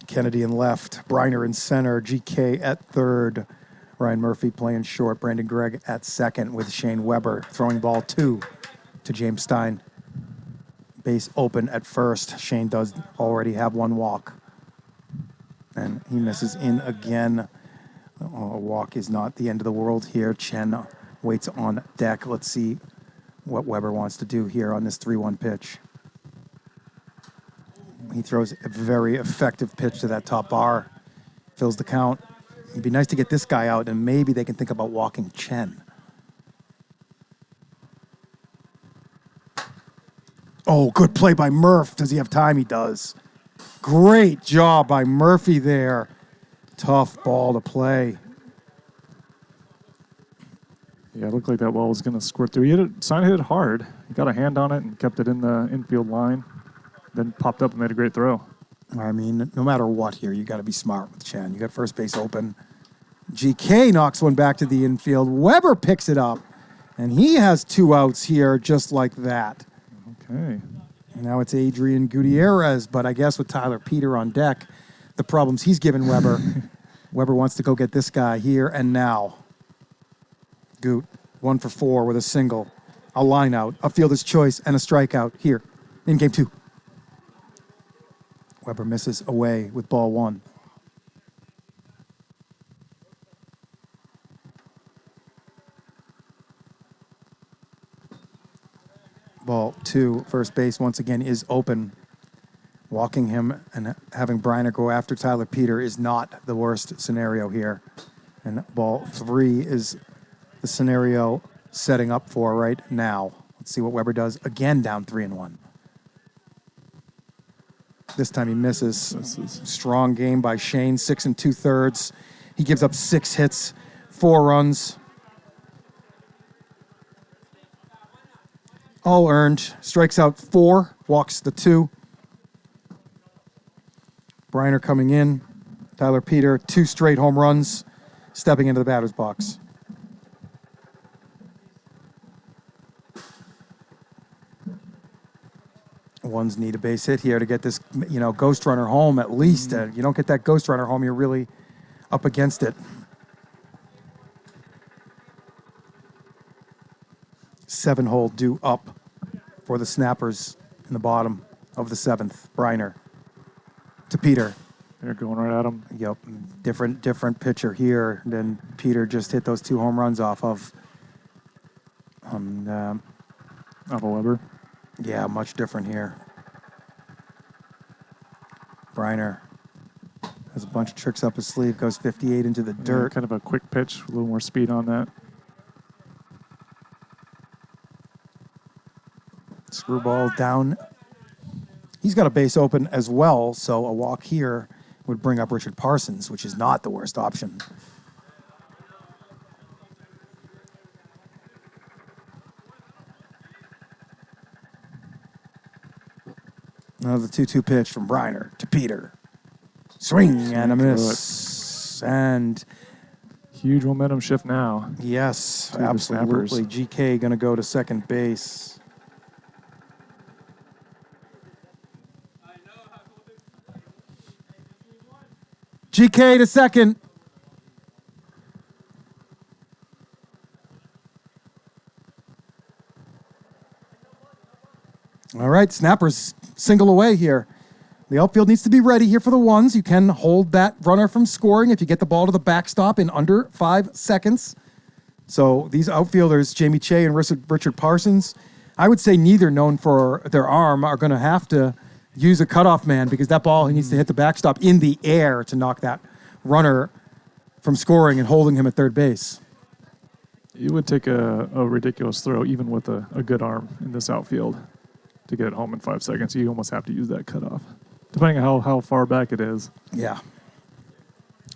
A: Kennedy in left, Briner in center, GK at third, Ryan Murphy playing short, Brandon Gregg at second with Shane Weber throwing ball 2 to James Stein. Base open at first. Shane does already have 1 walk. And he misses in again. A walk is not the end of the world here. Chen waits on deck. Let's see what Weber wants to do here on this 3-1 pitch. He throws a very effective pitch to that top bar. Fills the count. It'd be nice to get this guy out, and maybe they can think about walking Chen. Oh, good play by Murph. Does he have time? He does. Great job by Murphy there. Tough ball to play.
E: Yeah, it looked like that ball was going to squirt through. Stein hit it hard. He got a hand on it and kept it in the infield line. Then popped up and made a great throw.
A: I mean, no matter what here, you got to be smart with Chen. You got first base open. GK knocks one back to the infield. Weber picks it up, and he has 2 outs here just like that.
E: Okay.
A: Now it's Adrian Gutierrez, but I guess with Tyler Peter on deck, the problems he's given Weber, Weber wants to go get this guy here and now. Goot 1 for 4 with a single, a line out, a fielder's choice, and a strikeout here in game 2. Weber misses away with ball 1. Ball 2, first base once again is open. Walking him and having Briner go after Tyler Peter is not the worst scenario here. And ball 3 is the scenario setting up for right now. Let's see what Weber does. Again, down 3-1. This time he misses. Strong game by Shane, 6 2/3. He gives up 6 hits, 4 runs. All earned. Strikes out 4, walks the 2. Briner coming in. Tyler Peter, 2 straight home runs, stepping into the batter's box. Ones need a base hit here to get this, ghost runner home at least. You don't get that ghost runner home, you're really up against it. 7-hole due up for the Snappers in the bottom of the 7th. Briner to Peter.
E: They're going right at him.
A: Yep, different pitcher here than Peter just hit those 2 home runs off of.
E: Off of Weber.
A: Yeah, much different here. Briner has a bunch of tricks up his sleeve, goes 58 into the dirt.
E: Kind of a quick pitch, a little more speed on that.
A: Screwball down. He's got a base open as well, so a walk here would bring up Richard Parsons, which is not the worst option. Another 2-2 pitch from Briner to Peter. Swing and a miss. And
E: huge momentum shift now.
A: yes,
E: To the
A: absolutely.
E: Snappers.
A: GK going to go to second base. GK to second. All right, Snappers single away here. The outfield needs to be ready here for the ones. You can hold that runner from scoring if you get the ball to the backstop in under 5 seconds. So these outfielders, Jamie Che and Richard Parsons, I would say neither known for their arm, are going to have to use a cutoff man because that ball he needs to hit the backstop in the air to knock that runner from scoring and holding him at third base.
E: You would take a ridiculous throw, even with a good arm in this outfield, to get it home in 5 seconds. You almost have to use that cutoff, depending on how far back it is.
A: Yeah.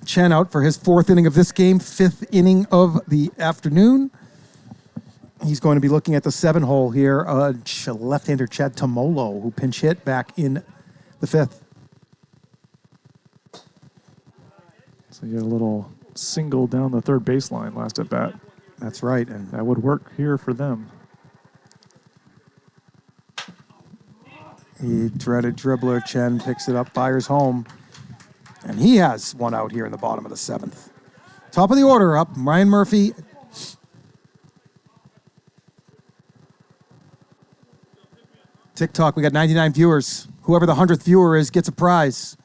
A: Chen out for his 4th inning of this game, 5th inning of the afternoon. He's going to be looking at the 7-hole here. Left-hander Chad Tomolo, who pinch hit back in the 5th.
E: So you had a little single down the third baseline last at bat.
A: That's right. And
E: That would work here for them.
A: the dreaded dribbler Chen picks it up, fires home. And he has one out here in the bottom of the 7th. Top of the order up, Ryan Murphy. TikTok, we got 99 viewers. Whoever the 100th viewer is gets a prize.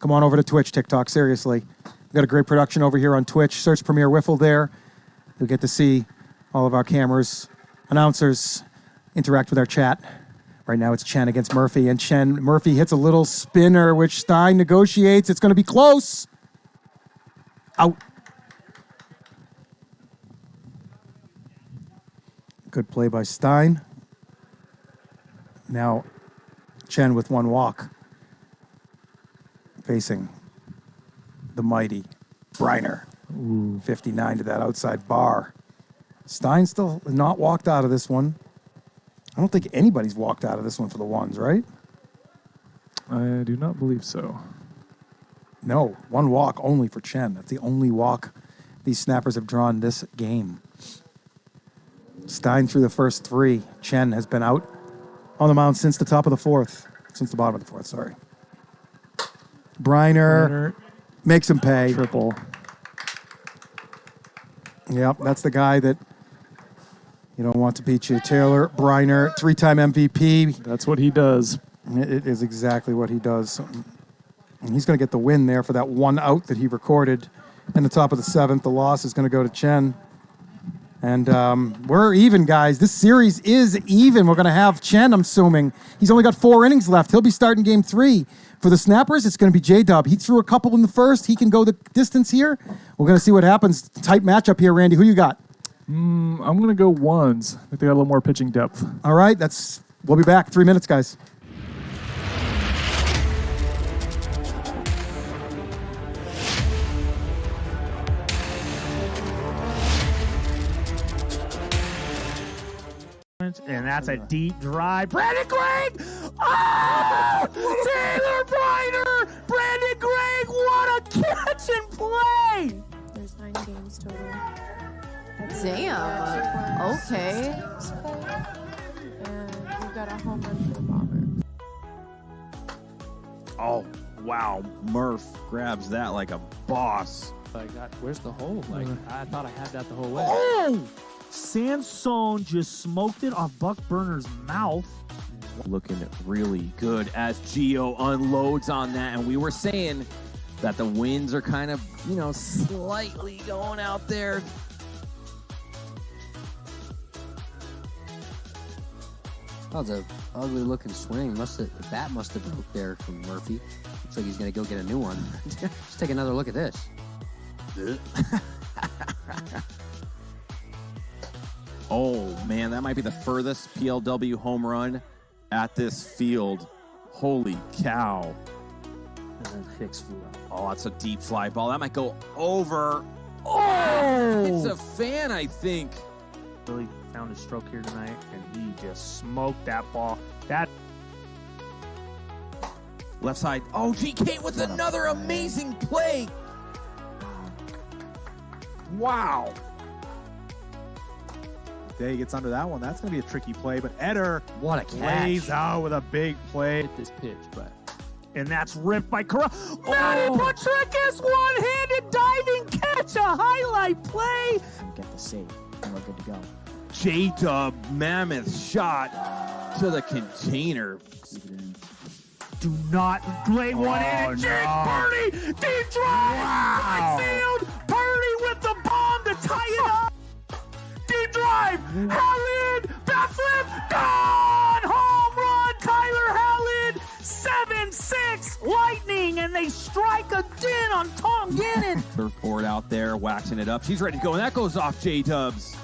A: Come on over to Twitch, TikTok, seriously. We've got a great production over here on Twitch. Search Premier Wiffle there. You'll get to see all of our cameras, announcers, interact with our chat. Right now it's Chen against Murphy, and Murphy hits a little spinner, which Stein negotiates. It's going to be close. Out. Good play by Stein. Now Chen with one walk, facing the mighty Briner. 59 to that outside bar. Stein still not walked out of this one. I don't think anybody's walked out of this one for the ones, right?
E: I do not believe so.
A: No, one walk only for Chen. That's the only walk these Snappers have drawn this game. Stein through the first 3. Chen has been out on the mound since the top of the 4th. Since the bottom of the 4th, sorry. Briner makes him pay.
E: Triple.
A: Yep, that's the guy that You don't want to beat you. Taylor Briner, 3-time MVP.
E: That's what he does.
A: It is exactly what he does. And he's going to get the win there for that one out that he recorded in the top of the 7th. The loss is going to go to Chen. And we're even, guys. This series is even. We're going to have Chen, I'm assuming. He's only got 4 innings left. He'll be starting game 3. For the Snappers, it's going to be J-Dub. He threw a couple in the first. He can go the distance here. We're going to see what happens. Tight matchup here, Randy. Who you got?
E: I'm going to go ones. I think they got a little more pitching depth.
A: All right. We'll be back. 3 minutes, guys.
C: And that's a deep drive. Brandon Gregg! Oh! Taylor Briner! Brandon Gregg, what a catch and play!
D: There's 9 games total.
I: Damn. Okay.
D: And we've got a home run for the Bombers.
F: Oh, wow. Murph grabs that like a boss.
J: Where's the hole? I thought I had that the whole way.
C: Oh! Sansone just smoked it off Buck Burner's mouth.
F: Looking really good as Gio unloads on that. And we were saying that the winds are kind of, slightly going out there.
G: That was a ugly looking swing. The bat must have broke there from Murphy. Looks like he's gonna go get a new one. Let's take another look at this.
F: Oh, man, that might be the furthest PLW home run at this field. Holy cow.
J: And then Hicks flew out.
F: Oh, that's a deep fly ball. That might go over. Oh! It's a fan, I think.
C: Really found his stroke here tonight, and he just smoked that ball. That
F: Left side. Oh, GK with another amazing play. Wow.
H: Day gets under that one. That's going to be a tricky play, but Eder
G: What a
H: plays
G: catch.
H: out with a big play.
J: Hit this pitch, but
C: and that's ripped by Corral. Manny Patricus, one-handed diving catch, a highlight play.
J: get the save, and we're good to go.
F: J-Dub, mammoth shot to the container.
J: Leave it in.
C: Do not lay one in. Jake Purdy, deep drive, right field. Purdy with the bomb to tie it up. Deep drive, Howland, bat flip, gone! Home run, Tyler Howland, 7-6, Lightning, and they strike again on Tom Gannon.
F: Surfboard out there, waxing it up. She's ready to go, and that goes off J-Dubs.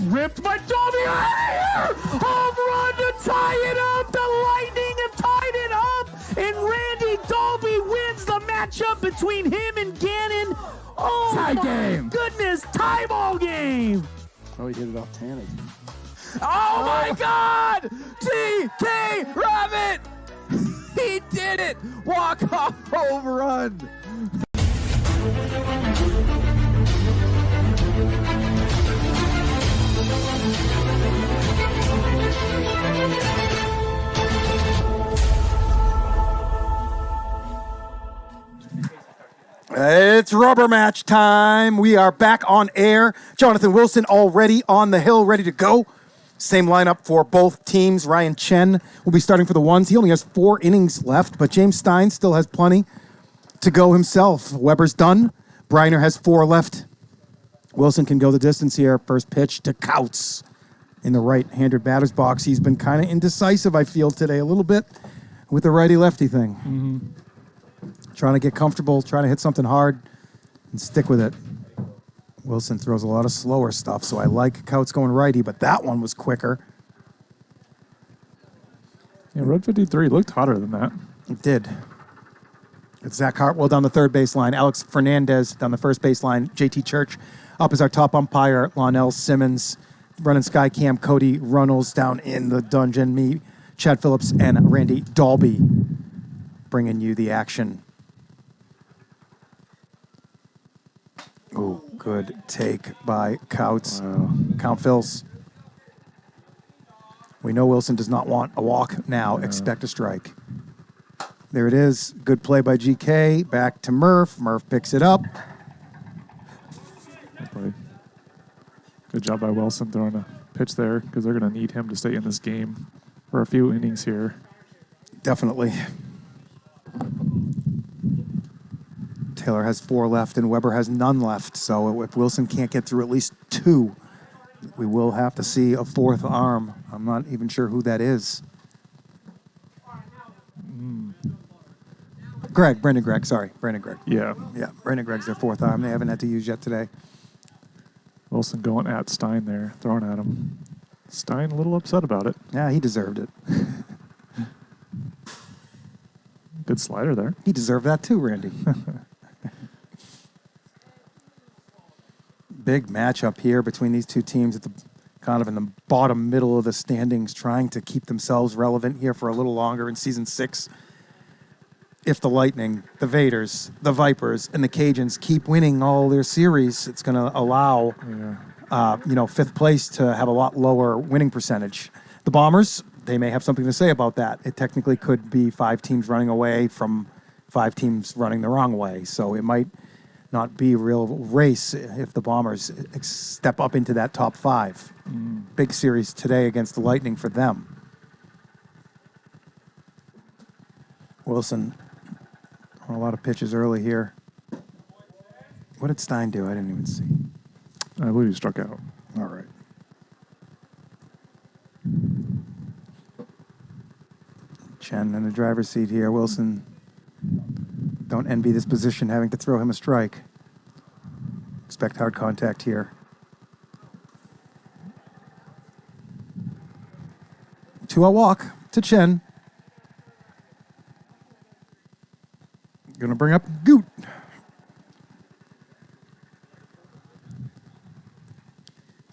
C: Ripped by Dolby out of here! Home run to tie it up! The Lightning have tied it up! And Randy Dolby wins the matchup between him and Gannon. Oh my goodness, tie ball game!
J: Oh, he hit it off Tanner.
F: Oh my God! TK Rabbit! He did it! Walk-off home run!
A: It's rubber match time. We are back on air. Jonathan Wilson already on the hill, ready to go. Same lineup for both teams. Ryan Chen will be starting for the ones. He only has 4 innings left, but James Stein still has plenty to go himself. Weber's done. Briner has 4 left. Wilson can go the distance here. First pitch to Couts in the right-handed batter's box. He's been kind of indecisive, I feel, today a little bit with the righty-lefty thing.
E: Mm-hmm.
A: Trying to get comfortable, trying to hit something hard and stick with it. Wilson throws a lot of slower stuff, so I like Couts going righty, but that one was quicker.
E: Yeah, Road 53 looked hotter than that.
A: It did. It's Zach Hartwell down the third baseline, Alex Fernandez down the first baseline, JT Church up as our top umpire, Lonell Simmons running sky cam, Cody Runnels down in the dungeon, me, Chad Phillips, and Randy Dolby bringing you the action. Oh, good take by Couts.
E: Wow.
A: Count fills. We know Wilson does not want a walk now. Expect a strike. There it is. Good play by GK. Back to Murph. Murph picks it up.
E: Good play. Good job by Wilson throwing a pitch there because they're going to need him to stay in this game for a few innings here.
A: Definitely. Taylor has 4 left and Weber has none left. So if Wilson can't get through at least 2, we will have to see a 4th arm. I'm not even sure who that is. Brandon Gregg, sorry. Brandon Gregg.
E: Yeah.
A: Yeah, Brandon Gregg's their 4th arm. They haven't had to use yet today.
E: Wilson going at Stein there, throwing at him. Stein a little upset about it.
A: Yeah, he deserved it.
E: Good slider there.
A: He deserved that too, Randy. Big matchup here between these two teams at the kind of in the bottom middle of the standings, trying to keep themselves relevant here for a little longer in season 6. If the Lightning, the Vaders, the Vipers, and the Cajuns keep winning all their series, it's going to allow, 5th place to have a lot lower winning percentage. The Bombers, they may have something to say about that. It technically could be 5 teams running away from 5 teams running the wrong way. So it might not be a real race if the Bombers step up into that top 5. Big series today against the Lightning for them. Wilson, a lot of pitches early here. What did Stein do? I didn't even see.
E: I believe he struck out.
A: All right. Chen in the driver's seat here. Wilson, don't envy this position, having to throw him a strike. Expect hard contact here. 2-out walk to Chen. Going to bring up Goot.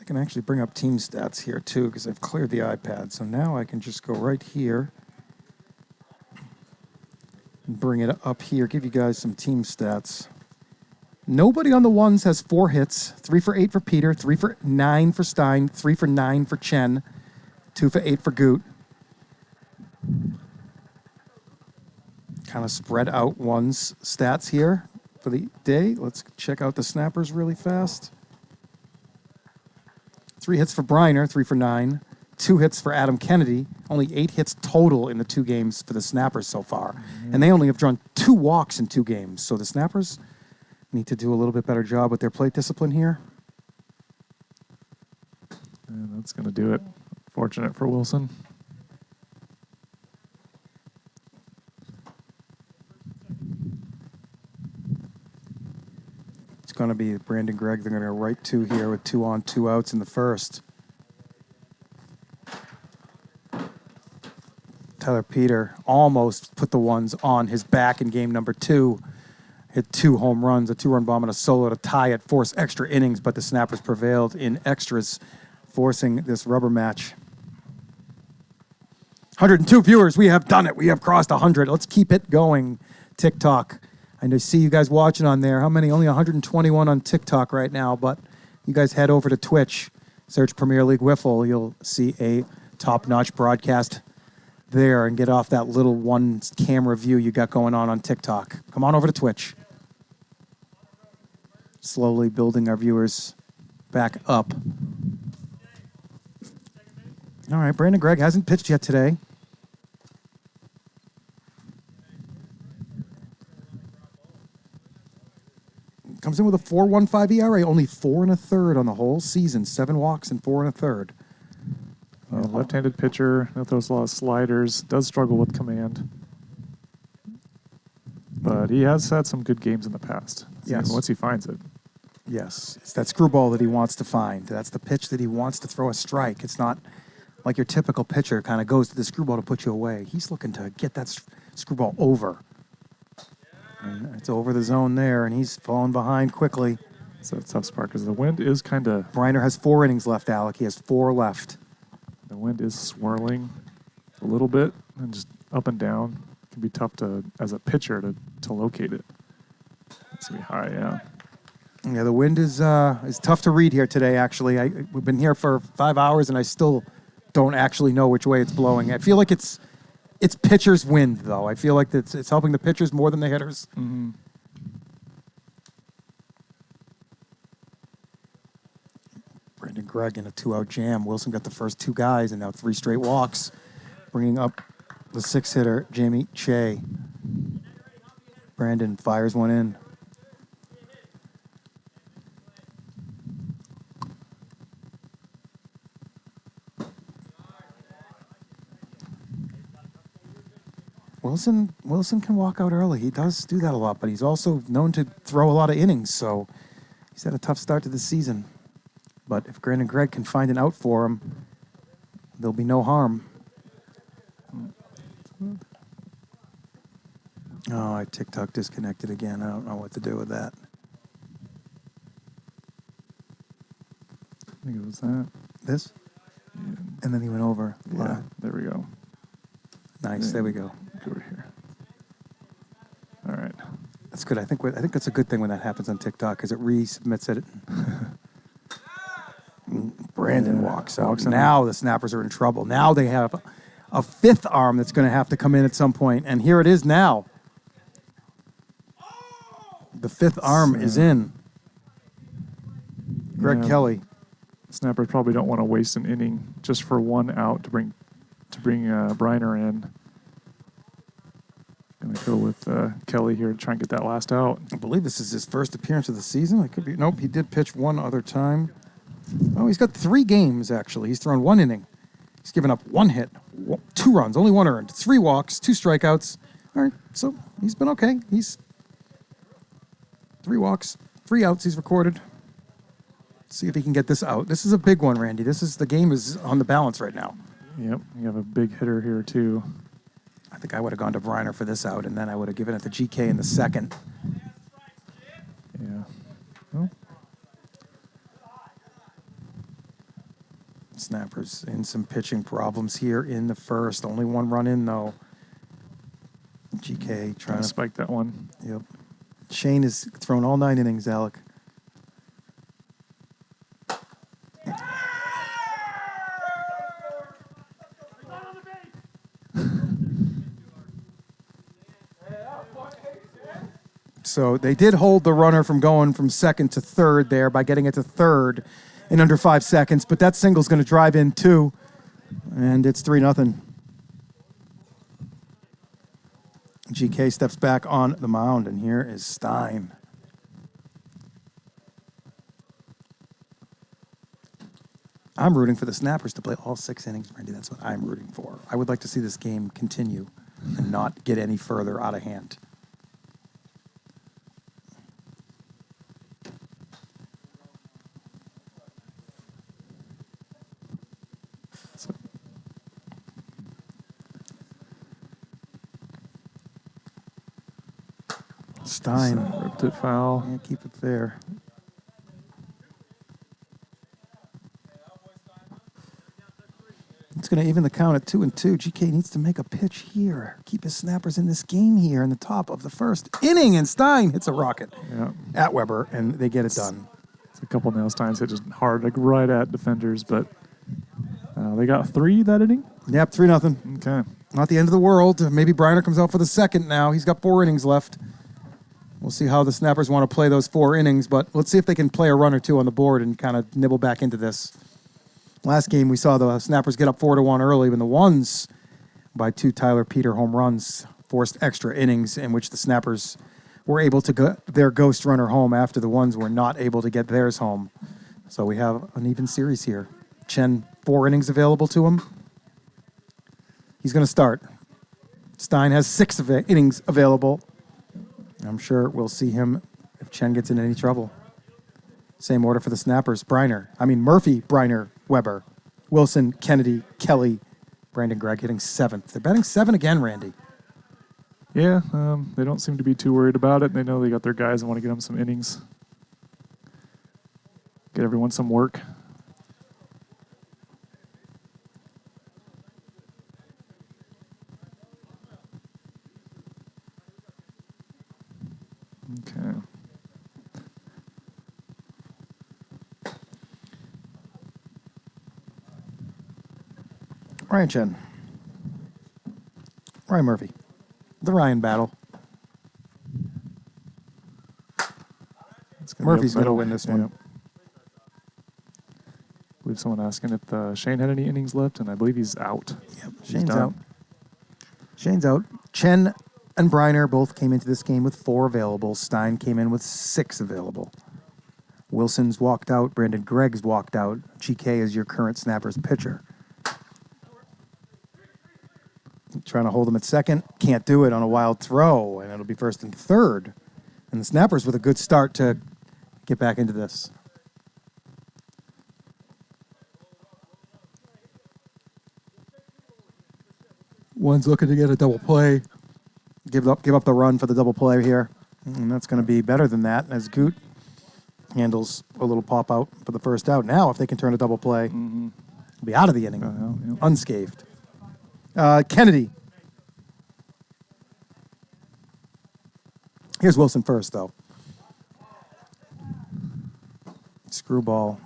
A: I can actually bring up team stats here too because I've cleared the iPad. So now I can just go right here and bring it up here, give you guys some team stats. Nobody on the ones has 4 hits, 3 for 8 for Peter, 3 for 9 for Stein, 3 for 9 for Chen, 2 for 8 for Goot. Kind of spread out one's stats here for the day. Let's check out the snappers really fast. 3 hits for Briner, 3 for 9. 2 hits for Adam Kennedy. Only 8 hits total in the 2 games for the snappers so far. And they only have drawn 2 walks in 2 games. So the snappers need to do a little bit better job with their plate discipline here.
E: And that's going to do it. Fortunate for Wilson.
A: It's going to be Brandon Gregg. They're going to go right 2 here with 2 on, 2 outs in the first. Tyler Peter almost put the ones on his back in game number 2. Hit 2 home runs, a 2-run bomb and a solo to tie it, force extra innings, but the Snappers prevailed in extras, forcing this rubber match. 102 viewers. We have done it. We have crossed 100. Let's keep it going. TikTok. I see you guys watching on there. How many? Only 121 on TikTok right now, but you guys head over to Twitch, search Premier League Wiffle. You'll see a top-notch broadcast there and get off that little one camera view you got going on TikTok. Come on over to Twitch. Slowly building our viewers back up. All right, Brandon Gregg hasn't pitched yet today. Comes in with a 4.15 ERA, only 4 1/3 on the whole season. 7 walks and 4 1/3.
E: Left-handed pitcher, that throws a lot of sliders, does struggle with command. But he has had some good games in the past.
A: Yes.
E: Once he finds it.
A: Yes, it's that screwball that he wants to find. That's the pitch that he wants to throw a strike. It's not like your typical pitcher kind of goes to the screwball to put you away. He's looking to get that screwball over. And it's over the zone there, and he's falling behind quickly.
E: So that's tough part because the wind is kind of...
A: Briner has 4 innings left, Alec. He has 4 left.
E: The wind is swirling a little bit and just up and down. It can be tough to, as a pitcher, to locate it. It's going to be high, yeah.
A: Yeah, the wind is tough to read here today, actually. We've been here for 5 hours, and I still don't actually know which way it's blowing. I feel like it's pitcher's wind, though. I feel like it's helping the pitchers more than the hitters.
E: Mm-hmm.
A: Brandon Gregg in a 2-out jam. Wilson got the first 2 guys, and now 3 straight walks, bringing up the 6-hitter, Jamie Che. Brandon fires one in. Wilson can walk out early. He does do that a lot, but he's also known to throw a lot of innings, so he's had a tough start to the season. But if Brandon Gregg can find an out for him, there'll be no harm. Oh, TikTok disconnected again. I don't know what to do with that.
E: I think it was that.
A: This? And then he went over.
E: Yeah, there we go.
A: Nice. There we go.
E: Go over here. All right.
A: That's good. I think that's a good thing when that happens on TikTok because it resubmits it. Brandon walks out. Now the Snappers are in trouble. Now they have a 5th arm that's going to have to come in at some point, and here it is now. The 5th arm is in. Greg Kelly.
E: Snappers probably don't want to waste an inning just for 1 out to bring Briner in. Going to go with Kelly here to try and get that last out.
A: I believe this is his first appearance of the season. It could be. Nope, he did pitch 1 other time. Oh, he's got 3 games, actually. He's thrown 1 inning. He's given up 1 hit, 2 runs, only 1 earned, 3 walks, 2 strikeouts. All right, so he's been okay. He's 3 walks, 3 outs he's recorded. See if he can get this out. This is a big one, Randy. The game is on the balance right now.
E: Yep, you have a big hitter here, too.
A: I think I would have gone to Briner for this out, and then I would have given it to GK in the 2nd.
E: Yeah. Well,
A: Snappers in some pitching problems here in the 1st. Only 1 run in, though. GK trying to
E: spike that one.
A: Yep. Shane has thrown all 9 innings, Alec. So they did hold the runner from going from 2nd to 3rd there by getting it to 3rd in under 5 seconds, but that single's going to drive in 2, and it's 3-0. GK steps back on the mound, and here is Stein. I'm rooting for the Snappers to play all 6 innings, Randy. That's what I'm rooting for. I would like to see this game continue and not get any further out of hand. Stein.
E: Ripped it foul.
A: Yeah, keep it there. It's going to even the count at 2-2. GK needs to make a pitch here. Keep his Snappers in this game here in the top of the 1st inning, and Stein hits a rocket at Weber, and they get it done.
E: It's a couple nail Steins hit just hard, like right at defenders, but they got 3 that inning?
A: Yep, 3-0.
E: Okay.
A: Not the end of the world. Maybe Briner comes out for the 2nd now. He's got 4 innings left. We'll see how the Snappers want to play those 4 innings, but let's see if they can play a run or 2 on the board and kind of nibble back into this. Last game, we saw the Snappers get up 4-1 early when the ones by 2 Tyler Peter home runs forced extra innings in which the Snappers were able to get their ghost runner home after the ones were not able to get theirs home. So we have an even series here. Chen, 4 innings available to him. He's going to start. Stein has 6 innings available. I'm sure we'll see him if Chen gets in any trouble. Same order for the Snappers. Murphy, Briner, Weber, Wilson, Kennedy, Kelly, Brandon Gregg hitting 7th. They're batting 7 again, Randy.
E: Yeah, they don't seem to be too worried about it. They know they got their guys and want to get them some innings. Get everyone some work. Okay.
A: Ryan Chen. Ryan Murphy. The Ryan battle. Murphy's going to win this one.
E: believe someone asking if Shane had any innings left, and I believe he's out.
A: Yep,
E: He's
A: Shane's
E: done.
A: out. Shane's out. Chen and Briner both came into this game with 4 available. Stein came in with 6 available. Wilson's walked out. Brandon Gregg's walked out. GK is your current Snappers pitcher. Trying to hold him at second. Can't do it on a wild throw, and it'll be first and third. And the Snappers with a good start to get back into this. One's looking to get a double play. Give up the run for the double play here. And that's going to be better than that as Goot handles a little pop out for the first out. Now, if they can turn a double play, they'll be out of the inning unscathed. Kennedy. Here's Wilson first, though. Screwball.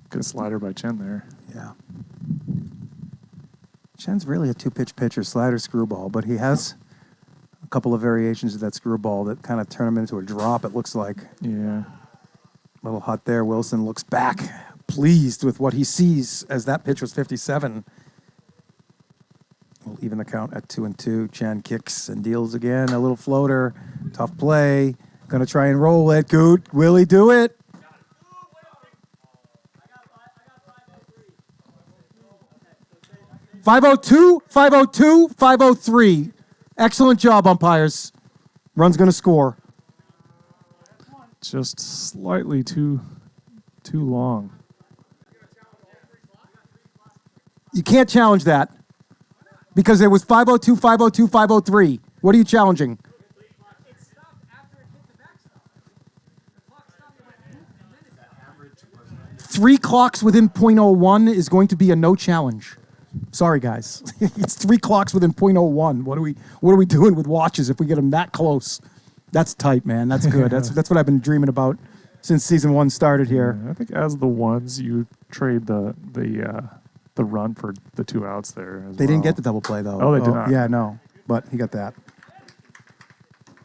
E: Good slider by Chen there.
A: Yeah. Chen's really a 2-pitch pitcher, slider, screwball, but he has a couple of variations of that screwball that kind of turn him into a drop, it looks like.
E: Yeah.
A: A little hot there. Wilson looks back, pleased with what he sees as that pitch was 57. We'll even the count at 2-2. Chen kicks and deals again. A little floater. Tough play. Gonna try and roll it. Goot. Will he do it? .502, 502, 503. Excellent job, umpires. Run's going to score.
E: Just slightly too long.
A: You can't challenge that because there was 502, 502, 503. What are you challenging? 3 clocks within .01 is going to be a no challenge. Sorry, guys. It's 3 clocks within .01. What are we doing with watches if we get them that close? That's tight, man. That's good. That's what I've been dreaming about since season 1 started here.
E: Yeah, I think as the ones you trade the run for the 2 outs there.
A: They didn't get the double play though.
E: Oh, they did not.
A: Yeah, no, but he got that.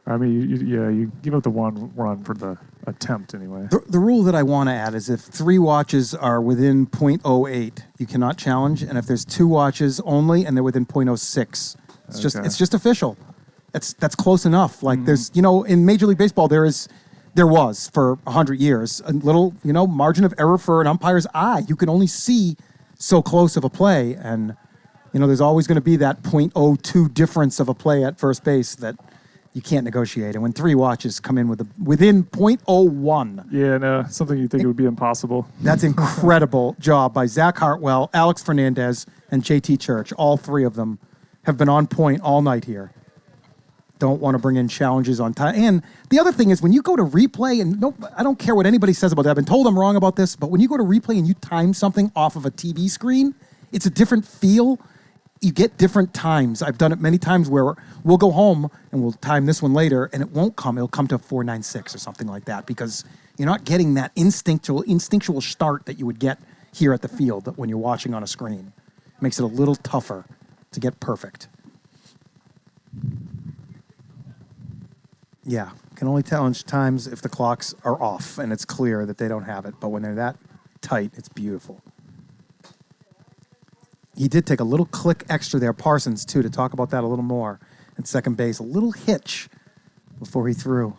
E: I mean, you give up the 1 run for the attempt anyway.
A: The rule that I want to add is if 3 watches are within .08, you cannot challenge, and if there's 2 watches only and they're within .06, it's just official. That's close enough. Like there's in Major League Baseball there was for 100 years a little margin of error for an umpire's eye. You can only see so close of a play, and there's always going to be that .02 difference of a play at first base that you can't negotiate. And when 3 watches come in within .01.
E: Yeah, no, something you think it would be impossible.
A: That's incredible job by Zach Hartwell, Alex Fernandez, and JT Church. All 3 of them have been on point all night here. Don't want to bring in challenges on time. And the other thing is when you go to replay, and I don't care what anybody says about that. I've been told I'm wrong about this, but when you go to replay and you time something off of a TV screen, it's a different feel. You get different times. I've done it many times where we'll go home and we'll time this one later, and it won't come. It'll come to 496 or something like that because you're not getting that instinctual start that you would get here at the field when you're watching on a screen. It makes it a little tougher to get perfect. Yeah, can only challenge times if the clocks are off and it's clear that they don't have it. But when they're that tight, it's beautiful. He did take a little click extra there, Parsons, too, to talk about that a little more. At second base, a little hitch before he threw.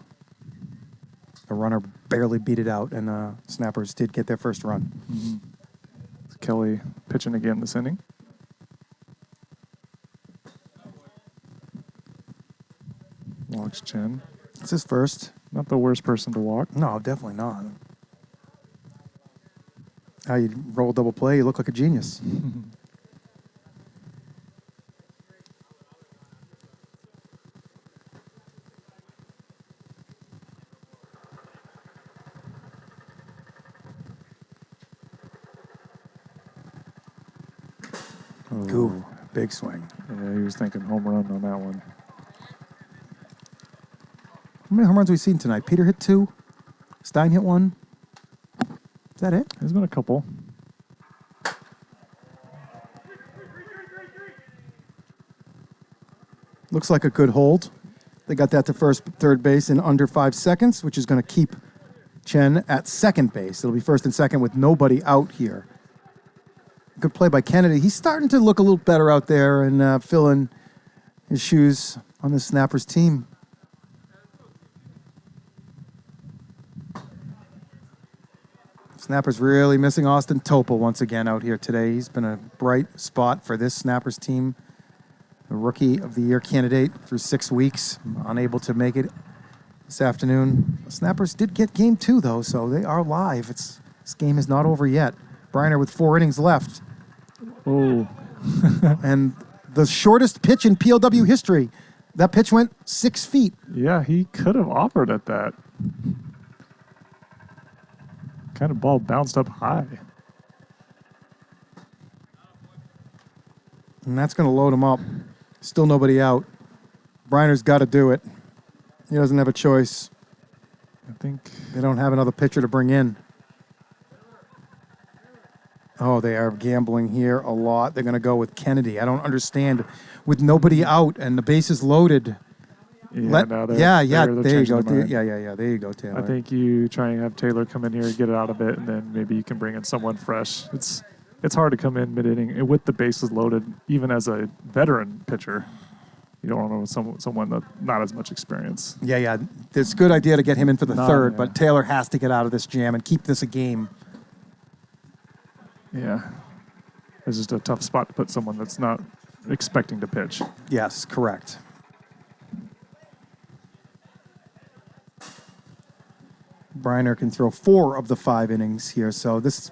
A: The runner barely beat it out, and Snappers did get their first run.
E: Mm-hmm. Kelly pitching again this inning. Walks Chen.
A: It's his first.
E: Not the worst person to walk.
A: No, definitely not. How you roll a double play, you look like a genius. Ooh, big swing.
E: Yeah, he was thinking home run on that one.
A: How many home runs have we seen tonight? Peter hit 2. Stein hit 1. Is that it?
E: There's been a couple.
A: Looks like a good hold. They got that to third base in under 5 seconds, which is going to keep Chen at second base. It'll be first and second with nobody out here. Good play by Kennedy. He's starting to look a little better out there and fill in his shoes on the Snappers team. Snappers really missing Austin Topol once again out here today. He's been a bright spot for this Snappers team. The Rookie of the Year candidate through 6 weeks. Unable to make it this afternoon. The Snappers did get game 2, though, so they are live. This game is not over yet. Briner with 4 innings left.
E: Oh.
A: And the shortest pitch in PLW history. That pitch went 6 feet.
E: Yeah, he could have offered at that. Kind of ball bounced up high.
A: And that's going to load him up. Still nobody out. Briner's got to do it. He doesn't have a choice.
E: I think
A: They don't have another pitcher to bring in. Oh, they are gambling here a lot. They're going to go with Kennedy. I don't understand. With nobody out and the bases loaded.
E: yeah,
A: There you
E: changing
A: go.
E: their mind.
A: Yeah. There you go, Taylor.
E: I think you try and have Taylor come in here, get it out of it, and then maybe you can bring in someone fresh. It's hard to come in mid-inning and with the bases loaded, even as a veteran pitcher. You don't want to know someone that not as much experience.
A: Yeah. It's a good idea to get him in for the third,
E: yeah.
A: but Taylor has to get out of this jam and keep this a game.
E: Yeah, it's just a tough spot to put someone that's not expecting to pitch.
A: Yes, correct. Briner can throw 4 of the 5 innings here, so this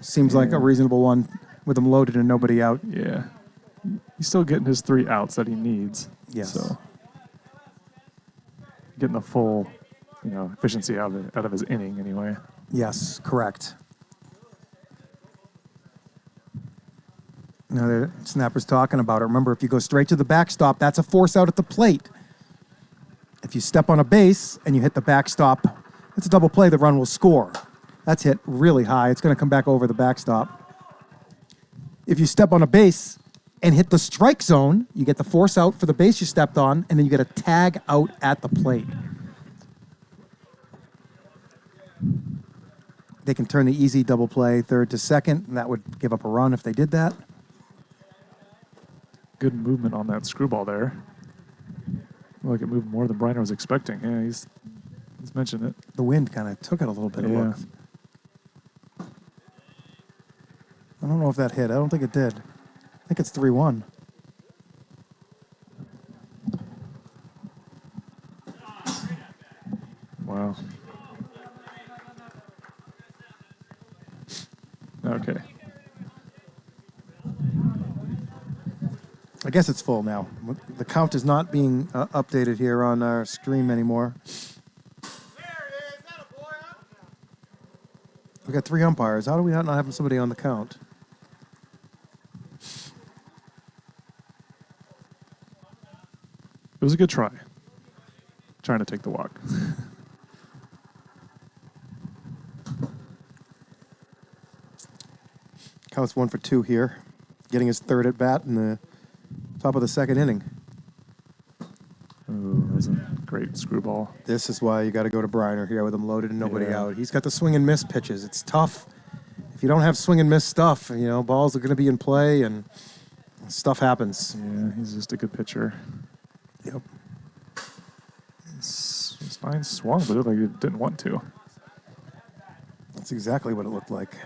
A: seems like a reasonable one with him loaded and nobody out.
E: Yeah, he's still getting his 3 outs that he needs.
A: Yes.
E: So getting the full, efficiency out of his inning anyway.
A: Yes, correct. Now the Snapper's talking about it. Remember, if you go straight to the backstop, that's a force out at the plate. If you step on a base and you hit the backstop, it's a double play. The run will score. That's hit really high. It's going to come back over the backstop. If you step on a base and hit the strike zone, you get the force out for the base you stepped on, and then you get a tag out at the plate. They can turn the easy double play third to second, and that would give up a run if they did that.
E: Good movement on that screwball there. Like it moved more than Briner was expecting. Yeah, he's mentioned it.
A: The wind kind of took it a little bit. It
E: Yeah.
A: looked. I don't know if that hit. I don't think it did. I think it's 3-1.
E: Wow. Okay.
A: I guess it's full now. The count is not being updated here on our stream anymore. We got 3 umpires. How do we not have somebody on the count?
E: It was a good try. Trying to take the walk.
A: Counts 1 for 2 here. Getting his third at bat in the top of the second inning.
E: Ooh, that was a great screwball.
A: This is why you got to go to Briner here with him loaded and nobody
E: Yeah.
A: out. He's got the swing and miss pitches. It's tough. If you don't have swing and miss stuff, balls are going to be in play and stuff happens.
E: Yeah, he's just a good pitcher.
A: Yep.
E: Stein swung, but it looked like he didn't want to.
A: That's exactly what it looked like.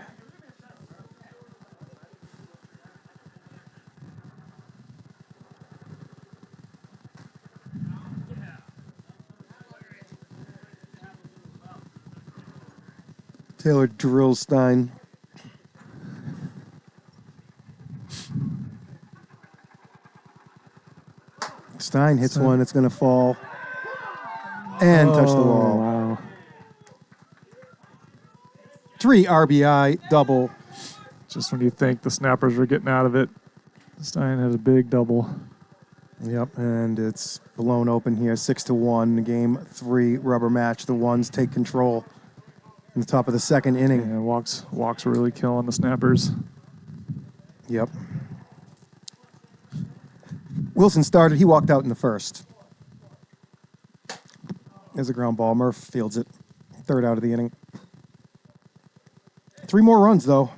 A: Taylor drills Stein. Stein hits one. It's going to fall and touch the wall.
E: Wow.
A: 3 RBI double.
E: Just when you think the Snappers were getting out of it, Stein had a big double.
A: Yep, and it's blown open here, 6-1. Game 3 rubber match. The Ones take control in the top of the second inning.
E: Yeah, walks were really killing the Snappers.
A: Yep. Wilson started. He walked out in the first. There's a ground ball. Murph fields it. Third out of the inning. 3 more runs, though.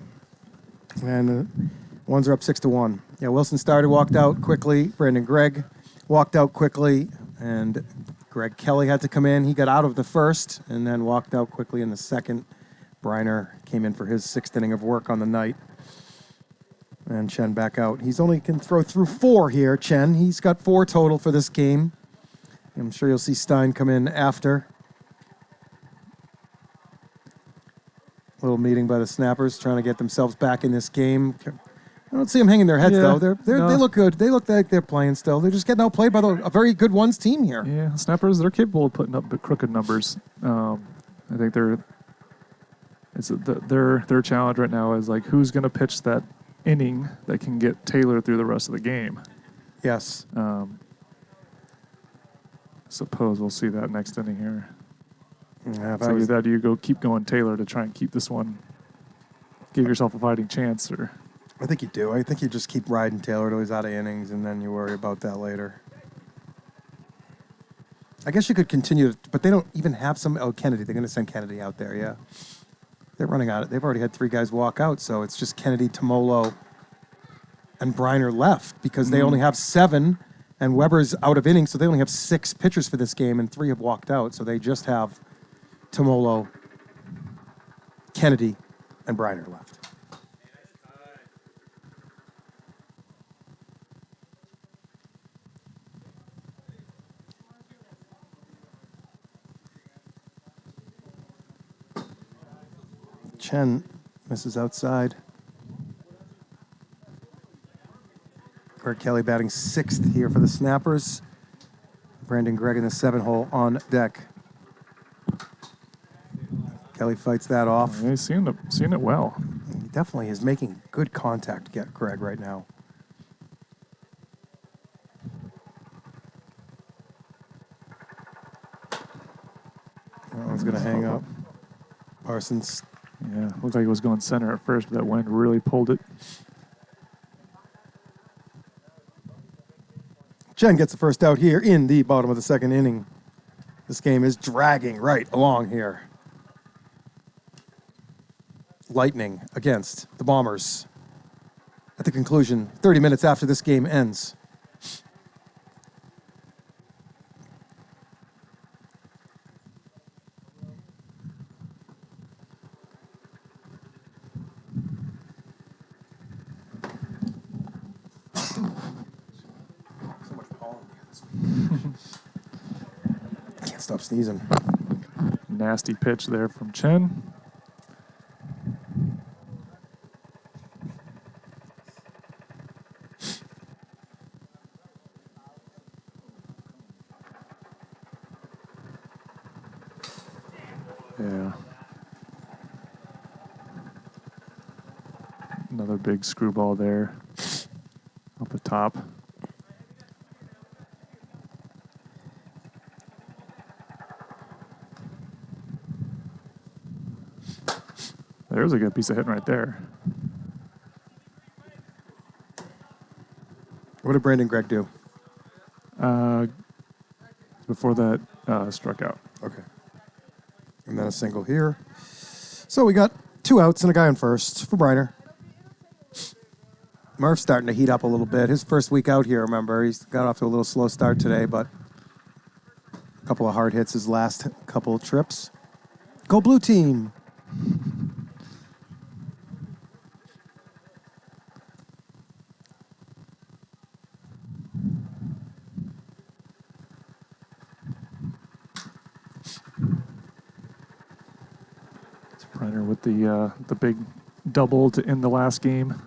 A: And ones are up 6-1. Yeah, Wilson started, walked out quickly. Brandon Gregg walked out quickly. And Greg Kelly had to come in. He got out of the first and then walked out quickly in the second. Briner came in for his 6th inning of work on the night. And Chen back out. He's only can throw through 4 here, Chen. He's got 4 total for this game. I'm sure you'll see Stein come in after. Little meeting by the Snappers, trying to get themselves back in this game. I don't see them hanging their heads, though. They look good. They look like they're playing still. They're just getting outplayed by a very good ones team here.
E: Yeah, Snappers, they're capable of putting up crooked numbers. I think their challenge right now is like who's going to pitch that inning that can get Taylor through the rest of the game.
A: Yes.
E: Suppose we'll see that next inning here.
A: Yeah,
E: So either that, you go keep going Taylor to try and keep this one, give yourself a fighting chance, or
A: I think you do. I think you just keep riding Taylor till he's out of innings, and then you worry about that later. I guess you could continue, but they don't even have some. Oh, Kennedy. They're going to send Kennedy out there, yeah. They're running out. They've already had 3 guys walk out, so it's just Kennedy, Tomolo, and Briner left because they only have 7, and Weber's out of innings, so they only have 6 pitchers for this game, and 3 have walked out, so they just have Tomolo, Kennedy, and Briner left. Chen misses outside. Greg Kelly batting 6th here for the Snappers. Brandon Gregg in the 7-hole on deck. Kelly fights that off.
E: he's seeing it well.
A: He definitely is making good contact to get Greg right now. That one's going to hang up. Parsons.
E: Yeah, looked like it was going center at first, but that wind really pulled it.
A: Chen gets the first out here in the bottom of the 2nd inning. This game is dragging right along here. Lightning against the Bombers. At the conclusion, 30 minutes after this game ends. Can't stop sneezing.
E: Nasty pitch there from Chen. Yeah. Another big screwball there up the top. There's a good piece of hitting right there.
A: What did Brandon Gregg do?
E: Before that, struck out.
A: Okay. And then a single here. So we got 2 outs and a guy on first for Briner. Murph's starting to heat up a little bit. His first week out here, remember, he's got off to a little slow start today, but a couple of hard hits his last couple of trips. Go Blue Team!
E: Brenner with the big double to end the last game,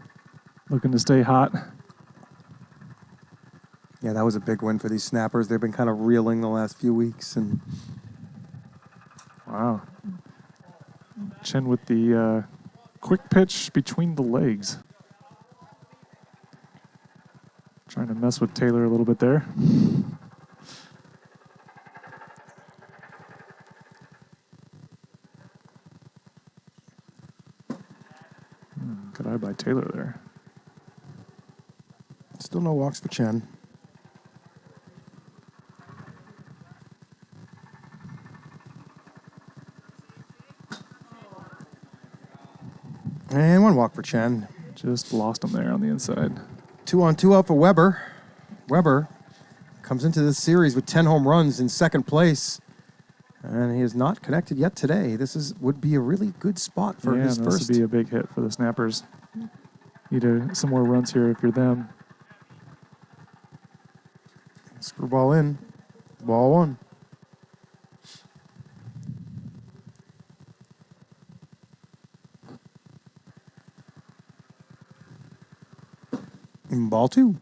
E: looking to stay hot.
A: Yeah, that was a big win for these Snappers. They've been kind of reeling the last few weeks, and
E: Wow. Chen with the quick pitch between the legs. Trying to mess with Taylor a little bit there. Good eye by Taylor there.
A: still no walks for Chen. walk for Chen.
E: Just lost him there on the inside.
A: 2-on-2 out for Weber. Weber comes into this series with 10 home runs in second place. And he is not connected yet today. This would be a really good spot for his
E: this
A: first.
E: would be a big hit for the Snappers. Need some more runs here if you're them.
A: Screwball in. Ball one. And ball two.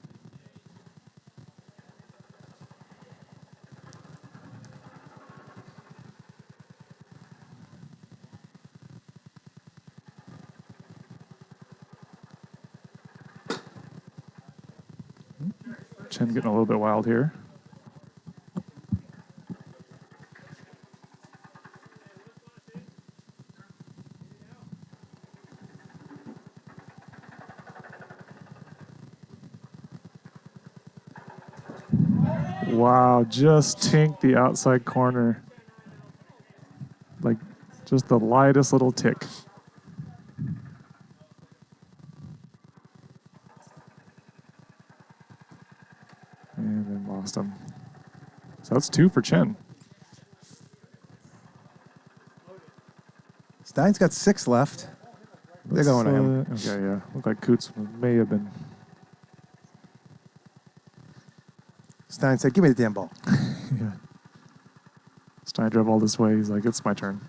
E: Chen getting a little bit wild here. Wow, just tinked the outside corner. Like just the lightest little tick. And then lost him. So that's 2 for Chen.
A: Stein's got 6 left. They're going to him.
E: Okay, yeah. Looked like Coots may have been.
A: Stein said, give me the damn ball.
E: Yeah. Stein drove all this way. He's like, it's my turn.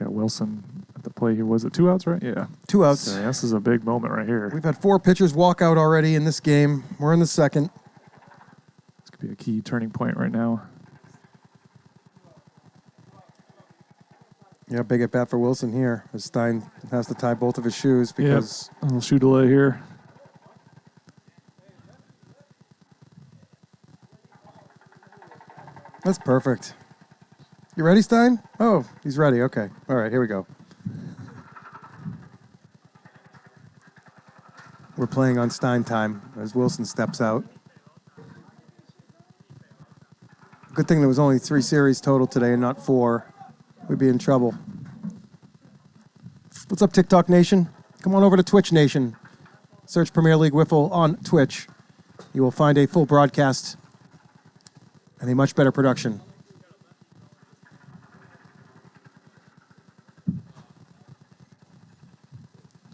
E: Yeah, Wilson at the play here. Was it 2 outs, right? Yeah.
A: 2 outs.
E: So this is a big moment right here.
A: We've had 4 pitchers walk out already in this game. We're in the second.
E: This could be a key turning point right now.
A: Yeah, big at bat for Wilson here. As Stein has to tie both of his shoes because
E: A little shoe delay here.
A: that's perfect. You ready, Stein? Oh, he's ready. Okay. All right, here we go. We're playing on Stein time as Wilson steps out. Good thing there was only 3 series total today and not 4. We'd be in trouble. What's up, TikTok Nation? Come on over to Twitch Nation. Search Premier League Wiffle on Twitch. You will find a full broadcast and a much better production.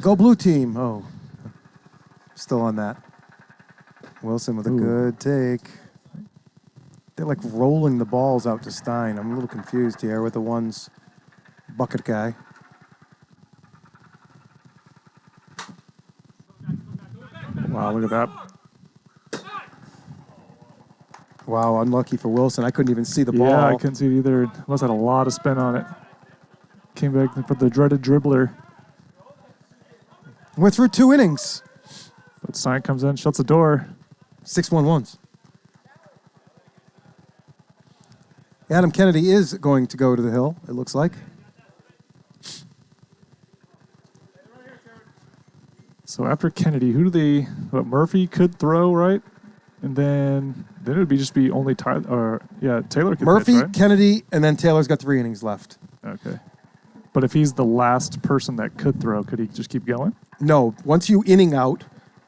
A: Go blue team. Oh, still on that. Wilson with a good take. They're like rolling the balls out to Stein. I'm a little confused here with the ones bucket guy.
E: Wow, look at that.
A: Wow, unlucky for Wilson. I couldn't even see the ball.
E: Yeah, I couldn't see it either. Must have had a lot of spin on it. Came back and put the dreaded dribbler.
A: We're through 2 innings.
E: But Stein comes in, shuts the door.
A: 6-1-1s. Adam Kennedy is going to go to the hill, it looks like.
E: So after Kennedy, who do they? Murphy could throw, right? And then it would be only Tyler. Or Taylor could
A: Murphy,
E: pitch, right?
A: Kennedy, and then Taylor's got 3 innings left.
E: Okay. But if he's the last person that could throw, could he just keep going?
A: No, once you inning out,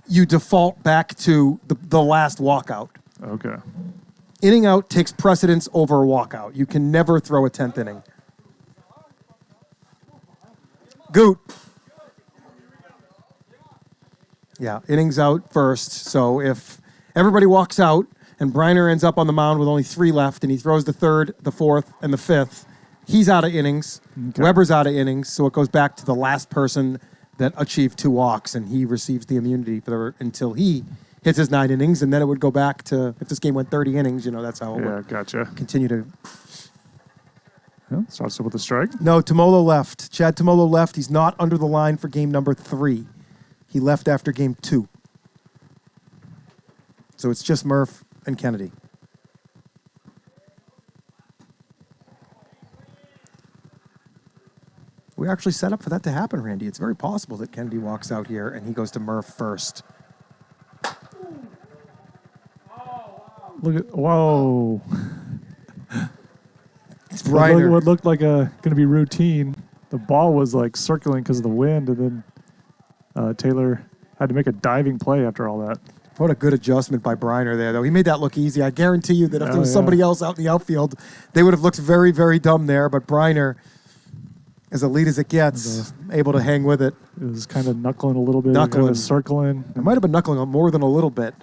A: you default back to the last walkout.
E: Okay.
A: Inning out takes precedence over a walkout. You can never throw a 10th inning. Goot. Yeah, innings out first. So if everybody walks out and Briner ends up on the mound with only 3 left and he throws the 3rd, the 4th, and the 5th, he's out of innings.
E: Okay.
A: Weber's out of innings, so it goes back to the last person that achieved 2 walks, and he receives the immunity until he hits his 9 innings, and then it would go back to, if this game went 30 innings, that's how it would
E: gotcha.
A: continue to.
E: Yeah, starts with a strike.
A: No, Tomolo left. Chad Tomolo left. He's not under the line for game number 3. He left after game 2. So it's just Murph and Kennedy. We actually set up for that to happen, Randy. It's very possible that Kennedy walks out here and he goes to Murph first.
E: Look at, whoa.
A: It's Briner.
E: What looked like going to be routine, the ball was like circling because of the wind, and then Taylor had to make a diving play after all that.
A: What a good adjustment by Briner there, though. He made that look easy. I guarantee you that if there was somebody else out in the outfield, they would have looked very, very dumb there. But Briner, as elite as it gets, able to hang with it.
E: It was kind of knuckling a little bit,
A: Knuckling.
E: kind of circling.
A: It might have been knuckling more than a little bit.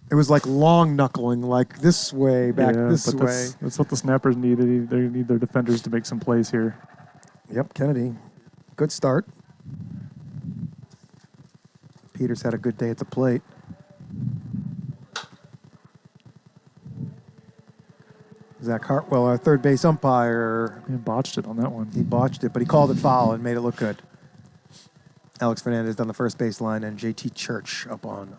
A: It was like long knuckling, like this way, back this
E: but
A: way.
E: That's what the Snappers need. They need their defenders to make some plays here.
A: Yep, Kennedy. Good start. Peters had a good day at the plate. Zach Hartwell, our third base umpire,
E: He botched it on that one.
A: he botched it, but he called it foul and made it look good. Alex Fernandez on the first base line and JT Church up on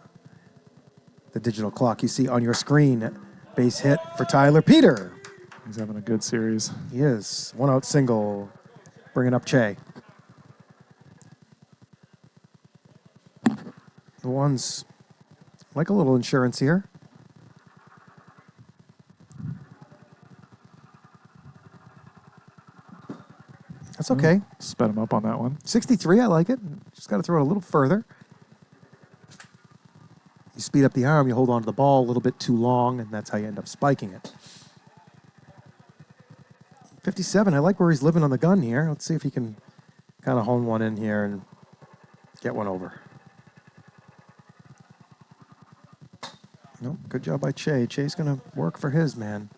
A: the digital clock you see on your screen. Base hit for Tyler Peter.
E: He's having a good series.
A: He is. 1-out single, bringing up Che. The ones like a little insurance here. That's okay.
E: Sped him up on that one.
A: 63, I like it. Just got to throw it a little further. You speed up the arm, you hold on to the ball a little bit too long, and that's how you end up spiking it. 57, I like where he's living on the gun here. Let's see if he can kind of hone one in here and get one over. Nope, good job by Che. Che's going to work for his, man.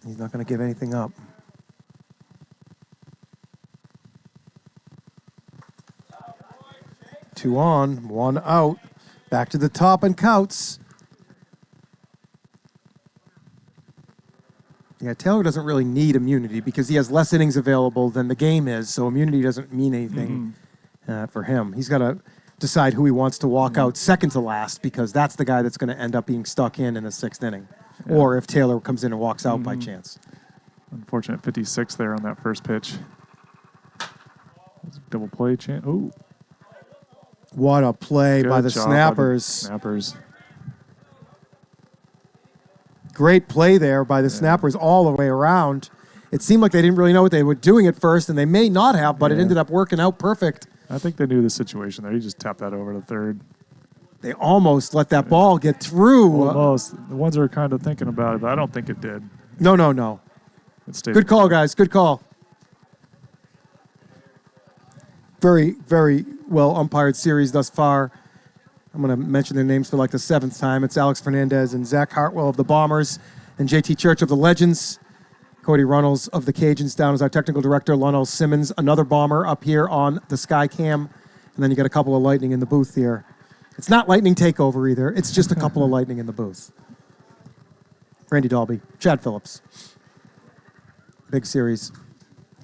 A: He's not going to give anything up. 2 on, 1 out. Back to the top and counts. Yeah, Taylor doesn't really need immunity because he has less innings available than the game is, so immunity doesn't mean anything for him. He's got to decide who he wants to walk out second to last because that's the guy that's going to end up being stuck in the 6th inning. Yeah. Or if Taylor comes in and walks out by chance.
E: Unfortunate 56 there on that first pitch. Double play chance. Oh.
A: What a play by the
E: job
A: Snappers.
E: Snappers.
A: Great play there by the Snappers all the way around. It seemed like they didn't really know what they were doing at first, and they may not have, but it ended up working out perfect.
E: I think they knew the situation there. He just tapped that over to third.
A: They almost let that ball get through.
E: Almost. The ones that are kind of thinking about it, but I don't think it did.
A: No.
E: It stayed.
A: Good call, guys. Good call. Very, very well umpired series thus far. I'm going to mention their names for like the 7th time. It's Alex Fernandez and Zach Hartwell of the Bombers and JT Church of the Legends. Cody Runnels of the Cajuns down as our technical director. Lionel Simmons, another Bomber up here on the Sky Cam. And then you got a couple of Lightning in the booth here. It's not Lightning Takeover either. It's just a couple of Lightning in the booth. Randy Dalby, Chad Phillips. Big series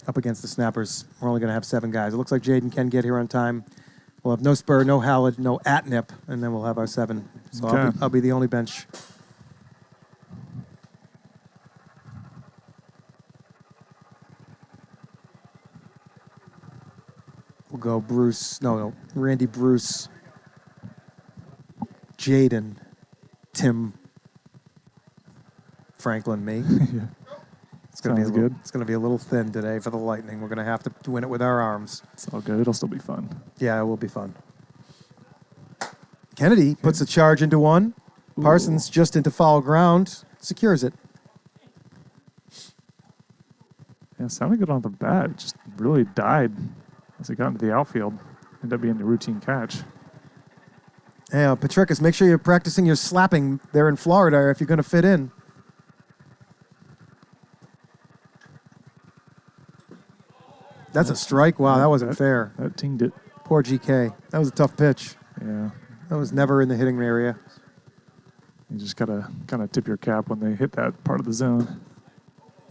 A: up against the Snappers. We're only going to have 7 guys. It looks like Jaden can get here on time. We'll have no Spur, no Hallett, no Atnip, and then we'll have our 7. So
E: Okay.
A: I'll be the only bench. We'll go Bruce, no, Randy Bruce, Jaden, Tim, Franklin, me. It's gonna
E: Sounds
A: be
E: good.
A: It's gonna be a little thin today for the Lightning. We're gonna have to win it with our arms.
E: It's all good. It'll still be fun.
A: Yeah, it will be fun. Kennedy puts a charge into one. Parsons just into foul ground, secures it.
E: Yeah, sounded good on the bat. It just really died as it got into the outfield. Ended up being a routine catch.
A: Hey, Petricus, make sure you're practicing your slapping there in Florida if you're going to fit in. That's a strike. Wow, that wasn't fair.
E: That tinged it.
A: Poor GK. That was a tough pitch.
E: Yeah.
A: That was never in the hitting area.
E: You just got to kind of tip your cap when they hit that part of the zone.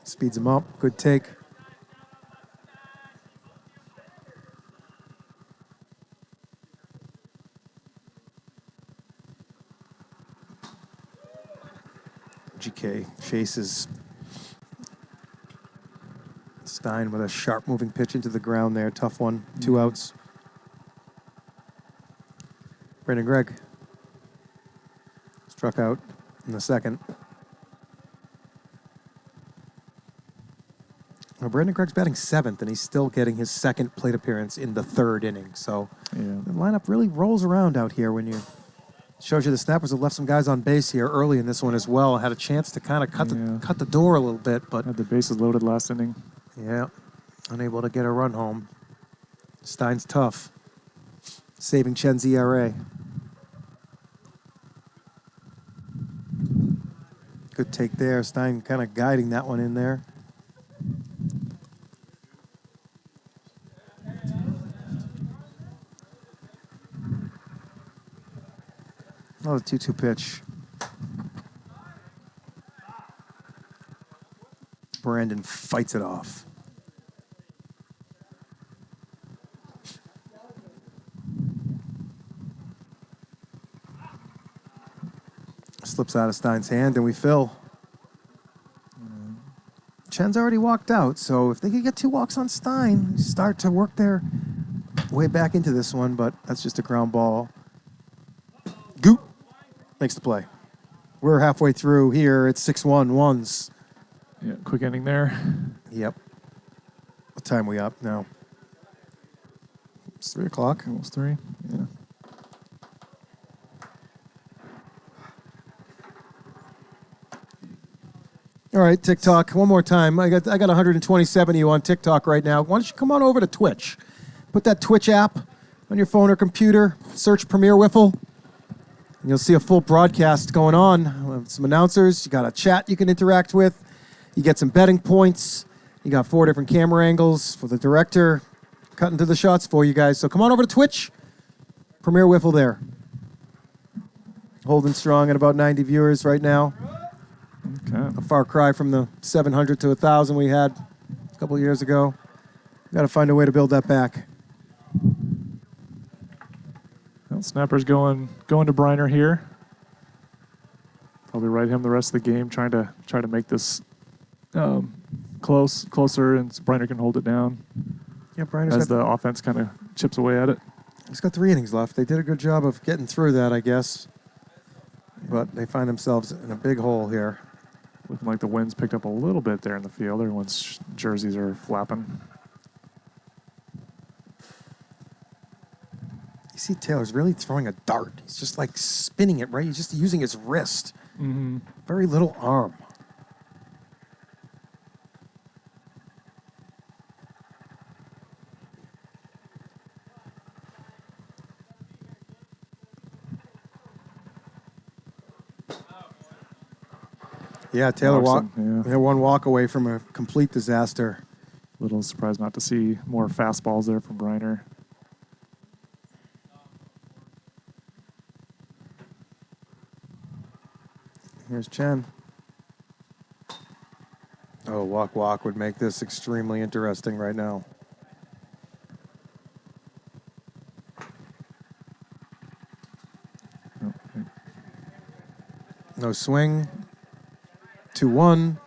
A: Speeds him up. Good take. GK chases Stein with a sharp moving pitch into the ground there. Tough one. 2 outs. Brandon Gregg struck out in the 2nd. Well, Brandon Gregg's batting 7th, and he's still getting his 2nd plate appearance in the 3rd inning. So
E: Yeah.
A: the lineup really rolls around out here when you shows you the Snappers have left some guys on base here early in this one as well. Had a chance to kind of cut the door a little bit, but
E: Had the bases loaded last inning.
A: yeah, unable to get a run home. Stein's tough, saving Chen's ERA. Good take there. Stein kind of guiding that one in there. Oh, the 2-2 pitch. Brandon fights it off. Slips out of Stein's hand, and we fill. Chen's already walked out, so if they could get 2 walks on Stein, start to work their way back into this one, but that's just a ground ball. Goot makes the play. We're halfway through here. It's 6-1 ones.
E: Yeah, quick inning there.
A: Yep. What time we up now? It's 3 o'clock.
E: Almost 3. Yeah.
A: All right, TikTok. One more time. I got 127 of you on TikTok right now. Why don't you come on over to Twitch? Put that Twitch app on your phone or computer. Search Premier Wiffle. And you'll see a full broadcast going on. Some announcers. You got a chat you can interact with. You get some betting points. You got 4 different camera angles for the director cutting to the shots for you guys. So come on over to Twitch. Premier Wiffle there. Holding strong at about 90 viewers right now.
E: Okay.
A: A far cry from the 700 to 1,000 we had a couple of years ago. Got to find a way to build that back.
E: Well, Snapper's going to Briner here. Probably ride him the rest of the game, trying to make this closer, and Briner can hold it down.
A: Yeah, Briner's
E: as
A: got
E: the offense kind of chips away at it.
A: He's got 3 innings left. They did a good job of getting through that, I guess. But they find themselves in a big hole here.
E: Looking like the wind's picked up a little bit there in the field. Everyone's jerseys are flapping.
A: You see Taylor's really throwing a dart. He's just like spinning it, right? He's just using his wrist.
E: Mm-hmm.
A: Very little arm. Yeah, Taylor
E: Yeah.
A: one walk away from a complete disaster.
E: Little surprised not to see more fastballs there from Briner.
A: Here's Chen. Oh, walk would make this extremely interesting right now. No swing. 2-1.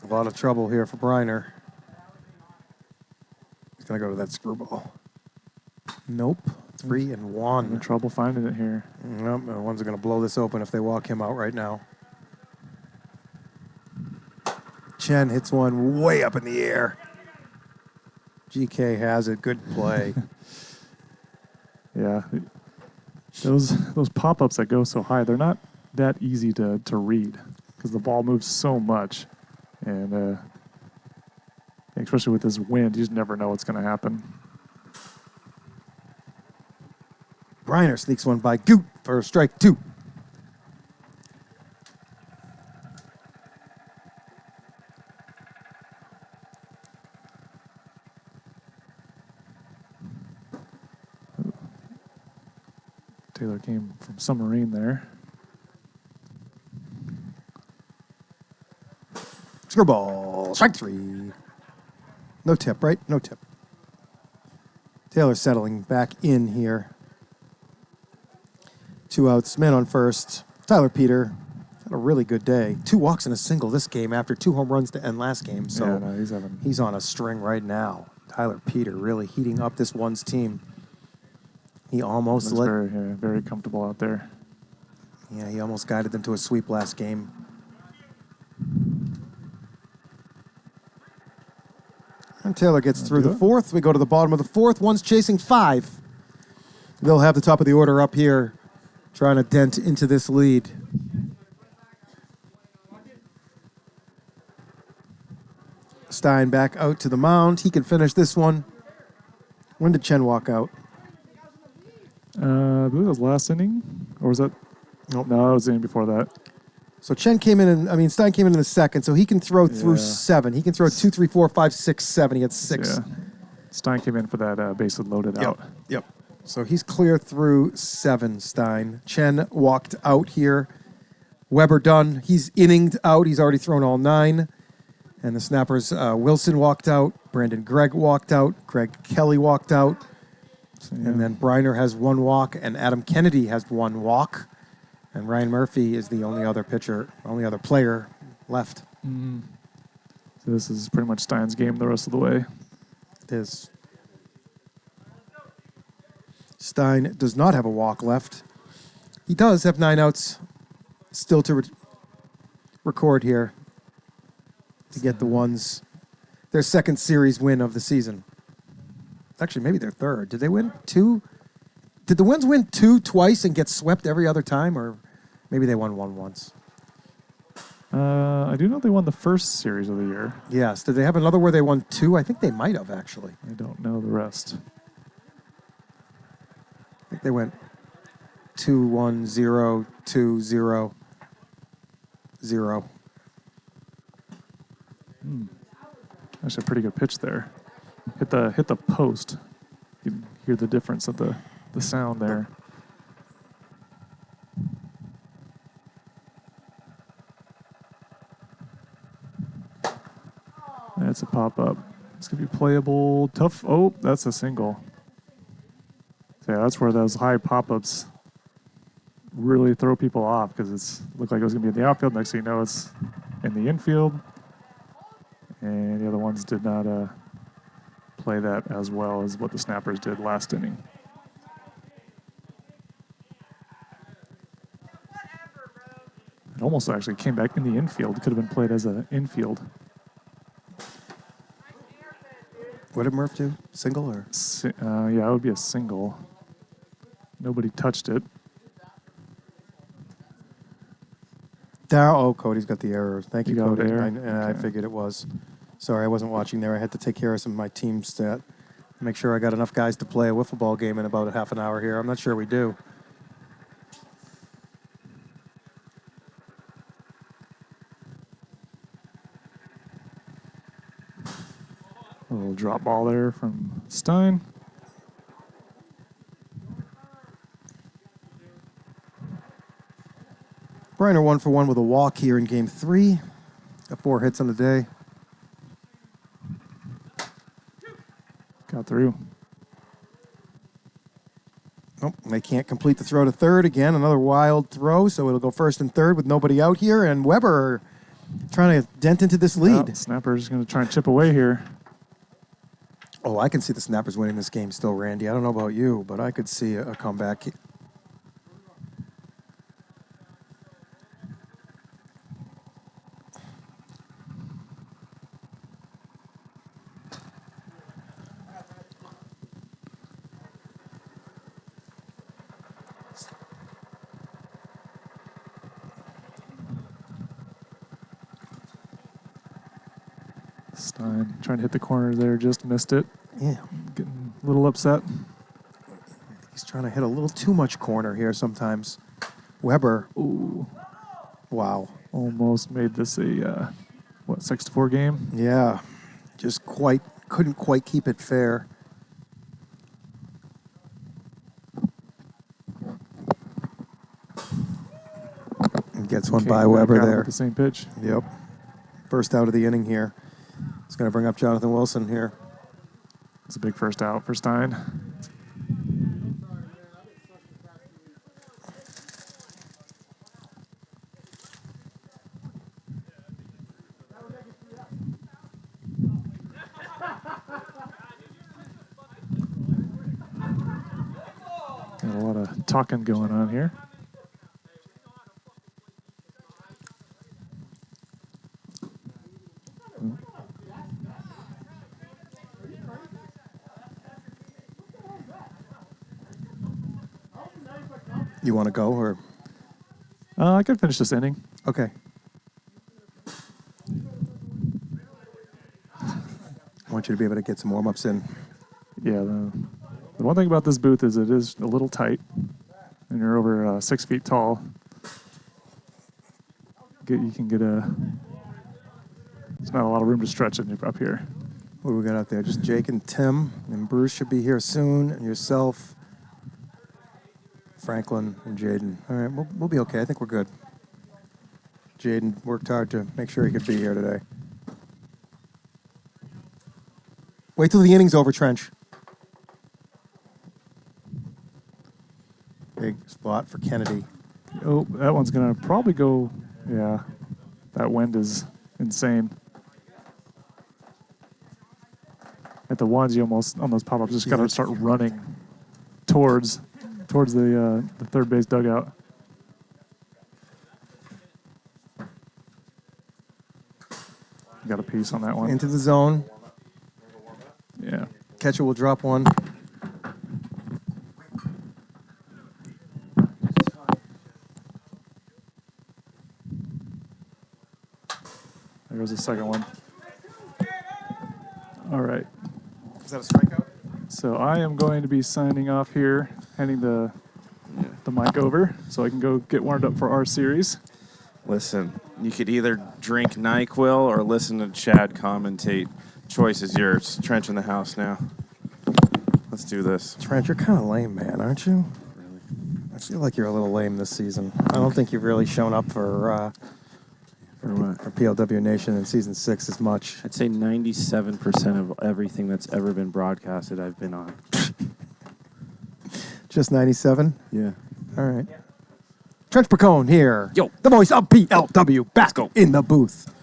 A: A lot of trouble here for Briner. He's going to go to that screwball. Nope. 3-1.
E: In trouble finding it here.
A: Nope. The ones are going to blow this open if they walk him out right now. Chen hits one way up in the air. GK has it. Good play.
E: Yeah. Those pop-ups that go so high, they're not that easy to read because the ball moves so much. And especially with this wind, you just never know what's going to happen.
A: Briner sneaks one by Goot for strike 2.
E: Taylor came from Submarine there.
A: Screwball. Strike 3. No tip, right? No tip. Taylor settling back in here. 2 outs, man on first. Tyler Peter had a really good day. 2 walks and a single this game after 2 home runs to end last game. So
E: Yeah, no,
A: he's on a string right now. Tyler Peter really heating up this one's team. He almost
E: looks very comfortable out there.
A: Yeah, he almost guided them to a sweep last game. And Taylor gets through the fourth. We go to the bottom of the fourth. One's chasing 5. They'll have the top of the order up here, trying to dent into this lead. Stein back out to the mound. He can finish this one. When did Chen walk out?
E: I believe it was last inning, or was that?
A: Nope.
E: No, it was the inning before that.
A: So Stein came in in the second, so he can throw through
E: Yeah.
A: 7. He can throw 2, 3, 4, 5, 6, 7. He gets 6.
E: Yeah. Stein came in for that bases loaded out.
A: Yep. So he's clear through 7, Stein. Chen walked out here. Weber done. He's inninged out. He's already thrown all 9. And the Snappers, Wilson walked out. Brandon Gregg walked out. Greg Kelly walked out.
E: So, yeah.
A: And then Briner has 1 walk, and Adam Kennedy has 1 walk. And Ryan Murphy is the only other player left.
E: So this is pretty much Stein's game the rest of the way.
A: It is. Stein does not have a walk left. He does have 9 outs still to record here to get the ones, their second series win of the season. Actually, maybe their third. Did they win 2? Did the Winds win 2 twice and get swept every other time? Or maybe they won 1 once.
E: I do know they won the first series of the year.
A: Yes. Did they have another where they won 2? I think they might have, actually.
E: I don't know the rest.
A: I think they went 2-1-0, 2-0, 0.
E: Actually, a pretty good pitch there. Hit the post. You can hear the difference of the sound there. That's a pop up. It's gonna be playable. Tough. Oh, that's a single. So yeah, that's where those high pop ups really throw people off because it's looked like it was gonna be in the outfield. Next thing you know, it's in the infield, and the other ones did not play that as well as what the Snappers did last inning. It almost actually came back in the infield. It could have been played as an infield.
A: What did Murph do? Single or?
E: Yeah, it would be a single. Nobody touched it.
A: Oh, Cody's got the error. Thank you,
E: You got
A: Cody.
E: the error?
A: I
E: Okay.
A: figured it was. Sorry, I wasn't watching there. I had to take care of some of my team stat. Make sure I got enough guys to play a wiffle ball game in about a half an hour here. I'm not sure we do.
E: A little drop ball there from Stein.
A: Briner 1 for 1 with a walk here in game 3. Got 4 hits on the day.
E: Got through.
A: Nope, they can't complete the throw to third. Again, another wild throw, so it'll go first and third with nobody out here. And Weber trying to dent into this lead.
E: Oh, Snapper's going to try and chip away here.
A: Oh, I can see the Snappers winning this game still, Randy. I don't know about you, but I could see a comeback.
E: Stein trying to hit the corner there, just missed it.
A: Yeah,
E: Getting a little upset.
A: he's trying to hit a little too much corner here sometimes. Weber,
E: Ooh,
A: wow.
E: almost made this a 6-4 game.
A: Yeah, just couldn't quite keep it fair. And gets one
E: Came
A: by
E: back
A: Weber
E: out
A: there.
E: with the same pitch.
A: Yep. First out of the inning here. It's going to bring up Jonathan Wilson here.
E: It's a big first out for Stein. Got a lot of talking going on here.
I: You want to go or?
E: I could finish this inning.
I: Okay. I want you to be able to get some warm-ups in.
E: Yeah, the one thing about this booth is it is a little tight, and you're over 6 feet tall. You can get a. There's not a lot of room to stretch in up here.
I: What do we got out there? Just Jake and Tim, and Bruce should be here soon, and yourself, Franklin, and Jaden. All right, we'll be okay. I think we're good. Jaden worked hard to make sure he could be here today. Wait till the inning's over, Trench. Big spot for Kennedy.
E: Oh, that one's going to probably go. Yeah, that wind is insane. At the ones, you almost on those pop-ups just got to start running towards the third base dugout. Got a piece on that one.
I: Into the zone.
E: Yeah.
I: Catcher will drop one.
E: There goes the second one. All right.
I: Is that a strikeout?
E: So I am going to be signing off here, handing the mic over so I can go get warmed up for our series.
K: Listen, you could either drink NyQuil or listen to Chad commentate. Choice is yours. Trench in the house now. Let's do this.
I: Trent, you're kind of lame, man, aren't you?
K: Really?
I: I feel like you're a little lame this season. I don't think you've really shown up for PLW Nation in season 6 as much.
K: I'd say 97% of everything that's ever been broadcasted I've been on.
I: Just 97?
K: Yeah.
I: All right. Trench Pacone here.
K: Yo.
I: The voice of PLW back in the booth.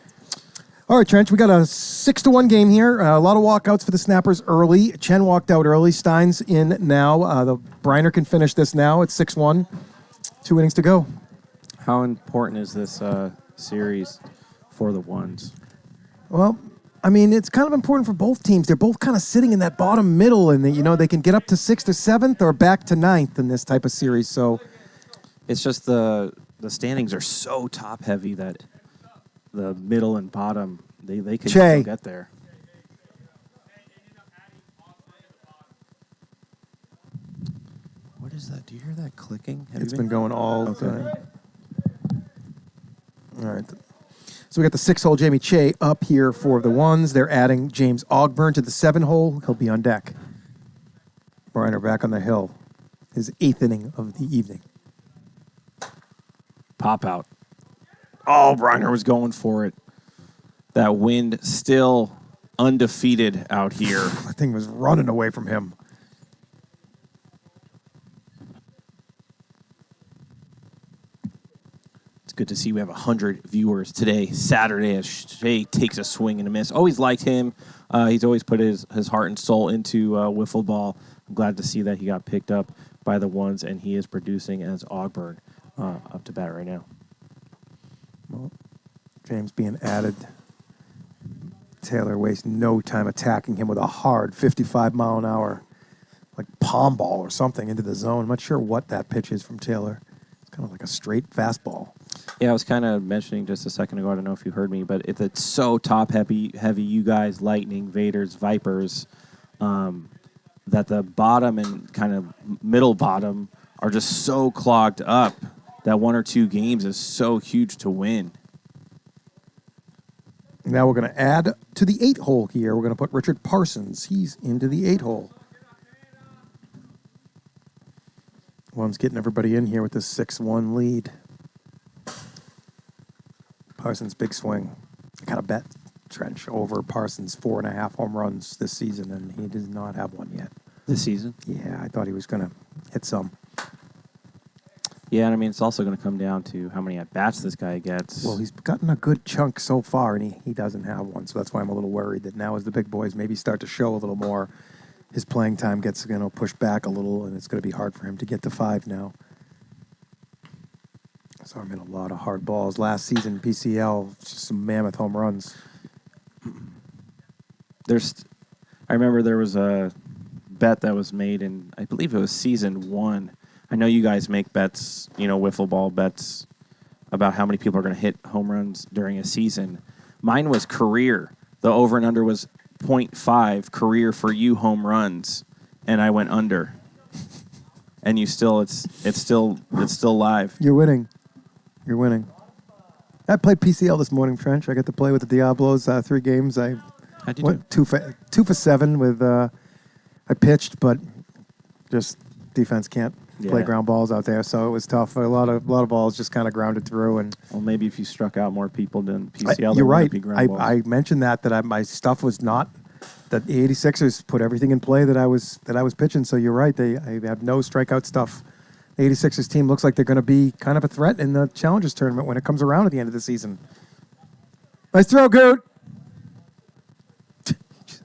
I: All right, Trench, we got a 6-1 game here. A lot of walkouts for the Snappers early. Chen walked out early. Stein's in now. The Briner can finish this now. It's 6-1. 2 innings to go.
K: How important is this series for the ones?
I: Well, I mean, it's kind of important for both teams. They're both kind of sitting in that bottom middle, and they can get up to 6th or 7th or back to 9th in this type of series. So
K: It's just the standings are so top heavy that the middle and bottom they could still get there. What is that? Do you hear that clicking?
I: It's been going all the time. All right. So we got the 6-hole Jamie Che up here for the ones. They're adding James Ogburn to the 7-hole. He'll be on deck. Briner back on the hill. His 8th inning of the evening.
K: Pop out. Oh, Briner was going for it. That wind still undefeated out here.
I: That thing was running away from him.
K: It's good to see we have 100 viewers today, Saturday, as Shea takes a swing and a miss. Always liked him. He's always put his heart and soul into wiffle ball. I'm glad to see that he got picked up by the ones, and he is producing as Ogburn up to bat right now.
I: Well, James being added. Taylor wastes no time attacking him with a hard 55-mile-an-hour, like palm ball or something into the zone. I'm not sure what that pitch is from Taylor. It's kind of like a straight fastball.
K: Yeah, I was kind of mentioning just a second ago, I don't know if you heard me, but it's so top-heavy, you guys, Lightning, Vaders, Vipers, that the bottom and kind of middle bottom are just so clogged up that 1 or 2 games is so huge to win.
I: Now we're going to add to the 8-hole here. We're going to put Richard Parsons. He's into the 8-hole. One's getting everybody in here with this 6-1 lead. Parsons' big swing. I got to bet Trench over Parsons' 4.5 home runs this season, and he does not have one yet.
K: This season?
I: Yeah, I thought he was going to hit some.
K: Yeah, and I mean, it's also going to come down to how many at-bats this guy gets.
I: Well, he's gotten a good chunk so far, and he doesn't have one, so that's why I'm a little worried that now as the big boys maybe start to show a little more, his playing time gets pushed back a little, and it's going to be hard for him to get to 5 now. So I'm in a lot of hard balls. Last season, PCL, just some mammoth home runs.
K: I remember there was a bet that was made in, I believe it was season 1. I know you guys make bets, wiffle ball bets about how many people are going to hit home runs during a season. Mine was career. The over and under was 0.5 career for you home runs, and I went under. And you still, it's still live.
I: You're winning. You're winning. I played PCL this morning, Trench. I got to play with the Diablos 3 games. I
K: How'd you
I: went 2 for 7 with. I pitched, but just defense can't play
K: Yeah.
I: ground balls out there, so it was tough. A lot of balls just kind of grounded through, and
K: Well, maybe if you struck out more people than PCL,
I: you're right.
K: Be ground balls.
I: I mentioned that my stuff was not. That the 86ers put everything in play that I was pitching. So you're right. I have no strikeout stuff. The 86ers team looks like they're going to be kind of a threat in the Challengers tournament when it comes around at the end of the season. Nice throw, Goot.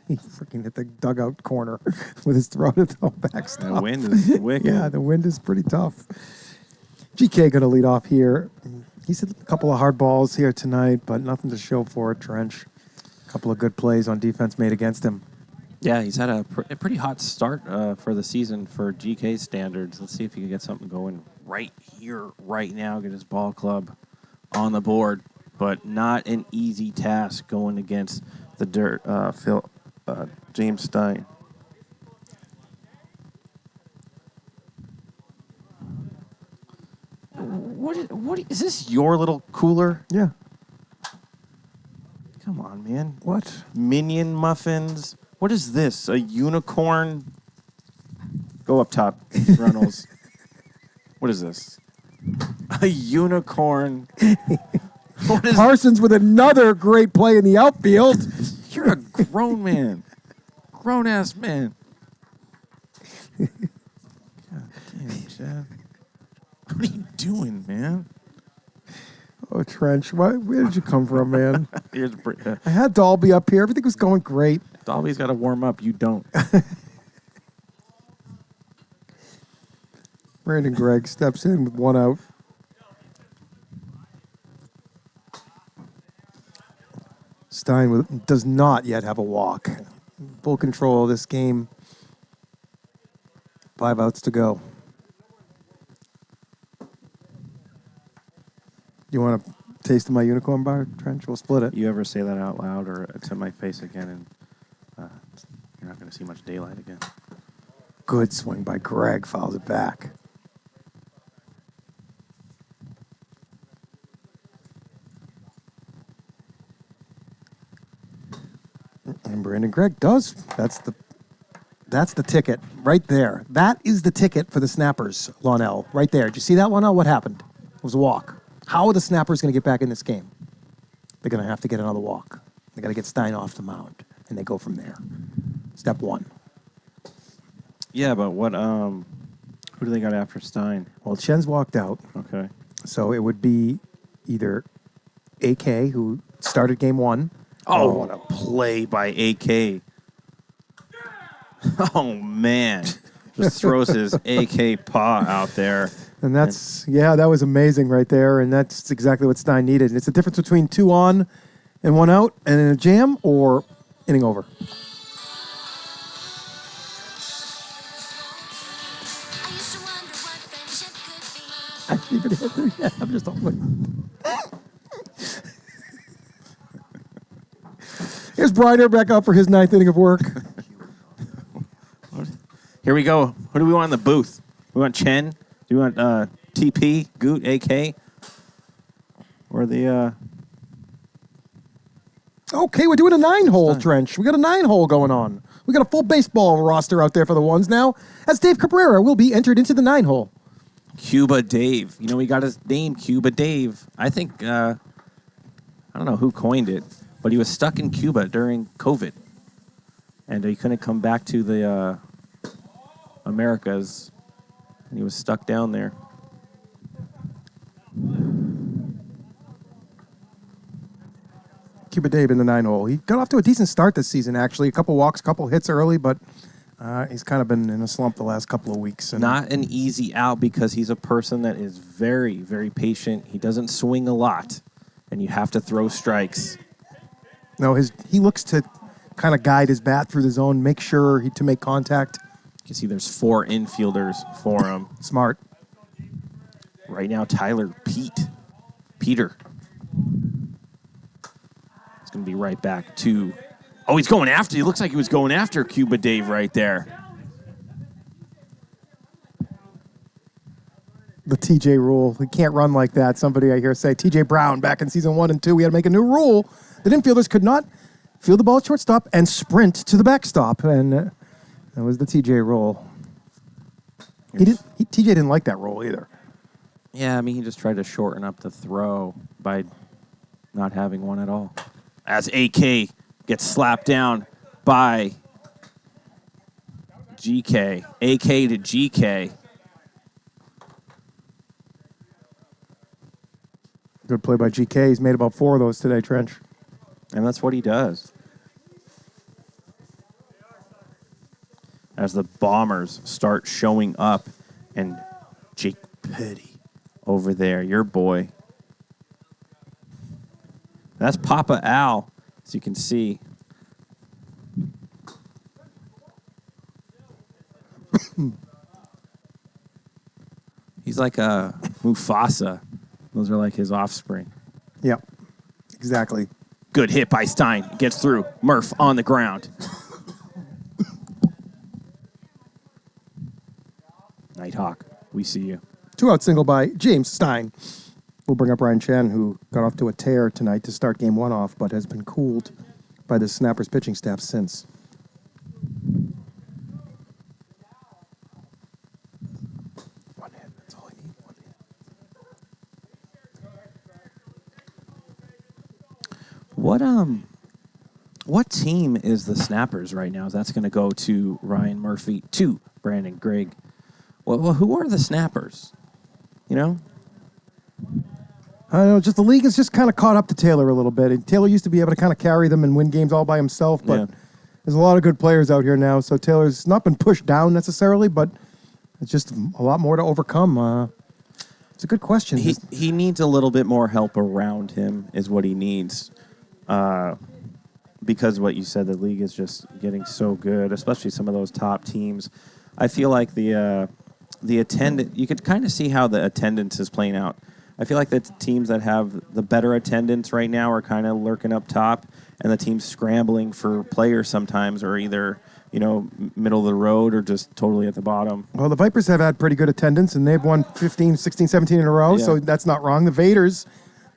I: He freaking hit the dugout corner with his throw to the backstop.
K: The wind is wicked.
I: Yeah, the wind is pretty tough. GK going to lead off here. He's hit a couple of hard balls here tonight, but nothing to show for it, Trench. A couple of good plays on defense made against him.
K: Yeah, he's had a pretty hot start for the season for GK standards. Let's see if he can get something going right here, right now, get his ball club on the board. But not an easy task going against the James Stein. What is this your little cooler?
I: Yeah.
K: Come on, man.
I: What?
K: Minion muffins. What is this? A unicorn? Go up top, Reynolds. What is this? A unicorn. What is
A: Parsons with another great play in the outfield.
K: You're a grown man. Grown-ass man. God damn, Chad. What are you doing, man?
I: Oh, Trench, where did you come from, man?
K: Here's
I: I had Dalby up here. Everything was going great.
K: Dolby's got to warm up. You don't.
I: Brandon Gregg steps in with 1 out. Stein does not yet have a walk. Full control of this game. 5 outs to go. You want a taste of my unicorn bar, Trench? We'll split it.
K: You ever say that out loud or to my face again, and you're not going to see much daylight again.
I: Good swing by Gregg. Fouls it back. And Brandon Gregg does. That's the ticket right there. That is the ticket for the Snappers, Lonell. Right there. Did you see that, Lonell? What happened? It was a walk. How are the Snappers going to get back in this game? They're going to have to get another walk. They got to get Stein off the mound, and they go from there. Step 1.
K: Yeah, but what? Who do they got after Stein?
I: Well, Chen's walked out.
K: Okay.
I: So it would be either AK, who started game 1.
K: Oh, what a play by AK. Oh, man. Just throws his AK paw out there.
I: And that was amazing right there. And that's exactly what Stein needed. It's the difference between 2 on and 1 out and in a jam or inning over. I haven't even hit there yet. I'm just hoping. Here's Briner back up for his 9th inning of work.
K: Here we go. Who do we want in the booth? We want Chen? Do we want TP, Goot, AK? Or the...
I: Okay, we're doing a 9-hole, Trench. We got a 9-hole going on. We got a full baseball roster out there for the ones now, as Dave Cabrera will be entered into the 9-hole.
K: Cuba Dave. You know, he got his name, Cuba Dave. I think, I don't know who coined it, but he was stuck in Cuba during COVID. And he couldn't come back to the Americas. And he was stuck down there.
I: Cuba Dave in the 9-hole. He got off to a decent start this season, actually. A couple walks, a couple hits early, but he's kind of been in a slump the last couple of weeks. And
K: Not an easy out because he's a person that is very, very patient. He doesn't swing a lot, and you have to throw strikes.
I: No, he looks to kind of guide his bat through the zone, make sure to make contact.
K: You can see there's 4 infielders for him.
I: Smart.
K: right now, Tyler Peter. It's going to be right back to... Oh, he's going after. He looks like he was going after Cuba Dave right there.
I: The TJ rule. He can't run like that. Somebody I hear say, TJ Brown, back in season 1 and 2, we had to make a new rule. The infielders could not field the ball at shortstop and sprint to the backstop. And that was the TJ rule. TJ didn't like that rule either.
K: Yeah, I mean, he just tried to shorten up the throw by not having one at all. As AK gets slapped down by GK. AK to GK.
I: Good play by GK. He's made about 4 of those today, Trench.
K: And that's what he does. As the Bombers start showing up, and Jake Petty over there, your boy. That's Papa Al, as you can see. He's like a Mufasa. Those are like his offspring.
I: Yep, exactly.
K: Good hit by Stein. Gets through. Murph on the ground. Nighthawk, we see you.
I: 2-out single by James Stein. We'll bring up Ryan Chen, who got off to a tear tonight to start game 1 off, but has been cooled by the Snappers pitching staff since. One hit, that's all I need. One hit.
K: What team is the Snappers right now? That's going to go to Ryan Murphy, to Brandon Grigg. Well, who are the Snappers? You know?
I: I don't know, just the league has just kind of caught up to Taylor a little bit. And Taylor used to be able to kind of carry them and win games all by himself, but there's a lot of good players out here now. So Taylor's not been pushed down necessarily, but it's just a lot more to overcome. It's a good question.
K: He needs a little bit more help around him is what he needs. Because what you said, the league is just getting so good, especially some of those top teams. I feel like the attendance, you could kind of see how the attendance is playing out. I feel like the teams that have the better attendance right now are kind of lurking up top, and the teams scrambling for players sometimes are either, middle of the road or just totally at the bottom.
I: Well, the Vipers have had pretty good attendance, and they've won 15, 16, 17 in a row, so that's not wrong. The Vaders,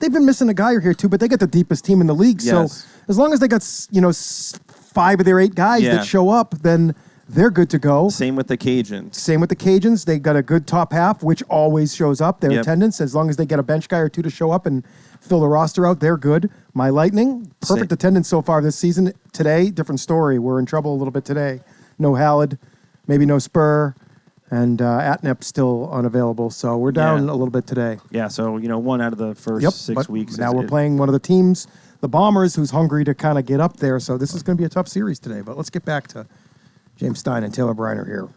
I: they've been missing a guy or here too, but they got the deepest team in the league.
K: Yes.
I: So as long as they got 5 of their 8 guys that show up, then they're good to go.
K: Same with the Cajuns.
I: They got a good top half, which always shows up. Their attendance, as long as they get a bench guy or 2 to show up and fill the roster out, they're good. My Lightning, perfect attendance so far this season. Today, different story. We're in trouble a little bit today. No Hallett, maybe no Spur, and Atnep still unavailable. So we're down a little bit today.
K: Yeah, so, 1 out of the first 6 weeks.
I: Now we're playing one of the teams, the Bombers, who's hungry to kind of get up there. So this is going to be a tough series today. But let's get back to James Stein and Taylor Briner here.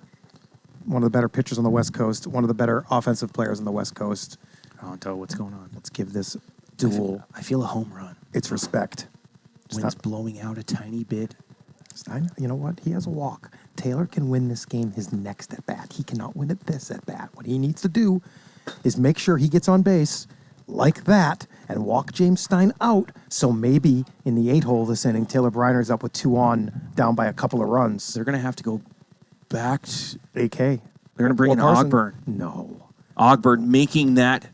I: One of the better pitchers on the West Coast, one of the better offensive players on the West Coast.
J: Anto, what's going on?
I: Let's give this duel
J: I feel a home run.
I: its respect.
J: Wind's blowing out a tiny bit.
I: Stein, you know what? He has a walk. Taylor can win this game his next at bat. He cannot win it this at bat. What he needs to do is make sure he gets on base like that and walk James Stein out. So maybe in the 8-hole this inning, Taylor Briner's up with 2 on, down by a couple of runs.
K: They're going to have to go back to
I: AK.
K: They're going to bring in
I: Carson.
K: Ogburn.
I: No.
K: Ogburn making that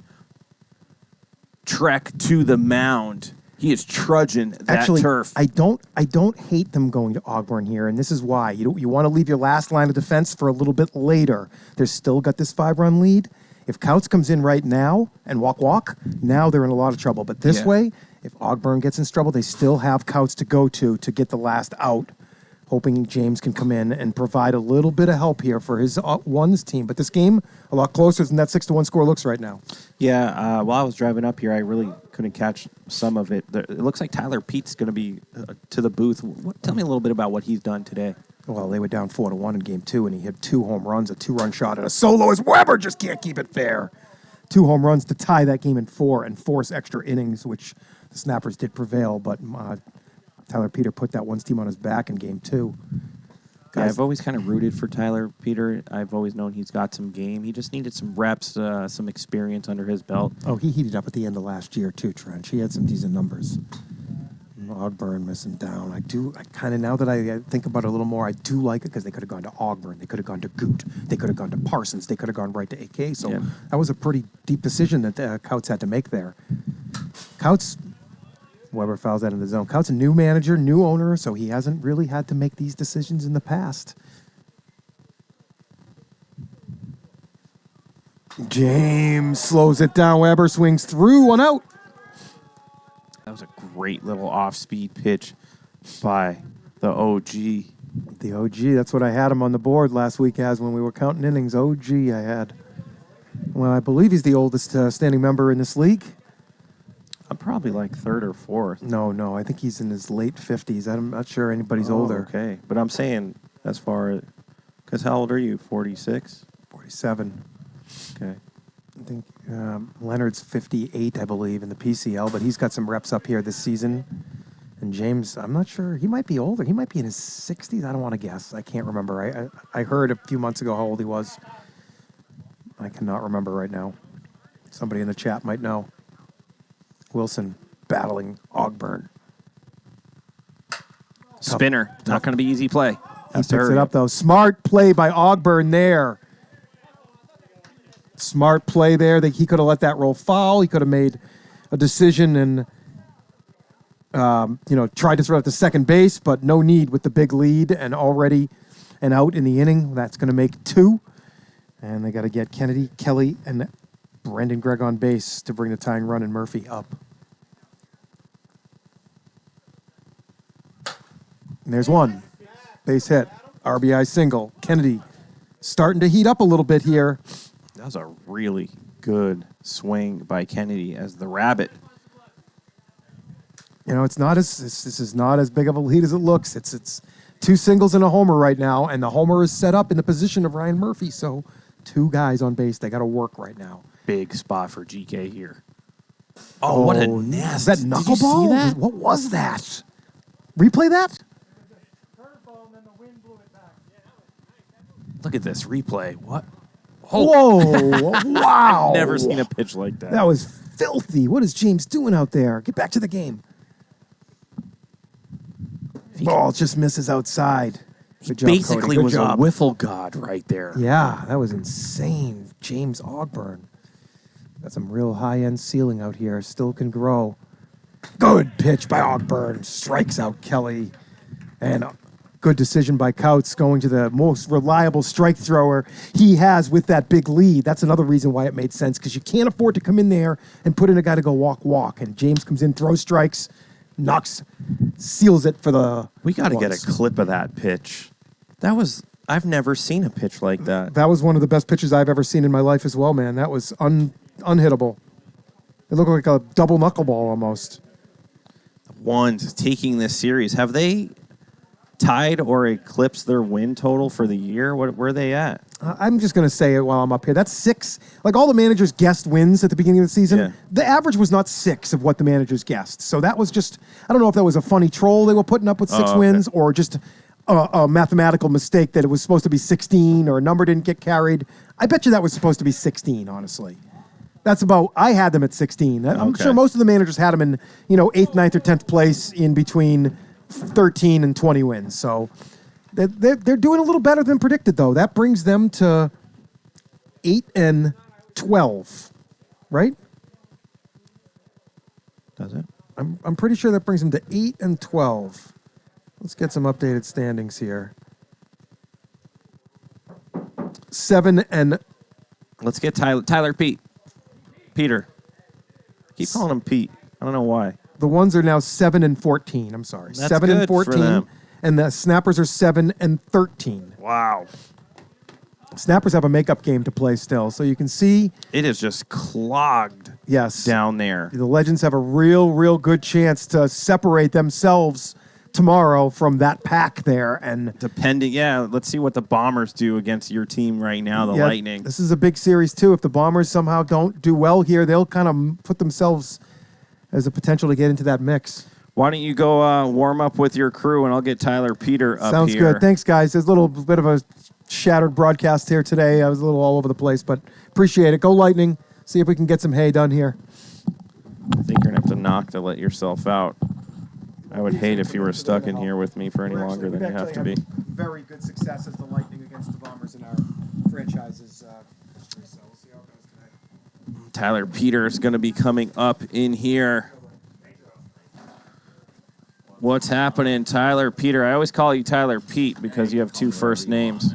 K: trek to the mound. He is trudging that turf.
I: I don't hate them going to Ogburn here, and this is why. You want to leave your last line of defense for a little bit later. They're still got this 5-run lead. If Couts comes in right now and walk, now they're in a lot of trouble. But this way, if Ogburn gets in trouble, they still have Couts to go to get the last out, hoping James can come in and provide a little bit of help here for his ones team. But this game, a lot closer than that 6-1 score looks right now.
K: Yeah, while I was driving up here, I really couldn't catch some of it. It looks like Tyler Pete's going to be to the booth. Tell me a little bit about what he's done today.
I: Well, they were down 4-1 in game 2, and he hit 2 home runs, a 2-run shot, and a solo as Weber just can't keep it fair. 2 home runs to tie that game in 4 and force extra innings, which the Snappers did prevail, but Tyler Peter put that one's team on his back in game 2.
K: Yeah, I've always kind of rooted for Tyler Peter. I've always known he's got some game. He just needed some reps, some experience under his belt.
I: Oh, he heated up at the end of last year too, Trench. He had some decent numbers. Ogburn missing down. I kind of, now that I think about it a little more, I do like it because they could have gone to Ogburn. They could have gone to Goot. They could have gone to Parsons. They could have gone right to AK. So that was a pretty deep decision that Couts had to make there. Couts, Weber fouls out in the zone. Couts a new manager, new owner, so he hasn't really had to make these decisions in the past. James slows it down. Weber swings through, 1 out.
K: That was a great little off-speed pitch by the OG.
I: The OG, that's what I had him on the board last week as when we were counting innings. OG I had. Well, I believe he's the oldest standing member in this league.
K: I'm probably like 3rd or 4th.
I: No, I think he's in his late 50s. I'm not sure anybody's older.
K: Okay, but I'm saying as far as, because how old are you, 46?
I: 47.
K: Okay.
I: I think Leonard's 58, I believe, in the PCL, but he's got some reps up here this season. And James, I'm not sure. He might be older. He might be in his 60s. I don't want to guess. I can't remember. I heard a few months ago how old he was. I cannot remember right now. Somebody in the chat might know. Wilson battling Ogburn.
K: Spinner. Not going to be easy play.
I: He picks it up, though. Smart play by Ogburn there. Smart play there. He could have let that roll foul. He could have made a decision and, tried to throw it to second base, but no need with the big lead and already an out in the inning. That's going to make 2. And they got to get Kennedy, Kelly, and Brendan Gregg on base to bring the tying run and Murphy up. And there's 1. Base hit. RBI single. Kennedy starting to heat up a little bit here.
K: That was a really good swing by Kennedy as the rabbit.
I: It's not as this is not as big of a lead as it looks. It's 2 singles and a homer right now, and the homer is set up in the position of Ryan Murphy. So 2 guys on base. They got to work right now.
K: Big spot for GK here. Oh, what a nest!
I: Is that knuckleball?
K: Did you see that?
I: What was that? Replay that.
K: Look at this replay. What?
I: Whoa! Wow!
K: Never seen a pitch like that.
I: That was filthy. What is James doing out there? Get back to the game. Ball just misses outside.
K: He
I: Good job,
K: basically
I: Cody. Good
K: was
I: job.
K: a wiffle god right there.
I: Yeah, that was insane. James Ogburn. Got some real high-end ceiling out here. Still can grow. Good pitch by Ogburn. Strikes out Kelly. And good decision by Couts going to the most reliable strike thrower he has with that big lead. That's another reason why it made sense, because you can't afford to come in there and put in a guy to go walk. And James comes in, throws strikes, seals it for the
K: We got to get a
I: ones.
K: clip of that pitch. I've never seen a pitch like that.
I: That was one of the best pitches I've ever seen in my life as well, man. That was unhittable. It looked like a double knuckleball almost.
K: One's taking this series. Have they tied or eclipsed their win total for the year? Where are they at?
I: I'm just going to say it while I'm up here. That's 6. Like all the managers guessed wins at the beginning of the season.
K: Yeah.
I: The average was not 6 of what the managers guessed. So that was just, I don't know if that was a funny troll they were putting up with 6 wins or just a mathematical mistake that it was supposed to be 16 or a number didn't get carried. I bet you that was supposed to be 16, honestly. That's about, I had them at 16. I'm sure most of the managers had them in, 8th, 9th, or 10th place in between 13 and 20 wins. So they're doing a little better than predicted, though. That brings them to 8-12, right?
K: Does it?
I: I'm pretty sure that brings them to 8-12. Let's get some updated standings here. 7 and.
K: Let's get Tyler Peter. Keep calling him Pete. I don't know why.
I: The ones are now 7-14. I'm sorry,
K: That's
I: 7
K: good
I: and
K: for
I: 14,
K: them.
I: and the Snappers are 7-13.
K: Wow.
I: Snappers have a makeup game to play still, so you can see.
K: It is just clogged.
I: Yes,
K: down there.
I: The Legends have a real good chance to separate themselves tomorrow from that pack there, and
K: let's see what the Bombers do against your team right now, the Lightning.
I: This is a big series too. If the Bombers somehow don't do well here, they'll kind of put themselves as a potential to get into that mix.
K: Why don't you go warm up with your crew, and I'll get Tyler Peter up
I: Sounds
K: here.
I: good. Thanks, guys. There's a little bit of a shattered broadcast here today. I was a little all over the place, but appreciate it. Go Lightning. See if we can get some hay done here.
K: I think you're going to have to knock to let yourself out. I would hate if you were stuck in here with me for any longer than you have to be.
A: Very good success as the Lightning against the Bombers in our franchise's history, so we'll see how it goes today.
K: Tyler Peter is going to be coming up in here. What's happening, Tyler Peter? I always call you Tyler Pete because you have two first names.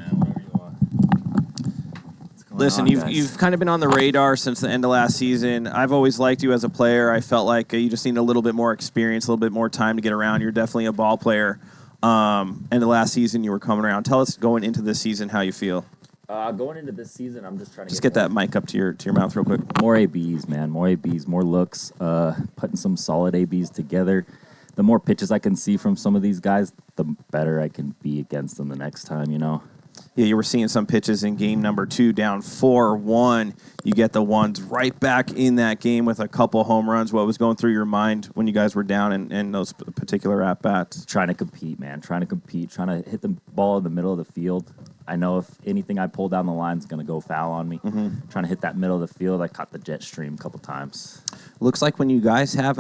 K: Listen, you've kind of been on the radar since the end of last season. I've always liked you as a player. I felt like you just need a little bit more experience, a little bit more time to get around. You're definitely a ball player. End of last season, you were coming around. Tell us going into this season how you feel.
L: Going into this season, I'm just trying to
K: get that mic up to your mouth real quick.
L: More ABs, man. More ABs, more looks. Putting some solid ABs together. The more pitches I can see from some of these guys, the better I can be against them the next time, you know.
K: Yeah, you were seeing some pitches in game number 2, down 4-1. You get the ones right back in that game with a couple home runs. What was going through your mind when you guys were down in those particular at-bats?
L: Trying to compete, man. Trying to compete. Trying to hit the ball in the middle of the field. I know if anything I pull down the line is going to go foul on me.
K: Mm-hmm.
L: Trying to hit that middle of the field. I caught the jet stream a couple times.
K: Looks like when you guys have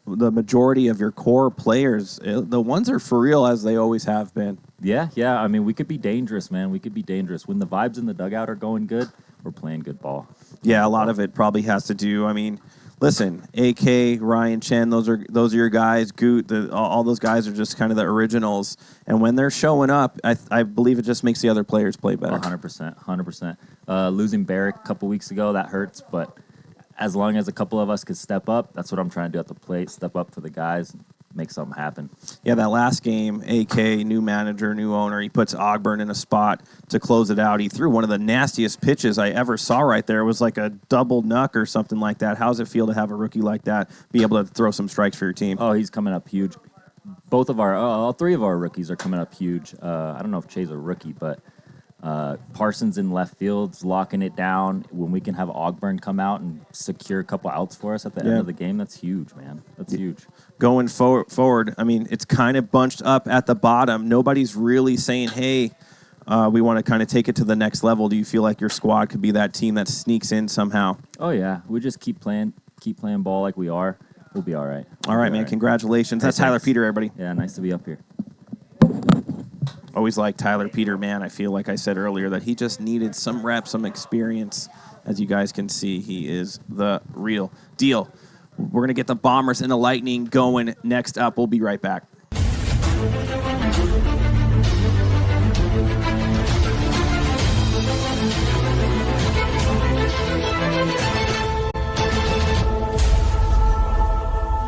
K: the majority of your core players, the ones are for real as they always have been.
L: Yeah. I mean, we could be dangerous, man. We could be dangerous. When the vibes in the dugout are going good, we're playing good ball.
K: Yeah, a lot of it probably has to do. I mean, listen, AK, Ryan Chen, those are your guys. Goot, all those guys are just kind of the originals. And when they're showing up, I believe it just makes the other players play better.
L: 100%. Losing Barrick a couple weeks ago, that hurts, but as long as a couple of us could step up, that's what I'm trying to do at the plate, step up for the guys, make something happen.
K: Yeah, that last game, AK, new manager, new owner, he puts Ogburn in a spot to close it out. He threw one of the nastiest pitches I ever saw right there. It was like a double knuck or something like that. How does it feel to have a rookie like that be able to throw some strikes for your team?
L: Oh, he's coming up huge. All three of our rookies are coming up huge. I don't know if Che's a rookie, but Parsons in left field's locking it down. When we can have Ogburn come out and secure a couple outs for us at the end of the game, that's huge, man. That's huge.
K: Going forward, I mean, it's kind of bunched up at the bottom. Nobody's really saying, hey, we want to kind of take it to the next level. Do you feel like your squad could be that team that sneaks in somehow?
L: Oh, yeah. We just keep playing ball like we are. We'll be all right.
K: All right, man. Congratulations. That's Tyler Peter, everybody.
L: Yeah, nice to be up here.
K: Always like Tyler Peter, man. I feel like I said earlier that he just needed some reps, some experience. As you guys can see, he is the real deal. We're going to get the Bombers and the Lightning going next up. We'll be right back.